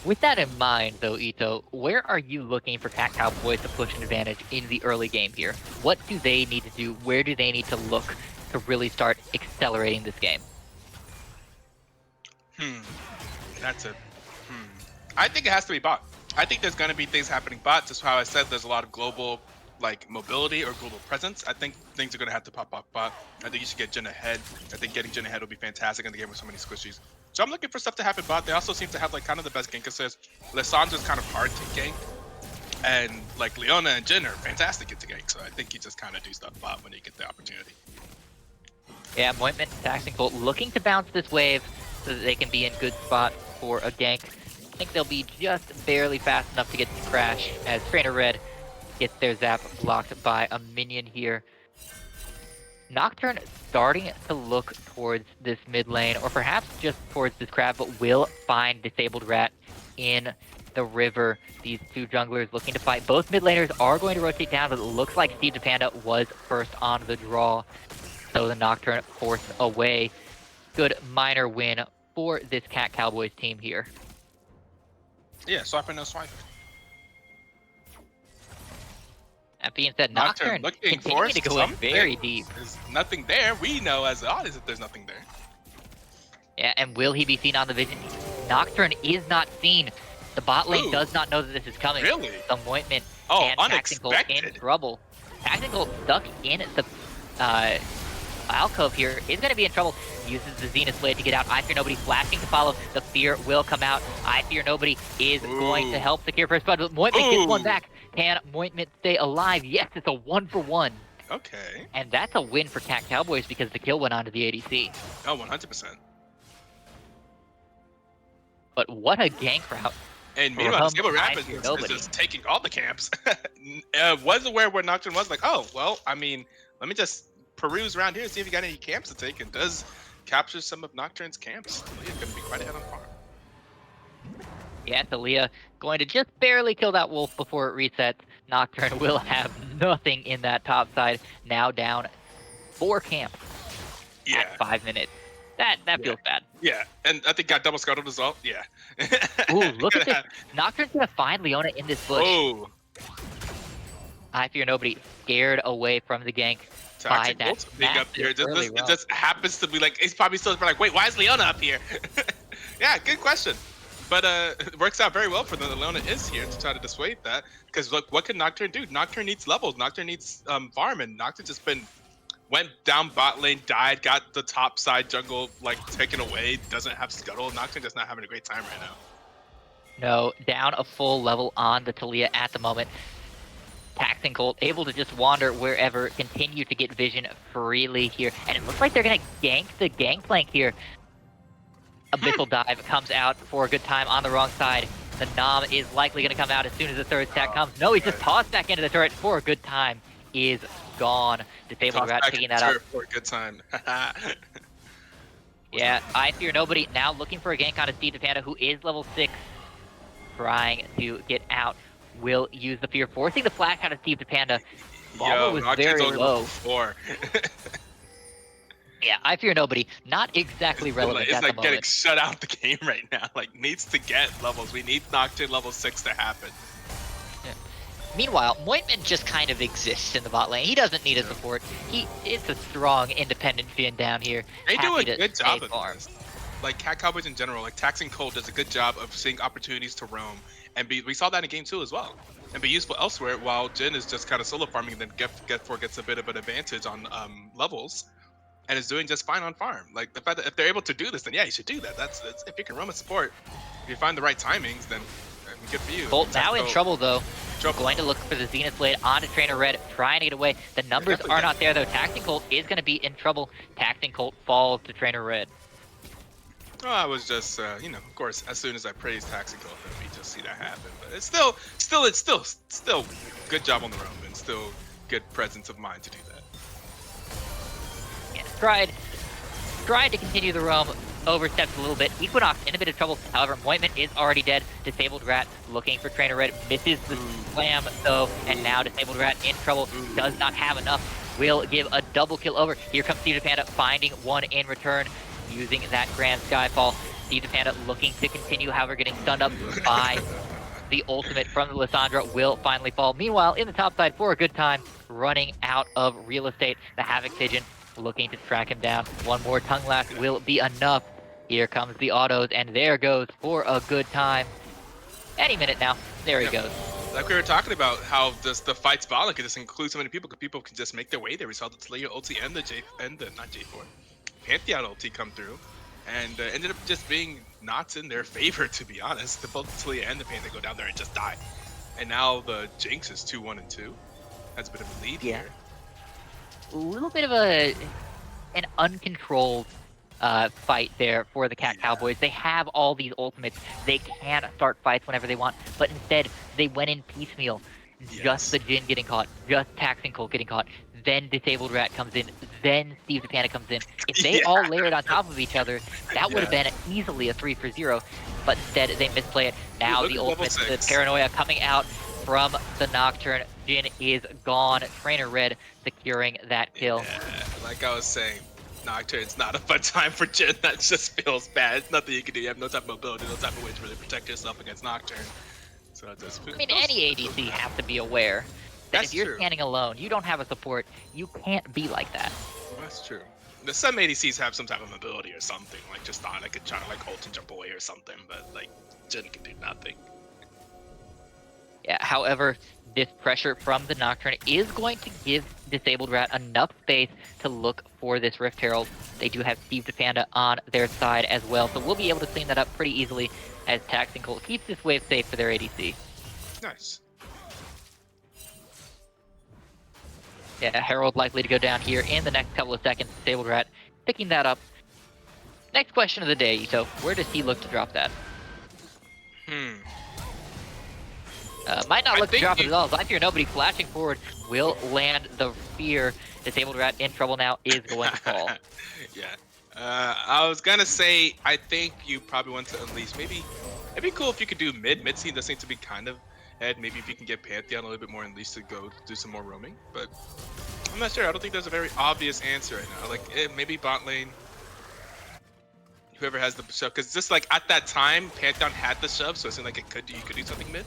With that in mind, though, Etoe, where are you looking for Cat Cowboys to push an advantage in the early game here? What do they need to do? Where do they need to look to really start accelerating this game? I think it has to be bot. I think there's going to be things happening bot. Just how I said, there's a lot of global mobility or global presence. I think things are going to have to pop off bot. I think you should get Jhin ahead. I think getting Jhin ahead will be fantastic in the game with so many squishies. So I'm looking for stuff to happen bot. They also seem to have kind of the best gank assist. Lissandra's kind of hard to gank. And Leona and Jhin are fantastic at the gank. So I think you just kind of do stuff bot when you get the opportunity. Yeah, Mointment, Taxing Colt looking to bounce this wave so that they can be in good spot for a gank. I think they'll be just barely fast enough to get to crash as Trainer Red gets their zap blocked by a minion here. Nocturne starting to look towards this mid lane, or perhaps just towards this crab, but will find Disabled Rat in the river. These two junglers looking to fight. Both mid laners are going to rotate down, but it looks like Steve the Panda was first on the draw. So the Nocturne forced away. Good minor win for this Cat Cowboys team here. Yeah, swipe and no swipe. That being said, Nocturne continuing to go in very deep. There's nothing there. We know as the audience that there's nothing there. Yeah, and will he be seen on the vision? Nocturne is not seen. The bot lane does not know that this is coming. Really? Some Mointment and unexpected. Taxing Colt in trouble. Taxing Colt stuck in the alcove here is going to be in trouble. Uses the Zenith Blade to get out. I Fear Nobody flashing to follow. The Fear will come out. I Fear Nobody is going to help secure first blood. Mointment gets one back. Can Mointment stay alive? Yes, it's a 1-for-1. Okay. And that's a win for Cat Cowboys because the kill went on to the ADC. Oh, 100%. But what a gank route. And meanwhile, Disabled Rat is just taking all the camps. Was aware where Nocturne was oh, well, I mean, let me just peruse around here and see if you got any camps to take, and does capture some of Nocturne's camps. Talia's going to be quite ahead on farm. Yeah, Talia going to just barely kill that wolf before it resets. Nocturne will have nothing in that top side. Now down 4 camps at 5 minutes. That feels bad. Yeah, and I think got double scuttled as well. Yeah. Ooh, look at this. Nocturne's going to find Leona in this bush. Oh. I Fear Nobody scared away from the gank. By that being up here. It just happens to be he's probably still wait, why is Leona up here? Yeah, good question. But it works out very well for them. Leona is here to try to dissuade that. Because look, what can Nocturne do? Nocturne needs levels. Nocturne needs farm, and Nocturne just went down bot lane, died, got the top side jungle taken away, doesn't have scuttle. Nocturne just not having a great time right now. No, down a full level on the Talia at the moment. Taxing Colt able to just wander wherever, continue to get vision freely here. And it looks like they're going to gank the gangplank here. Abyssal Dive comes out for a good time on the wrong side. The Nom is likely going to come out as soon as the third stack comes. No, he's just tossed back into the turret for a good time. is gone. Disabled Toss Rat back picking to that up. turret for a good time. Yeah, I Fear Nobody now looking for a gank on Steve Panda, who is level 6, trying to get out. Will use the Fear, forcing the flash out of Steve Panda. Bomber Yo, was Nocturne's very only level low. 4. Yeah, I Fear Nobody, not exactly relevant It's at the like getting moment. shut out the game right now. Like, needs to get levels. We need Nocturne level 6 to happen. Meanwhile, Moitman just kind of exists in the bot lane. He doesn't need a support. It's a strong, independent Finn down here. They do a Happy to good stay job of farm. this. Like, Cat Cowboys in general, like Taxing Cold does a good job of seeing opportunities to roam. And we saw that in game 2 as well. And be useful elsewhere while Jin is just kind of solo farming and then Get4 gets a bit of an advantage on levels and is doing just fine on farm. Like, the fact that if they're able to do this, then yeah, you should do that. That's if you can roam a support, if you find the right timings, then good for you. Bolt now in trouble though. Trouble. Going to look for the Zenith Blade onto Trainer Red, trying to get away. The numbers are not there though. Taxing Colt is going to be in trouble. Taxing Colt falls to Trainer Red. Oh, I was just, you know, of course, as soon as I praise Taxico, we just see that happen. But it's still good job on the roam and still good presence of mind to do that. Yeah, tried to continue the roam, overstepped a little bit. Equinox in a bit of trouble. However, Moitman is already dead. Disabled Rat looking for Trainer Red, misses the slam though, and now Disabled Rat in trouble. Does not have enough. Will give a double kill over. Here comes Steve Panda finding one in return, using that Grand Skyfall. Steve Panda looking to continue, however, getting stunned up by the ultimate from the Lissandra will finally fall. Meanwhile, in the top side for a good time, running out of real estate, the Havoc Pigeon looking to track him down. One more tongue lash will be enough. Here comes the autos, and there goes for a good time. Any minute now, there he goes. Like we were talking about, how the fight's violent can just include so many people, because people can just make their way there. We saw the Slayer ulti and the not J4 Pantheon ulti come through, and ended up just being not in their favor, to be honest. The both the Slayer and the Pantheon go down there and just die. And now the Jinx is 2-1 and 2. Has a bit of a lead here. A little bit of an uncontrolled fight there for the Cat Cowboys. They have all these ultimates. They can start fights whenever they want, but instead they went in piecemeal. Just the Jin getting caught, just Taxing Colt getting caught, then Disabled Rat comes in, then Steve the Panda comes in. If they all layered on top of each other, that would have been easily a 3-0, but instead they misplay it. Now the ultimate, the Paranoia coming out from the Nocturne. Jin is gone. Trainer Red securing that kill. Yeah, like I was saying, Nocturne's not a fun time for Jin. That just feels bad. Nothing you can do. You have no type of mobility, no type of way to really protect yourself against Nocturne. So it just, I mean, any ADC has to be aware that if you're standing alone, you don't have a support, you can't be like that. That's true. Some ADCs have some type of mobility or something, like just on like a try to like ult and jump away or something, but like Jin can do nothing. Yeah, however, this pressure from the Nocturne is going to give Disabled Rat enough space to look for this Rift Herald. They do have Steve the Panda on their side as well, so we'll be able to clean that up pretty easily as Taxing Colt keeps this wave safe for their ADC. Nice. Yeah, Herald likely to go down here in the next couple of seconds. Disabled Rat picking that up. Next question of the day, Etoe. Where does he look to drop that? Might not look to drop it at all. I Fear Nobody flashing forward will land the Fear. Disabled Rat in trouble now, is going to fall. Yeah. I was gonna say, I think you probably want to unleash. Maybe it'd be cool if you could do mid. Mid scene does seem to be kind of head. Maybe if you can get Pantheon a little bit more unleashed to go do some more roaming. But I'm not sure. I don't think there's a very obvious answer right now. Like maybe bot lane. Whoever has the shove, because just like at that time, Pantheon had the shove, so it seemed like you could do something mid.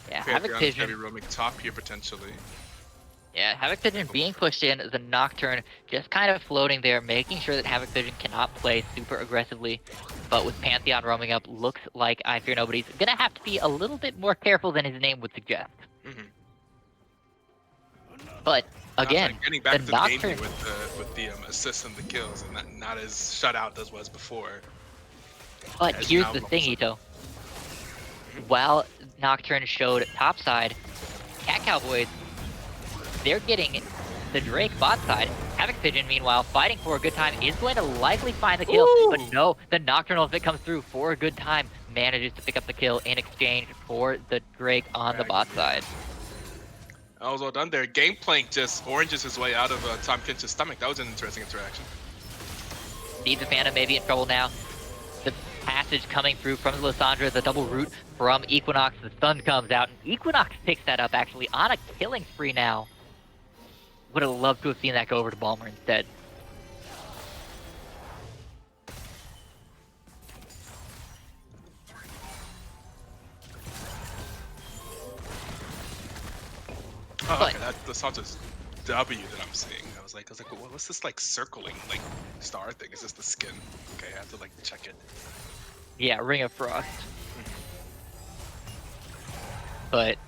Yeah, Havoc Pigeon. Be roaming top here potentially. Yeah, Havoc Pigeon being pushed in, the Nocturne just kind of floating there, making sure that Havoc Pigeon cannot play super aggressively. But with Pantheon roaming up, looks like I Fear Nobody's gonna have to be a little bit more careful than his name would suggest. But again, getting back the to Nocturne the game with the assists and the kills, and not as shut out as was before. But here's the thing, Etoe. While Nocturne showed topside, Cat Cowboys, they're getting the Drake bot side. Havoc Pigeon, meanwhile, fighting for a good time, is going to likely find the kill. But no, the Nocturnal, if it comes through for a good time, manages to pick up the kill in exchange for the Drake on the bot side. That was well done there. Gangplank just oranges his way out of Tom Kinch's stomach. That was an interesting interaction. Steve Defanda may be in trouble now. The passage coming through from Lysandra, the double root from Equinox. The stun comes out, and Equinox picks that up actually on a killing spree now. Would have loved to have seen that go over to Balmer instead. Oh, okay, that's the Santa's W that I'm seeing. I was like, well, what's this like circling like star thing? Is this the skin? Okay, I have to like check it. Yeah, Ring of Frost. But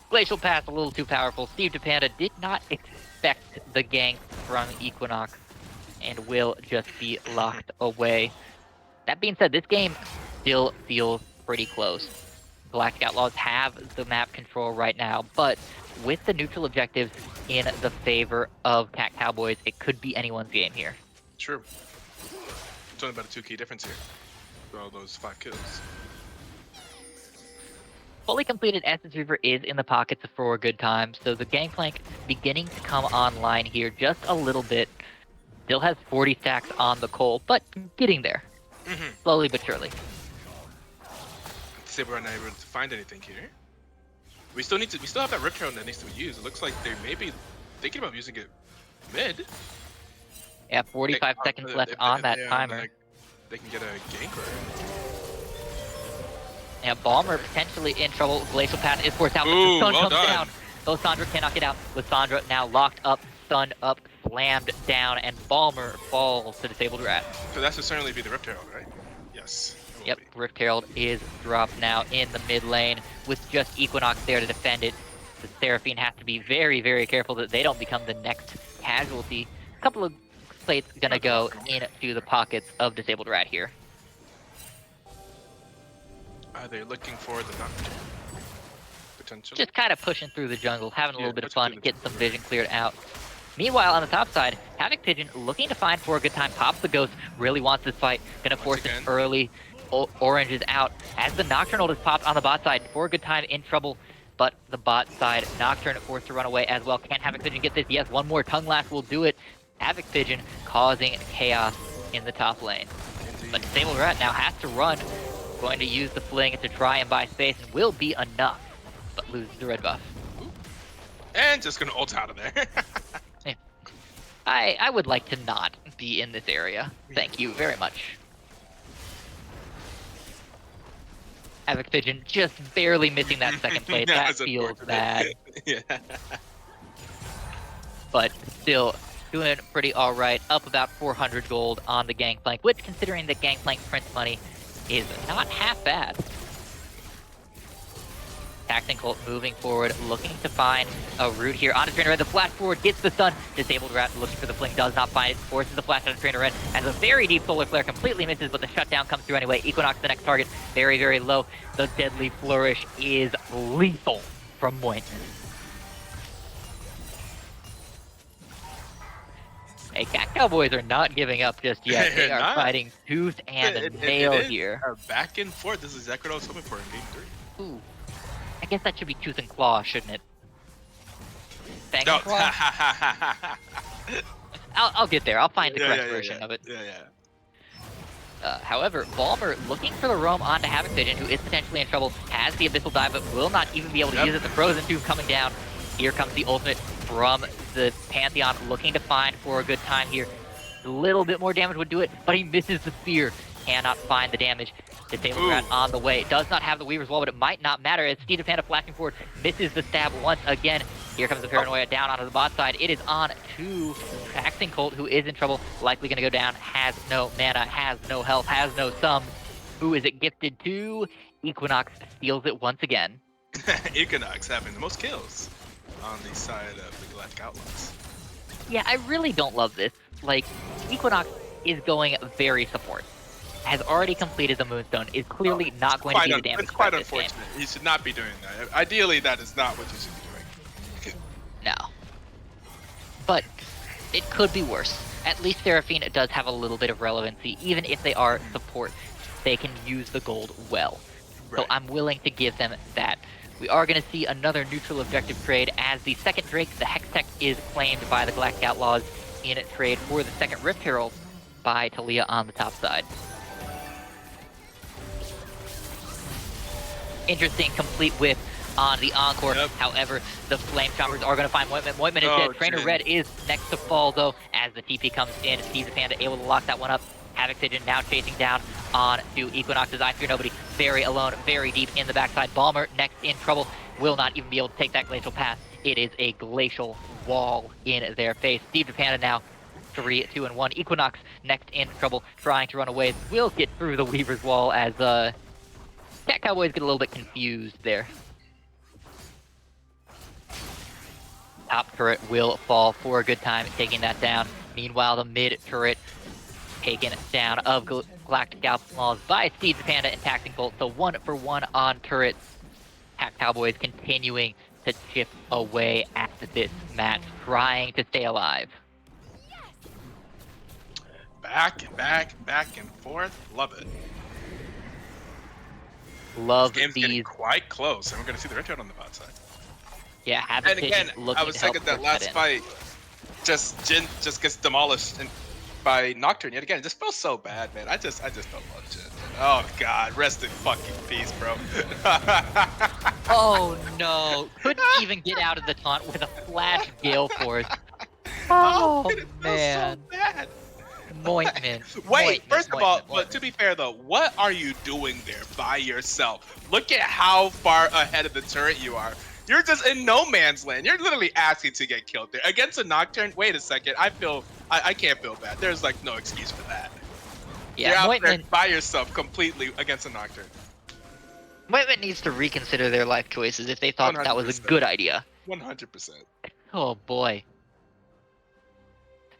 Glacial Pass a little too powerful. Steve DePanda did not expect the gank from Equinox and will just be locked away. That being said, this game still feels pretty close. Galactic Outlaws have the map control right now, but with the neutral objectives in the favor of Cat Cowboys, it could be anyone's game here. True. It's only about a 2 key difference here for all those 5 kills. Fully completed Essence Reaver is in the pockets for a good time, so the Gangplank beginning to come online here just a little bit. Still has 40 stacks on the coal, but getting there. Slowly but surely. Let's see if we're not able to find anything here. We still have that rip trail that needs to be used. It looks like they may be thinking about using it mid. Yeah, 45 seconds left on that timer. Like, they can get a gank or... Yeah, Balmer potentially in trouble. Glacial Path is forced out, but Ooh, the stun well comes done. down. Lysandra cannot get out. Lysandra now locked up, stunned up, slammed down, and Balmer falls to Disabled Rat. So that should certainly be the Rift Herald, right? Yes. Yep, Rift Herald is dropped now in the mid lane with just Equinox there to defend it. The Seraphine has to be very, very careful that they don't become the next casualty. A couple of plates gonna go into the pockets of Disabled Rat here. Are they looking for the Nocturne? Potentially. Just kind of pushing through the jungle, having a little bit of pushing fun, through the getting some vision cleared out. Meanwhile, on the top side, Havoc Pigeon looking to find for a good time. Pops the Ghost, really wants this fight. Gonna force it early. Orange is out. As the Nocturne ult is popped on the bot side, for a good time in trouble. But the bot side, Nocturne forced to run away as well. Can Havoc Pigeon get this? Yes, one more Tongue Lash will do it. Havoc Pigeon causing chaos in the top lane. But Disabled Rat now has to run. Going to use the fling to try and buy space, and will be enough, but loses the red buff. And just gonna ult out of there. Yeah. I would like to not be in this area. Thank you very much. Havoc Pigeon just barely missing that second plate. That feels bad. Yeah. But still doing pretty alright. Up about 400 gold on the Gangplank, which, considering that Gangplank prints money, is not half bad. Taxing Colt moving forward, looking to find a route here. On to Trainer Red, the flash forward gets the stun. Disabled Rat looking for the fling, does not find it. Forces the flash on Trainer Red as a very deep solar flare completely misses, but the shutdown comes through anyway. Equinox, the next target, very, very low. The deadly flourish is lethal from Moin. Hey, Cat Cowboys are not giving up just yet. They are fighting tooth and nail here. Back and forth. This is exactly what I was hoping for in game 3. Ooh. I guess that should be tooth and claw, shouldn't it? Fang No. and claw? I'll get there. I'll find the correct version of it. Yeah. However, Balmer looking for the roam onto Havoc Pigeon, who is potentially in trouble, has the Abyssal Dive, but will not even be able to use it. The Frozen Tube coming down. Here comes the ultimate from the Pantheon, looking to find for a good time here. A little bit more damage would do it, but he misses the spear. Cannot find the damage. Disabled Rat on the way. Does not have the Weaver's Wall, but it might not matter as Steve Panda flashing forward misses the stab once again. Here comes the Paranoia down onto the bot side. It is on to Taxing Colt, who is in trouble. Likely going to go down. Has no mana, has no health, has no sum. Who is it gifted to? Equinox steals it once again. Equinox having the most kills on the side of the Galactic Outlaws. Yeah, I really don't love this. Like, Equinox is going very support. Has already completed the Moonstone, is clearly not going to be the damage. It's quite this game. unfortunate. He should not be doing that. Ideally, that is not what you should be doing. No. But it could be worse. At least Seraphine does have a little bit of relevancy. Even if they are support, they can use the gold well. So Right. I'm willing to give them that We are going to see another neutral objective trade as the second Drake, the Hextech, is claimed by the Galactic Outlaws in a trade for the second Rift Herald by Talia on the top side. Interesting complete whip on the Encore. Yep. However, the Flame Chompers are going to find Moitman. Moitman is dead. Trainer Jin. Red is next to fall, though, as the TP comes in. Steve the Panda able to lock that one up. Havoc Pigeon now chasing down on to Equinox's I Fear Nobody. Very alone, very deep in the backside. Balmer next in trouble. Will not even be able to take that glacial path. It is a glacial wall in their face. Steve the Panda now 3, 2, and 1. Equinox next in trouble, trying to run away. Will get through the Weaver's Wall as Cat Cowboys get a little bit confused there. Top turret will fall for a good time, taking that down. Meanwhile, the mid turret taken down of Galactic Outlaws by Steve the Panda and Taxing Bolt. So 1 for 1 on turrets. Cat Cowboys continuing to chip away at this match, trying to stay alive. Back and forth. Love it. Love This game's these. getting quite close, and we're going to see the red on the bot side. Yeah, Havoc And again, Pigeon looking I was to help thinking that push last in. fight, Jin just gets demolished by Nocturne yet again. It just feels so bad, man. I just don't love Jin. Oh God, rest in fucking peace, bro. Oh no! Couldn't even get out of the taunt with a flash gale force. Oh, Oh it feels man! so bad. Moitman. Wait, first of all, Moitman. but to be fair though, what are you doing there by yourself? Look at how far ahead of the turret you are. You're just in no man's land. You're literally asking to get killed there. Against a Nocturne, wait a second. I can't feel bad. There's like no excuse for that. You're Yeah, out there Moitman. by yourself completely against a Nocturne. Moitman needs to reconsider their life choices if they thought that was a 100%. good idea. 100%. Oh boy.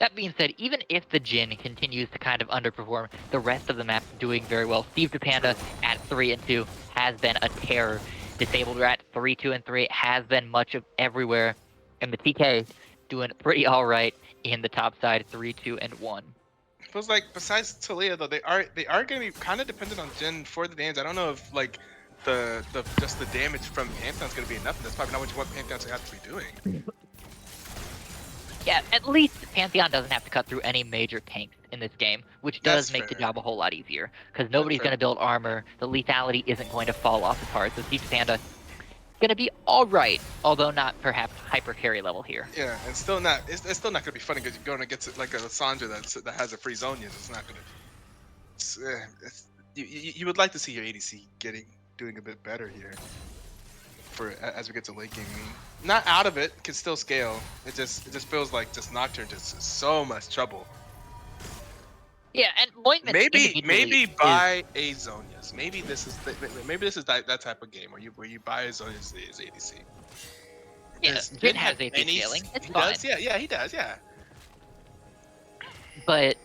That being said, even if the Jin continues to kind of underperform, the rest of the map doing very well. Steve the Panda at 3 and 2 has been a terror. Disabled Rat 3, 2, and 3 has been much of everywhere. And the TK doing pretty alright in the top side, 3, 2, and 1. Feels like besides Talia though, they are going to be kind of dependent on Jin for the damage. I don't know if like the just the damage from Pantheon's going to be enough. That's probably not what you want Pantheon to have to be doing. Yeah, at least Pantheon doesn't have to cut through any major tanks in this game, which does That's make the fair. job a whole lot easier. Because nobody's fair. going to build armor, the lethality isn't going to fall off as hard, so Steve Panda going to be alright, although not perhaps hyper carry level here. Yeah, and still not. It's still not going to be funny because you're going against like a Sandra that has a free zone. It's not going to. You would like to see your ADC doing a bit better here. As we get to late game, I mean, not out of it, can still scale. It just feels like just Nocturne just is so much trouble. Yeah, and Moitman Maybe buy a Zonius. Maybe this is that type of game where you buy a Zonius as ADC. Yeah, Does Jin has AP scaling. It's he fine. does, yeah, he does, yeah. But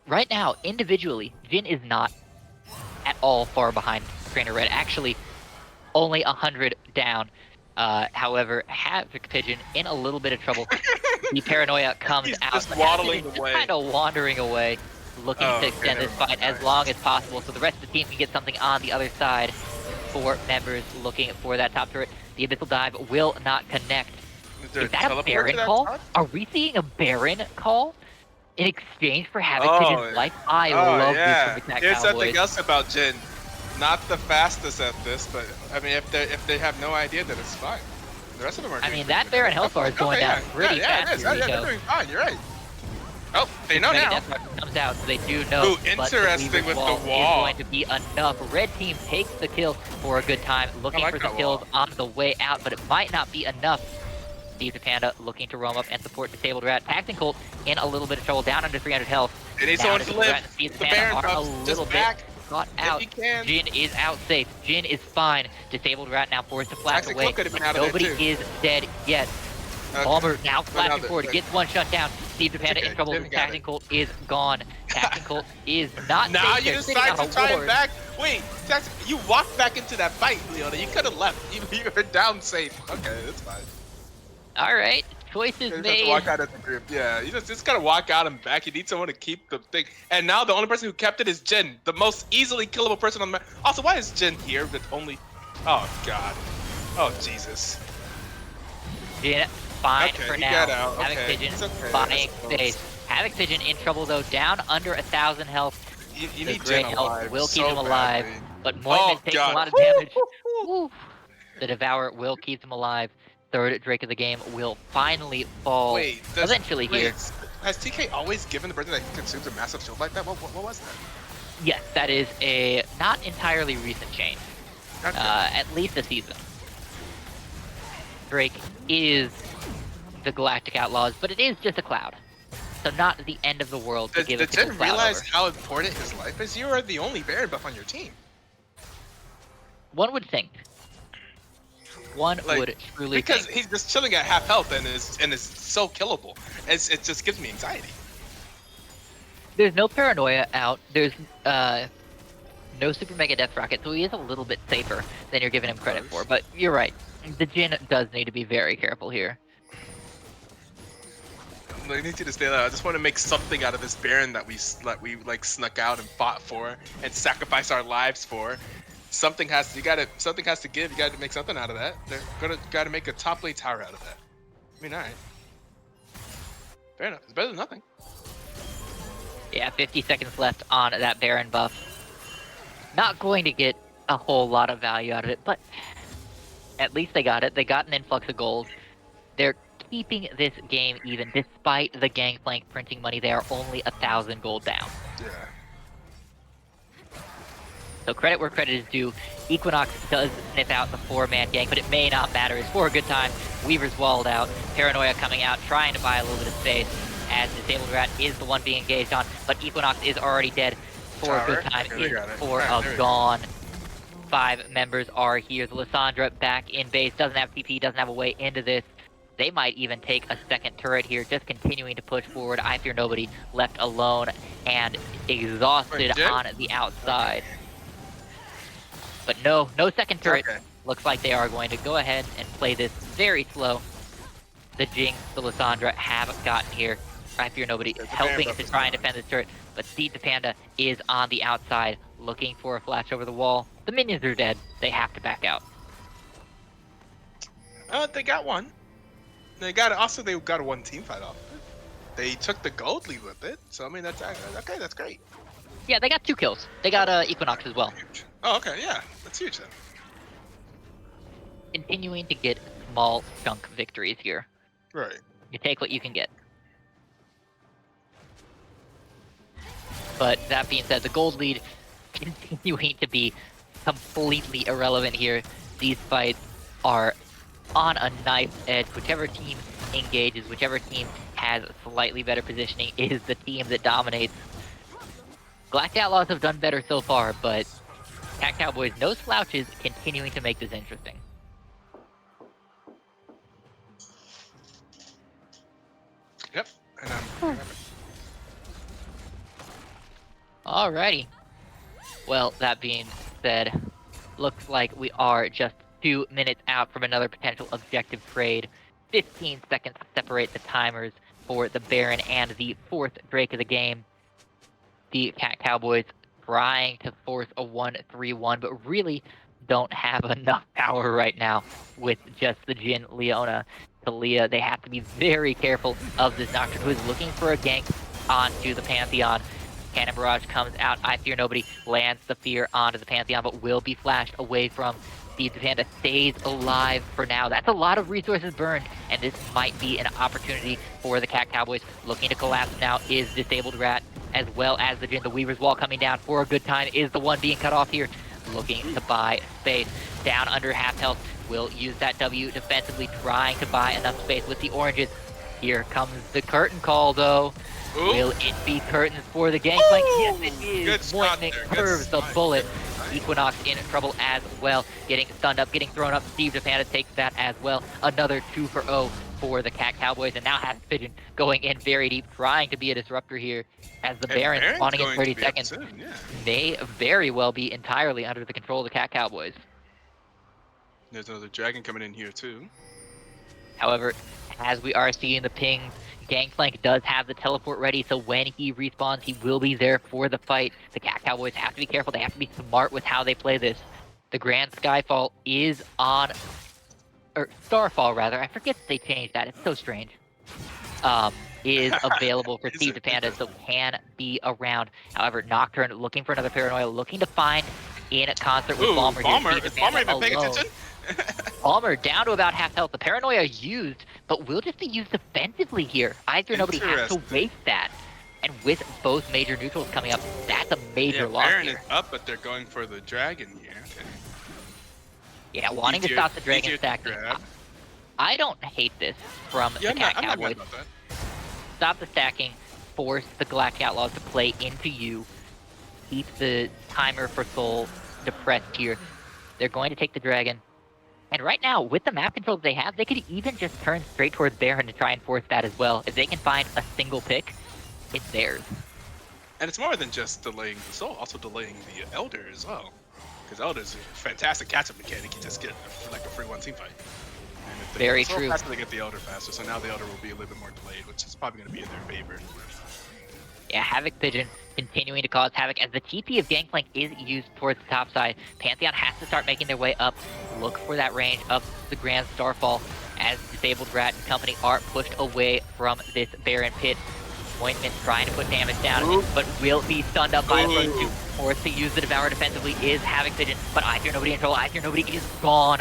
right now, individually, Jin is not at all far behind Trainer Red. Actually, only 100 down. However, Havoc Pigeon in a little bit of trouble. The paranoia comes He's out. just waddling away. Kind of wandering away, looking to extend this fight as long as possible, so the rest of the team can get something on the other side. 4 members looking for that top turret. The Abyssal Dive will not connect. there Is that a teleport Baron to that call? top? Are we seeing a Baron call in exchange for Havoc Pigeon's life? I love this from the Cat Here's Cowboys. something else about Jin. Not the fastest at this, but I mean, if they have no idea, then it's fine. The rest of them are. I mean, that Baron health bar is going down pretty fast. It is. Here we Yeah, go. they're doing fine. You're right. Oh, they know Mega now. Death Mark comes out, so they do know. Ooh, but interesting Weaver's with the Wall wall. is going to be enough. Red team takes the kill for a good time, looking like for the that kills wall. on the way out, but it might not be enough. Steve the Panda looking to roam up and support Disabled Rat. Taxing Colt in a little bit of trouble, down under 300 health. They need Down someone to Disabled Rat live. and Steve the The Panda Baron are a comes little just bit back. got out. If he can. Jin is out safe. Jin is fine. Disabled Rat now forced to flash Taxing away. Colt could have been but out of there, nobody too. is dead yet. Okay. Balmer now now flashing they're- forward, they're- gets one shut down. Steve the Panda okay. in trouble. Jin got Taxing it. Colt is gone. Taxing Colt is not Now safe. you They're sitting decide on to a try and ward. back. Wait, you walked back into that fight, Leona. You could have left. You were down safe. Okay, that's fine. All right, choices You just have to made. walk out of the group. Yeah, you just gotta walk out and back. You need someone to keep the thing. And now the only person who kept it is Jin, the most easily killable person on the map. Also, why is Jin here? That only. Oh God. Oh, Jesus. Jin fine Okay, for he now. got out. Havoc Okay, Pigeon it's okay. I buying suppose. space. Havoc Pigeon in trouble though, down under 1,000 health. You The need Jin Gray health alive will keep him so alive, badly. but Oh Moyman's taking a God. lot of damage. Woo. The Devourer will keep him alive. Third Drake of the game will finally fall Wait, eventually here. has TK always given the person that consumes a massive shield like that? What was that? Yes, that is a not entirely recent change. Okay. At least a season. Drake is the Galactic Outlaws, but it is just a cloud. So not the end of the world to give a Did single Jin cloud realize over. how important his life is? You are the only Baron buff on your team. One would think. One Like, would truly because think. he's just chilling at half health and is so killable. It just gives me anxiety. There's no paranoia out. There's no super mega death rocket, so he is a little bit safer than you're giving him credit for. But you're right. The Jin does need to be very careful here. I need you to stay there. I just want to make something out of this Baron that we like snuck out and fought for and sacrificed our lives for. Something has to give. You gotta make something out of that. They're gotta make a top lane tower out of that. I mean, alright. Fair enough. It's better than nothing. Yeah, 50 seconds left on that Baron buff. Not going to get a whole lot of value out of it, but at least they got it. They got an influx of gold. They're keeping this game even, despite the Gangplank printing money. They are only 1,000 gold down. Yeah. So credit where credit is due. Equinox does sniff out the 4-man gank, but it may not matter. It's for a good time. Weaver's walled out. Paranoia coming out, trying to buy a little bit of space, as Disabled Rat is the one being engaged on, but Equinox is already dead. For a good time is for a gone. 5 members are here. The Lissandra back in base, doesn't have TP, doesn't have a way into this. They might even take a second turret here, just continuing to push forward. I Fear Nobody left alone and exhausted on the outside. But no second turret. Okay. Looks like they are going to go ahead and play this very slow. The Jinx, the Lissandra have gotten here. I Fear Nobody helping to try and defend this turret, but Steve the Panda is on the outside looking for a flash over the wall. The minions are dead. They have to back out. They got one. They got a one team fight off of it. They took the gold lead with it, so I mean that's okay. That's great. Yeah, they got 2 kills. They got Equinox as well. Huge. Oh, okay, yeah, that's huge then. Continuing to get small chunk victories here. Right. You take what you can get. But that being said, the gold lead continuing to be completely irrelevant here. These fights are on a knife's edge. Whichever team engages, whichever team has slightly better positioning is the team that dominates. Galactic Outlaws have done better so far, but Cat Cowboys, no slouches, continuing to make this interesting. Yep. And Alrighty. Well, that being said, looks like we are just 2 minutes out from another potential objective trade. 15 seconds to separate the timers for the Baron and the 4th Drake of the game. The Cat Cowboys trying to force a 1-3-1, but really don't have enough power right now with just the Jin, Leona, Talia. They have to be very careful of this Nocturne, who is looking for a gank onto the Pantheon. Cannon Barrage comes out. I Fear Nobody lands the fear onto the Pantheon, but will be flashed away from Steve the Panda. Stays alive for now. That's a lot of resources burned, and this might be an opportunity for the Cat Cowboys. Looking to collapse now is Disabled Rat, as well as the Jin. The Weaver's Wall coming down for a good time is the one being cut off here. Looking to buy space. Down under half health. Will use that W defensively, trying to buy enough space with the oranges. Here comes the curtain call, though. Ooh. Will it be curtains for the Gangplank? Yes, it is. Moyman curves the bullet. Equinox in trouble as well. Getting stunned up, getting thrown up. Steve DePanda takes that as well. Another 2-for-0 for the Cat Cowboys. And now has Pigeon going in very deep, trying to be a disruptor here. As the Baron spawning in 30 seconds, may very well be entirely under the control of the Cat Cowboys. There's another dragon coming in here too. However, as we are seeing the pings, Gangplank does have the teleport ready, so when he respawns, he will be there for the fight. The Cat Cowboys have to be careful. They have to be smart with how they play this. The Grand Skyfall is on or Starfall rather, I forget that they changed that. It's so strange. Is available for Steve DePanda, so can be around. However, Nocturne looking for another Paranoia, looking to find in concert with Balmer here. Steve Is Balmer even paying alone. attention? Balmer down to about half health. The Paranoia used, but will just be used defensively here. Either nobody has to waste that. And with both major neutrals coming up, that's a major loss Baron here. is up, but they're going for the dragon here. Okay. Yeah, wanting to stop the dragon stacking. I don't hate this from the Cat Cowboys. Stop the stacking, force the Galactic Outlaws to play into you, keep the timer for Soul depressed here. They're going to take the dragon. And right now, with the map control that they have, they could even just turn straight towards Baron to try and force that as well. If they can find a single pick, it's theirs. And it's more than just delaying the Soul, also delaying the Elder as well. Because Elder's a fantastic catch-up mechanic. You just get like a free one team fight. And if Very true. true. Faster, they get the Elder faster, so now the Elder will be a little bit more delayed, which is probably going to be in their favor. Yeah, Havoc Pigeon continuing to cause havoc as the TP of Gangplank is used towards the top side. Pantheon has to start making their way up. Look for that range of the Grand Starfall as Disabled Rat and company are pushed away from this Baron pit. Ointment trying to put damage down, but will be stunned up by the first two. Forced to use the Devourer defensively is Havoc Pigeon, but I Fear Nobody in trouble. I Fear Nobody is gone.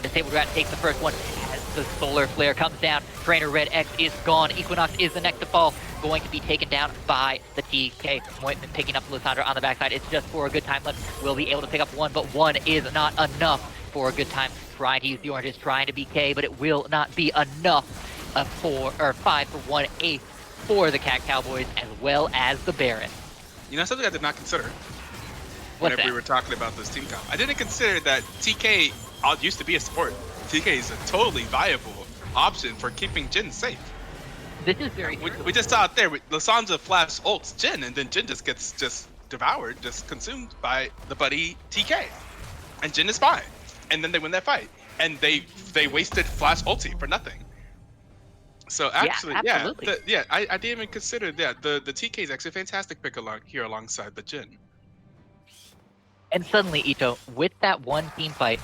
Disabled Rat takes the first one as the Solar Flare comes down. Trainer Red X is gone. Equinox is the next to fall. Going to be taken down by the TK. Ointment picking up Lysandra on the backside. It's just for a good time left. Will be able to pick up one, but one is not enough for a good time. Trying to use the oranges, trying to be K, but it will not be enough. 5 for 1/8 for the Cat Cowboys as well as the Baron. You know, something I did not consider What's whenever that? we were talking about this team comp. I didn't consider that TK used to be a support. TK is a totally viable option for keeping Jin safe. This is very true. We just saw it there. Lysandra flash ults Jin, and then Jin just gets devoured, just consumed by the buddy TK. And Jin is fine. And then they win that fight. And they wasted flash ulti for nothing. So actually, I didn't even consider that. The TK is actually a fantastic pick here alongside the Jin. And suddenly, Etoe, with that one team fight,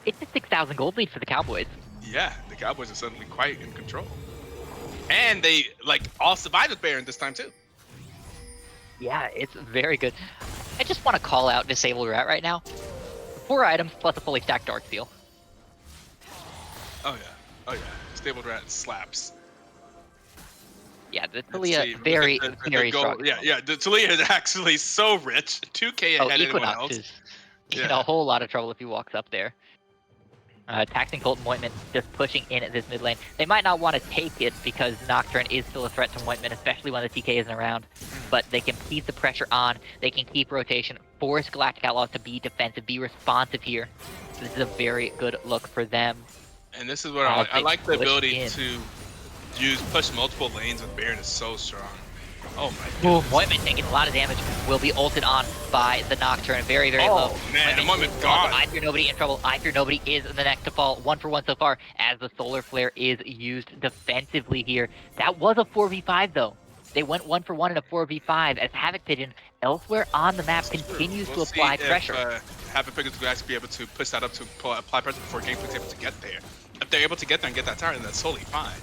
it's a 6,000 gold lead for the Cowboys. Yeah, the Cowboys are suddenly quite in control. And they all survived with Baron this time too. Yeah, it's very good. I just want to call out Disabled Rat right now. 4 items plus a fully stacked Dark Seal. Oh yeah. Disabled Rat slaps. Yeah, the Talia very strong. Yeah. The Talia is actually so rich. 2K ahead of anyone else. Is in a whole lot of trouble if he walks up there. Taxing Colt and Ointment just pushing in at this mid lane. They might not want to take it because Nocturne is still a threat to Ointment, especially when the TK isn't around. But they can keep the pressure on. They can keep rotation. Force Galactic Outlaws to be defensive, be responsive here. So this is a very good look for them. And this is what I like the ability to push multiple lanes with Baron is so strong. Oh my goodness. Ointment taking a lot of damage, will be ulted on by the Nocturne. Very, very low. Oh man, Ointment's gone. I Fear Nobody in trouble. I Fear Nobody is the next to fall. 1 for 1 so far as the Solar Flare is used defensively here. That was a 4v5 though. They went 1 for 1 in a 4v5 as Havoc Pigeon elsewhere on the map continues to apply pressure. Havoc Pigeon's going to be able to push that up to apply pressure before Gameplank's able to get there. If they're able to get there and get that tower, then that's totally fine.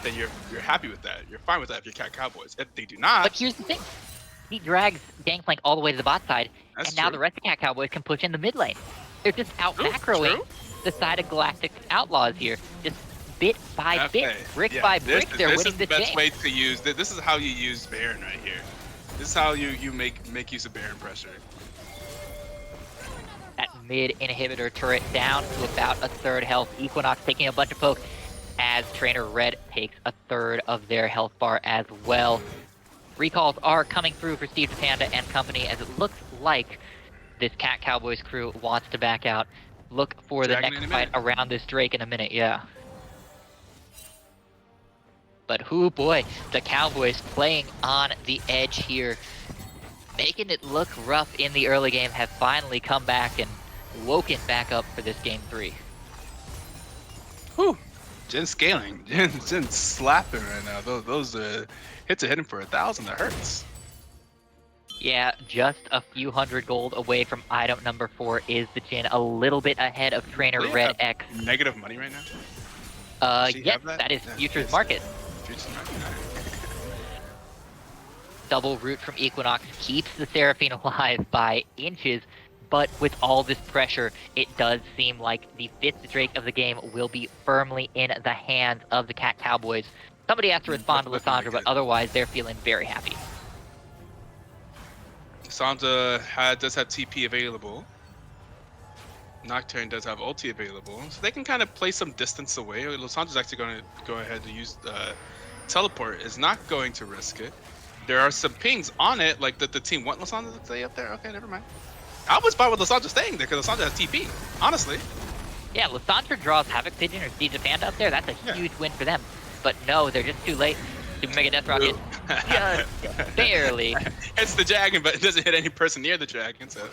Then you're happy with that. You're fine with that if you're Cat Cowboys. If they do not, but here's the thing: he drags Gangplank all the way to the bot side, and now the rest of Cat Cowboys can push in the mid lane. They're just out macroing the side of Galactic Outlaws here, just bit by bit, brick by brick. They're winning the game. This is the best way to use. This is how you use Baron right here. This is how you make use of Baron pressure. That mid inhibitor turret down to about a third health. Equinox taking a bunch of poke as Trainer Red takes a third of their health bar as well. Recalls are coming through for Steve Panda and company as it looks like this Cat Cowboys crew wants to back out. Look for the next fight around this Drake in a minute, yeah. But whoo boy, the Cowboys playing on the edge here. Making it look rough in the early game, have finally come back and woken back up for this game 3. Whew. Jin's scaling. Jin's slapping right now. Those hits are hitting for 1,000. That hurts. Yeah, just a few hundred gold away from item number 4 is the Jin, a little bit ahead of Trainer Leah Red have X. negative money right now? Does she Yes, have that? that is Yeah, Futures yes. Market. Futures market. Alright. Double root from Equinox keeps the Seraphine alive by inches, but with all this pressure, it does seem like the 5th Drake of the game will be firmly in the hands of the Cat Cowboys. Somebody has to respond to Looking like Lissandra, but it. otherwise they're feeling very happy. Sansa does have TP available. Nocturne does have ulti available, so they can kind of play some distance away. Lissandra's actually going to go ahead and use teleport. Is not going to risk it. There are some pings on it, like the team want Lissandra to stay up there. Okay, never mind. I was fine with Lissandra staying there because Lissandra has TP. Honestly, Yeah, Lissandra draws Havoc Pigeon or Siege of Panda up there. That's a huge win for them. But no, they're just too late. Super Mega Death Rocket just barely. hits the dragon, but it doesn't hit any person near the dragon. So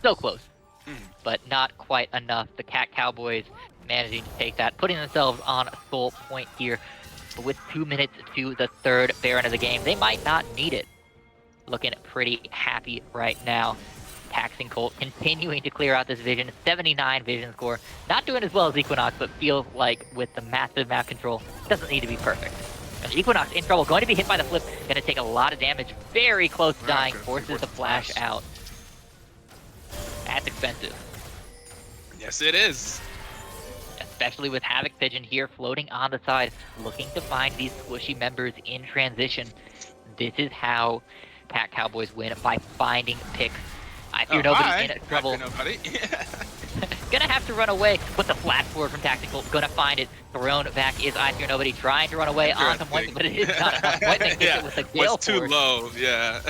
close. Mhm. But not quite enough. The Cat Cowboys managing to take that, putting themselves on a full point here. But with 2 minutes to the 3rd Baron of the game, they might not need it. Looking pretty happy right now. Taxing Colt continuing to clear out this vision. 79 vision score. Not doing as well as Equinox, but feels like with the massive map control, doesn't need to be perfect. And Equinox in trouble, going to be hit by the flip, going to take a lot of damage. Very close to dying, forces the flash out. That's expensive. Yes, it is. Especially with Havoc Pigeon here floating on the side, looking to find these squishy members in transition. This is how Cat Cowboys win, by finding picks. I fear nobody in trouble. I fear nobody. Gonna have to run away, but the flash forward from Tactical, gonna find it. Thrown back is I fear nobody, trying to run away onto White, but it is not enough. White gets it with a gale was too force. low, yeah.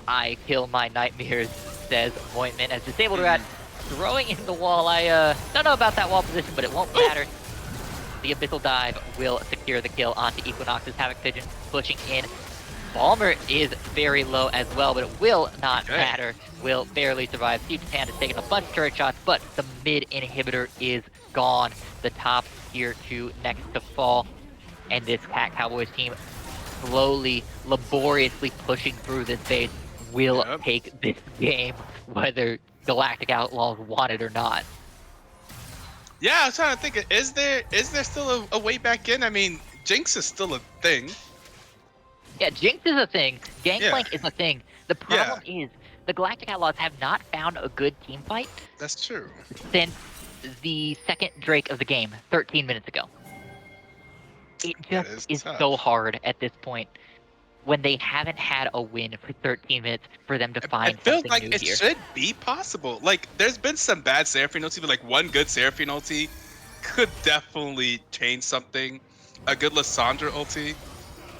I kill my nightmares, says Voigtman, as Disabled Rat throwing in the wall. I don't know about that wall position, but it won't matter. The Abyssal Dive will secure the kill onto Equinox's Havoc Pigeon, pushing in. Balmer is very low as well, but it will not matter. Will barely survive. Siege of Panda has taken a bunch of turret shots, but the mid inhibitor is gone. The top tier 2 next to fall. And this Cat Cowboys team slowly, laboriously pushing through this base will take this game, whether Galactic Outlaws want it or not. Yeah, I was trying to think. Is there still a way back in? I mean, Jinx is still a thing. Yeah, Jinx is a thing. Gangplank is a thing. The problem is the Galactic Outlaws have not found a good team fight. That's true. Since the 2nd Drake of the game, 13 minutes ago. It just is so hard at this point when they haven't had a win for 13 minutes for them to find something new here. It feels like it should be possible. Like, there's been some bad Seraphine ulti, but like one good Seraphine ulti could definitely change something. A good Lissandra ulti.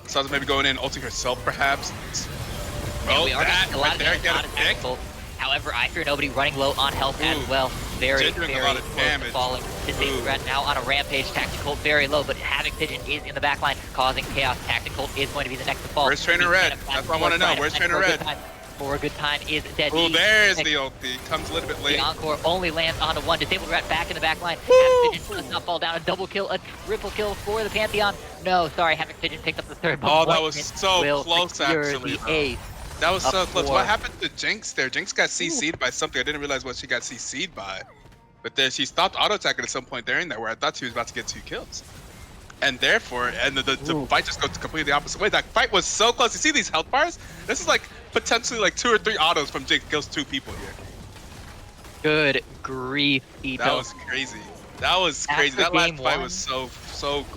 Lissandra maybe going in ulti herself, perhaps. Yeah, we are getting a lot of damage on Tactical. However, I fear nobody running low on health as well. Very, very a lot of damage. Falling. Disabled Rat now on a rampage. Tactical very low, but Havoc Pigeon is in the back line, causing chaos. Tactical is going to be the next to fall. Where's Trainer Red? That's what I want to know. Where's Trainer Red? For a good time is dead. Oh, there's the ulti. Comes a little bit late. The encore only lands onto one. Disabled Rat back in the back line. Havoc Pigeon does not fall down. A double kill, a triple kill for the Pantheon. No, sorry, Havoc Pigeon picked up the 3rd. Oh, that was so close, actually. The ace. That was so close. What happened to Jinx there? Jinx got CC'd by something. I didn't realize what she got CC'd by. But then she stopped auto-attacking at some point during that where I thought she was about to get 2 kills. And therefore, the fight just goes completely the opposite way. That fight was so close. You see these health bars? This is like potentially like 2 or 3 autos from Jinx kills 2 people here. Good grief, Etoe. That was crazy. That was crazy. That last fight was so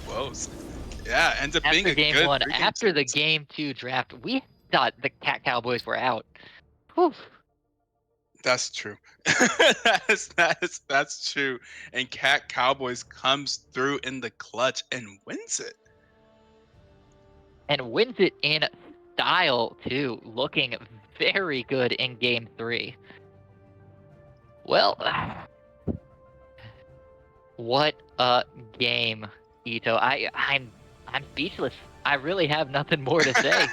close. Yeah, ends up being a game good 1. After the game 2 draft, we thought the Cat Cowboys were out. Whew. That's true. that's true. And Cat Cowboys comes through in the clutch and wins it. And wins it in style too, looking very good in game 3. Well, what a game, Etoe. I'm speechless. I really have nothing more to say.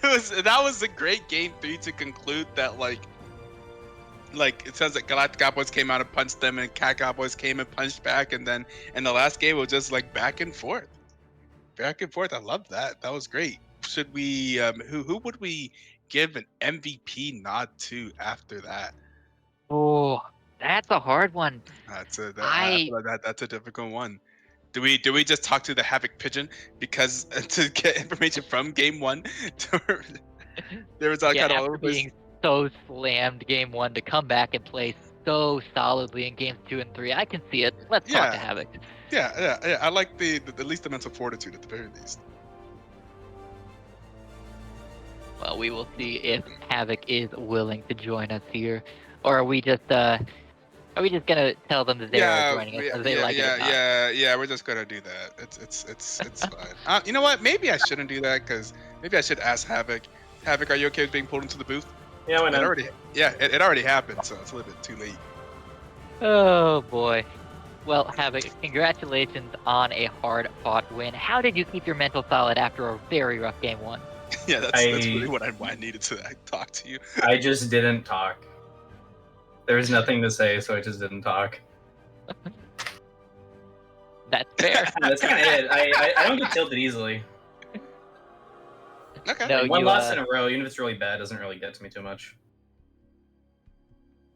That was a great game 3 to conclude that like it sounds like Galactic Cowboys came out and punched them and Cat Cowboys came and punched back, and then in the last game it was just like back and forth. back and forth. I love that. That was great. Should we? Who would we give an MVP nod to after that? Oh, that's a hard one. I I feel like that's a difficult one. Do we just talk to the Havoc Pigeon because to get information from game one? There was all yeah, kind of all over after the place. being so slammed game 1 to come back and play so solidly in games 2 and 3, I can see it. Let's talk to Yeah, Havoc. yeah. I like the at least the mental fortitude at the very least. Well, we will see if Havoc is willing to join us here, or are we just gonna tell them that they are Yeah, joining us yeah, whether they yeah, like it or yeah, not? yeah, yeah. We're just gonna do that. It's fine. You know what? Maybe I shouldn't do that because maybe I should ask Havoc. Havoc, are you okay with being pulled into the booth? Yeah, why It not? already, yeah, it already happened, so it's a little bit too late. Oh boy. Well, Havoc, congratulations on a hard-fought win. How did you keep your mental solid after a very rough game 1? Yeah, that's really I what I needed to talk to you. I just didn't talk. There was nothing to say, so I just didn't talk. That's fair. That's kind of it. I don't get tilted easily. Okay. No, Like, one you loss in a row, even if it's really bad, doesn't really get to me too much.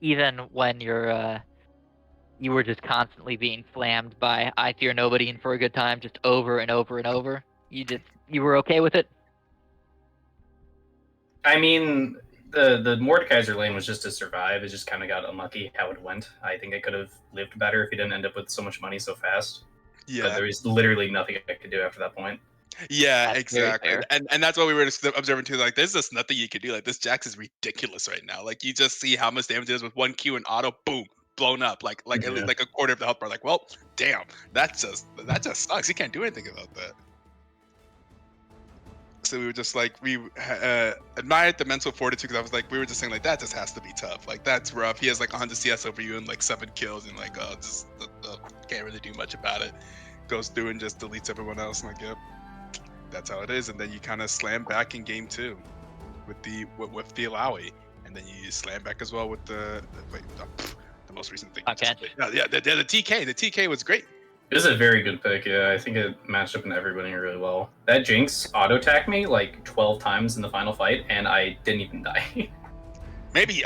even when you were just constantly being slammed by I Fear Nobody and For a Good Time just over and over and over, you were okay with it? I mean, the Mordekaiser lane was just to survive. It just kind of got unlucky how it went. I think I could have lived better if he didn't end up with so much money so fast. But Yeah. there was literally nothing I could do after that point. Yeah, That's very exactly. fair. And that's what we were just observing too. Like, there's just nothing you can do. Like, this Jax is ridiculous right now. Like, you just see how much damage it is with one Q and auto, boom, blown up. Like at Yeah. least like a quarter of the health bar. Like, well, damn, that just sucks. You can't do anything about that. So we were just like we admired the mental fortitude because I was like we were just saying like that just has to be tough. Like that's rough. He has like 100 CS over you and like 7 kills and like just can't really do much about it. Goes through and just deletes everyone else. And like yep, that's how it is. And then you kind of slam back in game 2 with the Alawi, and then you slam back as well with the most recent thing. Okay. Yeah, the TK. The TK was great. It was a very good pick, yeah. I think it matched up in everybody really well. That Jinx auto-attacked me like 12 times in the final fight, and I didn't even die. Maybe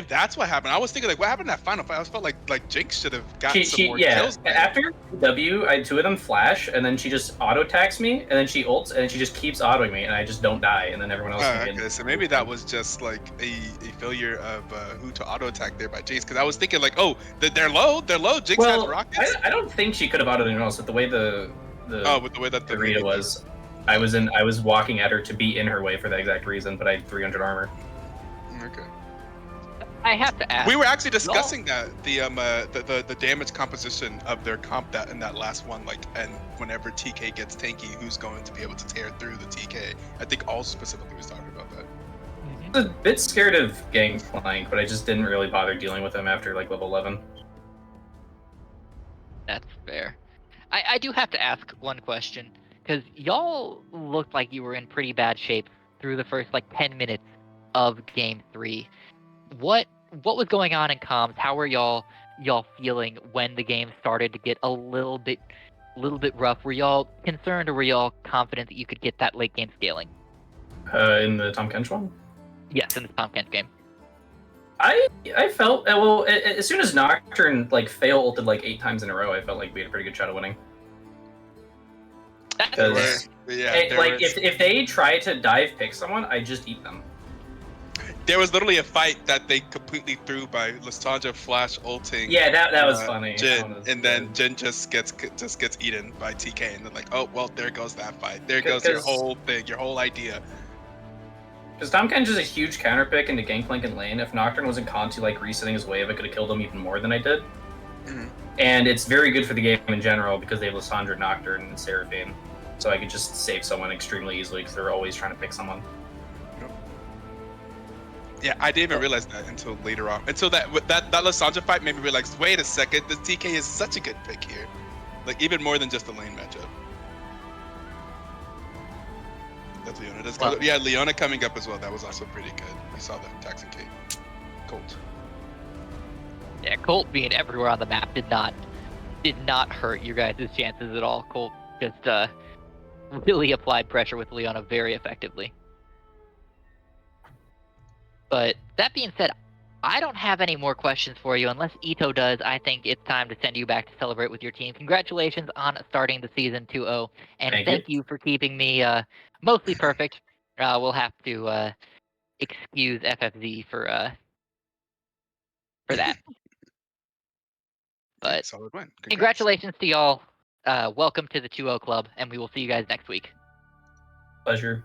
that's what happened. I was thinking like what happened in that final fight. I felt like Jinx should have gotten some more kills. After W, I had 2 of them flash, and then she just auto-attacks me, and then she ults, and then she just keeps autoing me, and I just don't die, and then everyone else can Okay, so maybe that was just like a failure of who to auto attack there by Jinx. Because I was thinking like, oh, they're low. Jinx has rockets. I don't think she could have autoed anyone else with the way with the way that the Rita was. I was walking at her to be in her way for that exact reason, but I had 300 armor. Okay. I have to ask. We were actually discussing that the damage composition of their comp that in that last one, like, and whenever TK gets tanky, who's going to be able to tear through the TK? I think Aulz specifically was talking about that. I was a bit scared of Gangplank, but I just didn't really bother dealing with him after like level 11. That's fair. I do have to ask one question because y'all looked like you were in pretty bad shape through the first like 10 minutes of game 3. What was going on in comms? How were y'all feeling when the game started to get a little bit rough? Were y'all concerned or were y'all confident that you could get that late game scaling? In the Tom Kench one? Yes, in the Tom Kent game. I felt well as soon as Nocturne like fail ulted like 8 times in a row, I felt like we had a pretty good shot of winning. Because if they try to dive pick someone, I just eat them. There was literally a fight that they completely threw by Lysandra flash ulting. Yeah, that was funny. Jhin, and then Jhin just gets eaten by TK, and then like, oh well, there goes that fight. There goes your whole thing, your whole idea. Because Tom Kench is a huge counter pick into Gangplank and lane. If Nocturne wasn't constantly like resetting his wave, I could have killed him even more than I did. Mm-hmm. And it's very good for the game in general because they have Lysandra, Nocturne, and Seraphine. So I could just save someone extremely easily because they're always trying to pick someone. Yeah, I didn't even realize that until later on. Until that Lysandra fight made me realize, wait a second, the TK is such a good pick here. Like, even more than just the lane matchup. That's Leona. Yeah, Leona coming up as well. That was also pretty good. We saw the Taxon K. Colt. Yeah, Colt being everywhere on the map did not hurt your guys' chances at all. Colt just really applied pressure with Leona very effectively. But that being said, I don't have any more questions for you. Unless Etoe does, I think it's time to send you back to celebrate with your team. Congratulations on starting the season 2-0, and Thank you. you for keeping me mostly perfect. We'll have to excuse FFZ for that. Yeah, But solid win. Congrats. congratulations to y'all. Welcome to the 2-0 club, and we will see you guys next week. Pleasure.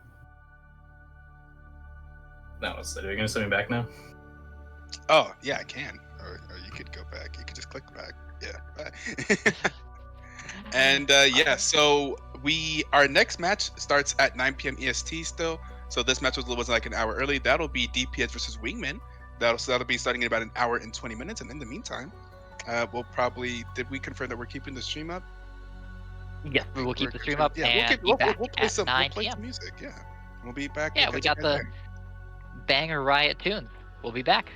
No, so are you gonna send me back now? Oh yeah, I can. Or you could go back. You could just click back. Yeah. And yeah, so our next match starts at 9 p.m. EST still. So this match was like an hour early. That'll be DPS versus Wingman. That'll be starting in about an hour and 20 minutes. And in the meantime, we'll probably did we confirm that we're keeping the stream up? Yes, we will keep the stream up Yeah, and be back we'll play at 9 some p.m. music. Yeah, we'll be back. Yeah, We'll we catch you got guys the there. banger riot tunes. We'll be back.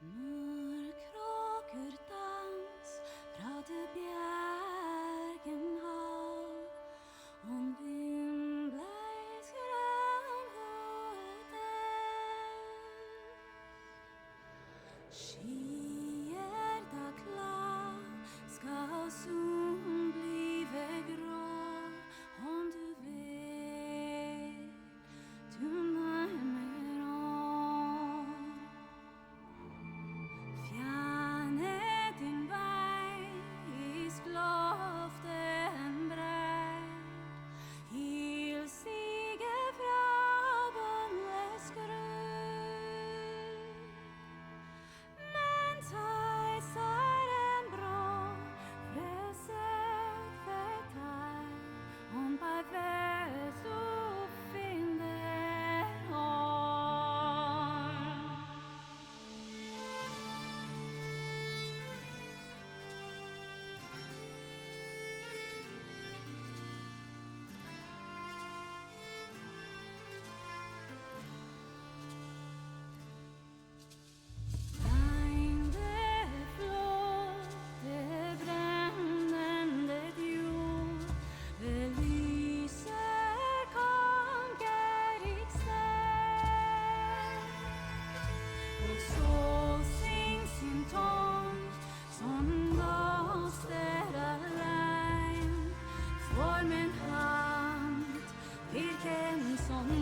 Mørkråker dans fra det bjergen hav, om vind blei skyer da klar skal solen blive grå, om du vet du nærmer år. Fjerne din vei, iskloften brei, hilsige fra båndets grunn. Men teiseren brå, frøset fettei, om bei vet å finne hånd. Regnde flåt, det brennende jord, belyser kongerik sted. Og så syng sin tomt, som blåster allein, form en hand, hvilken som mån.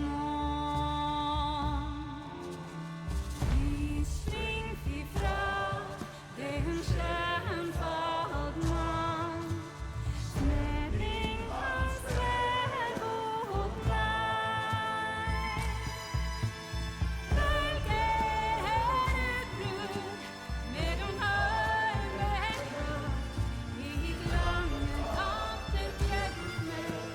Lysning fy fra den skjønnfald mann, snedring hans sverd meg. Bølger utbrud med enorme kraft, i lange kanter bjørk med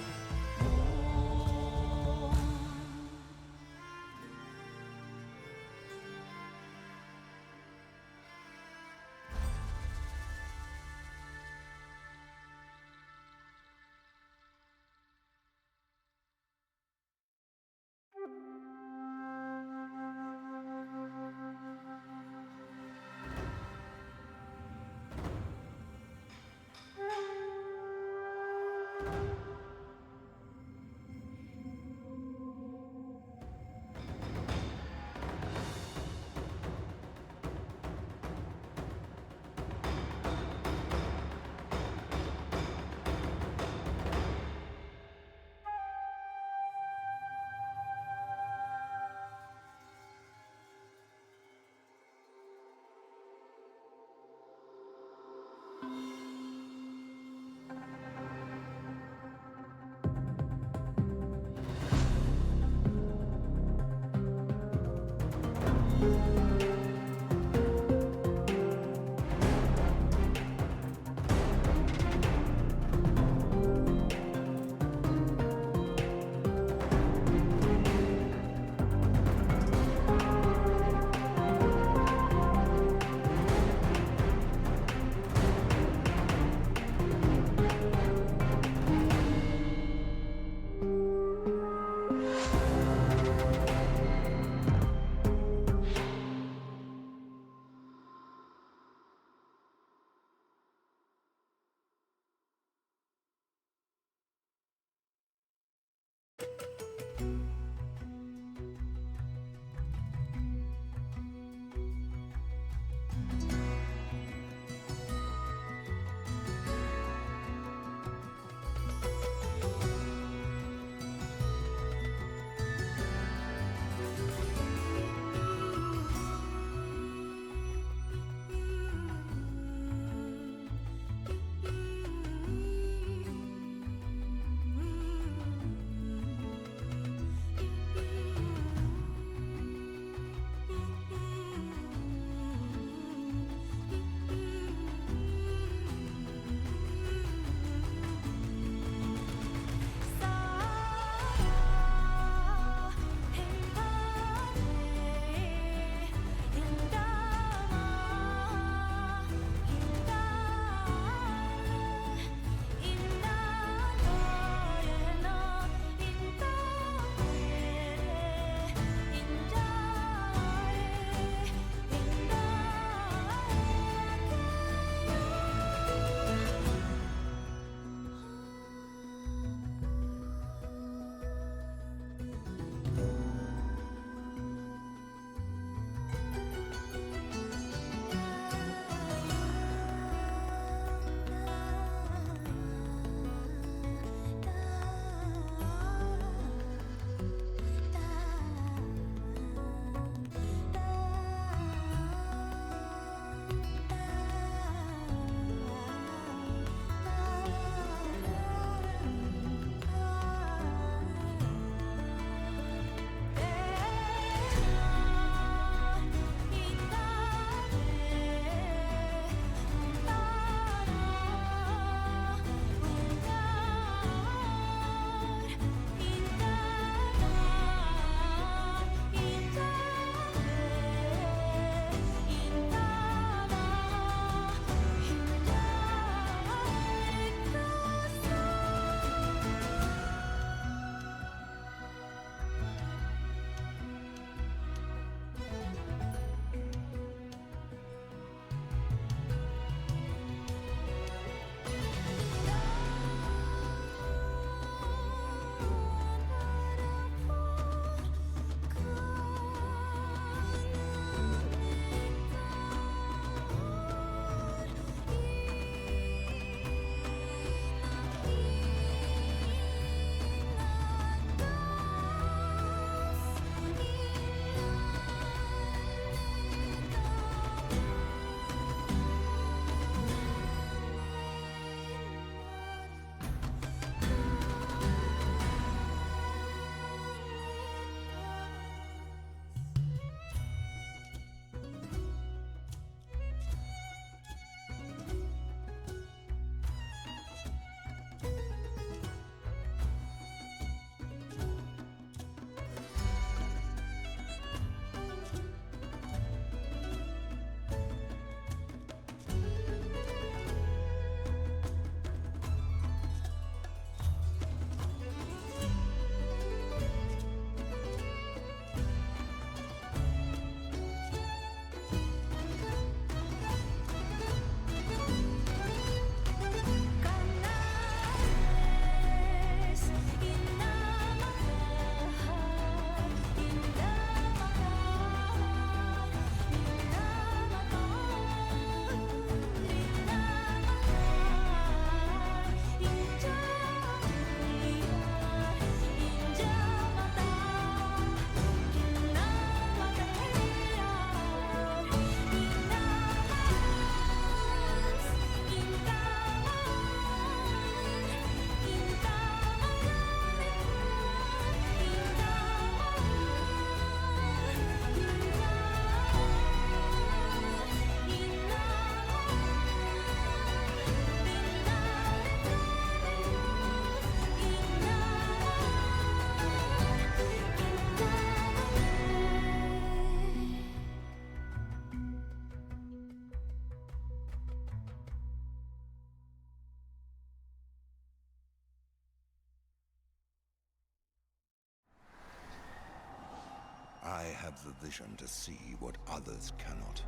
have the vision to see what others cannot.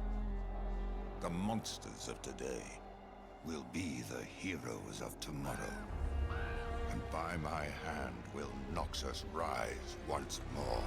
The monsters of today will be the heroes of tomorrow. And by my hand will Noxus rise once more.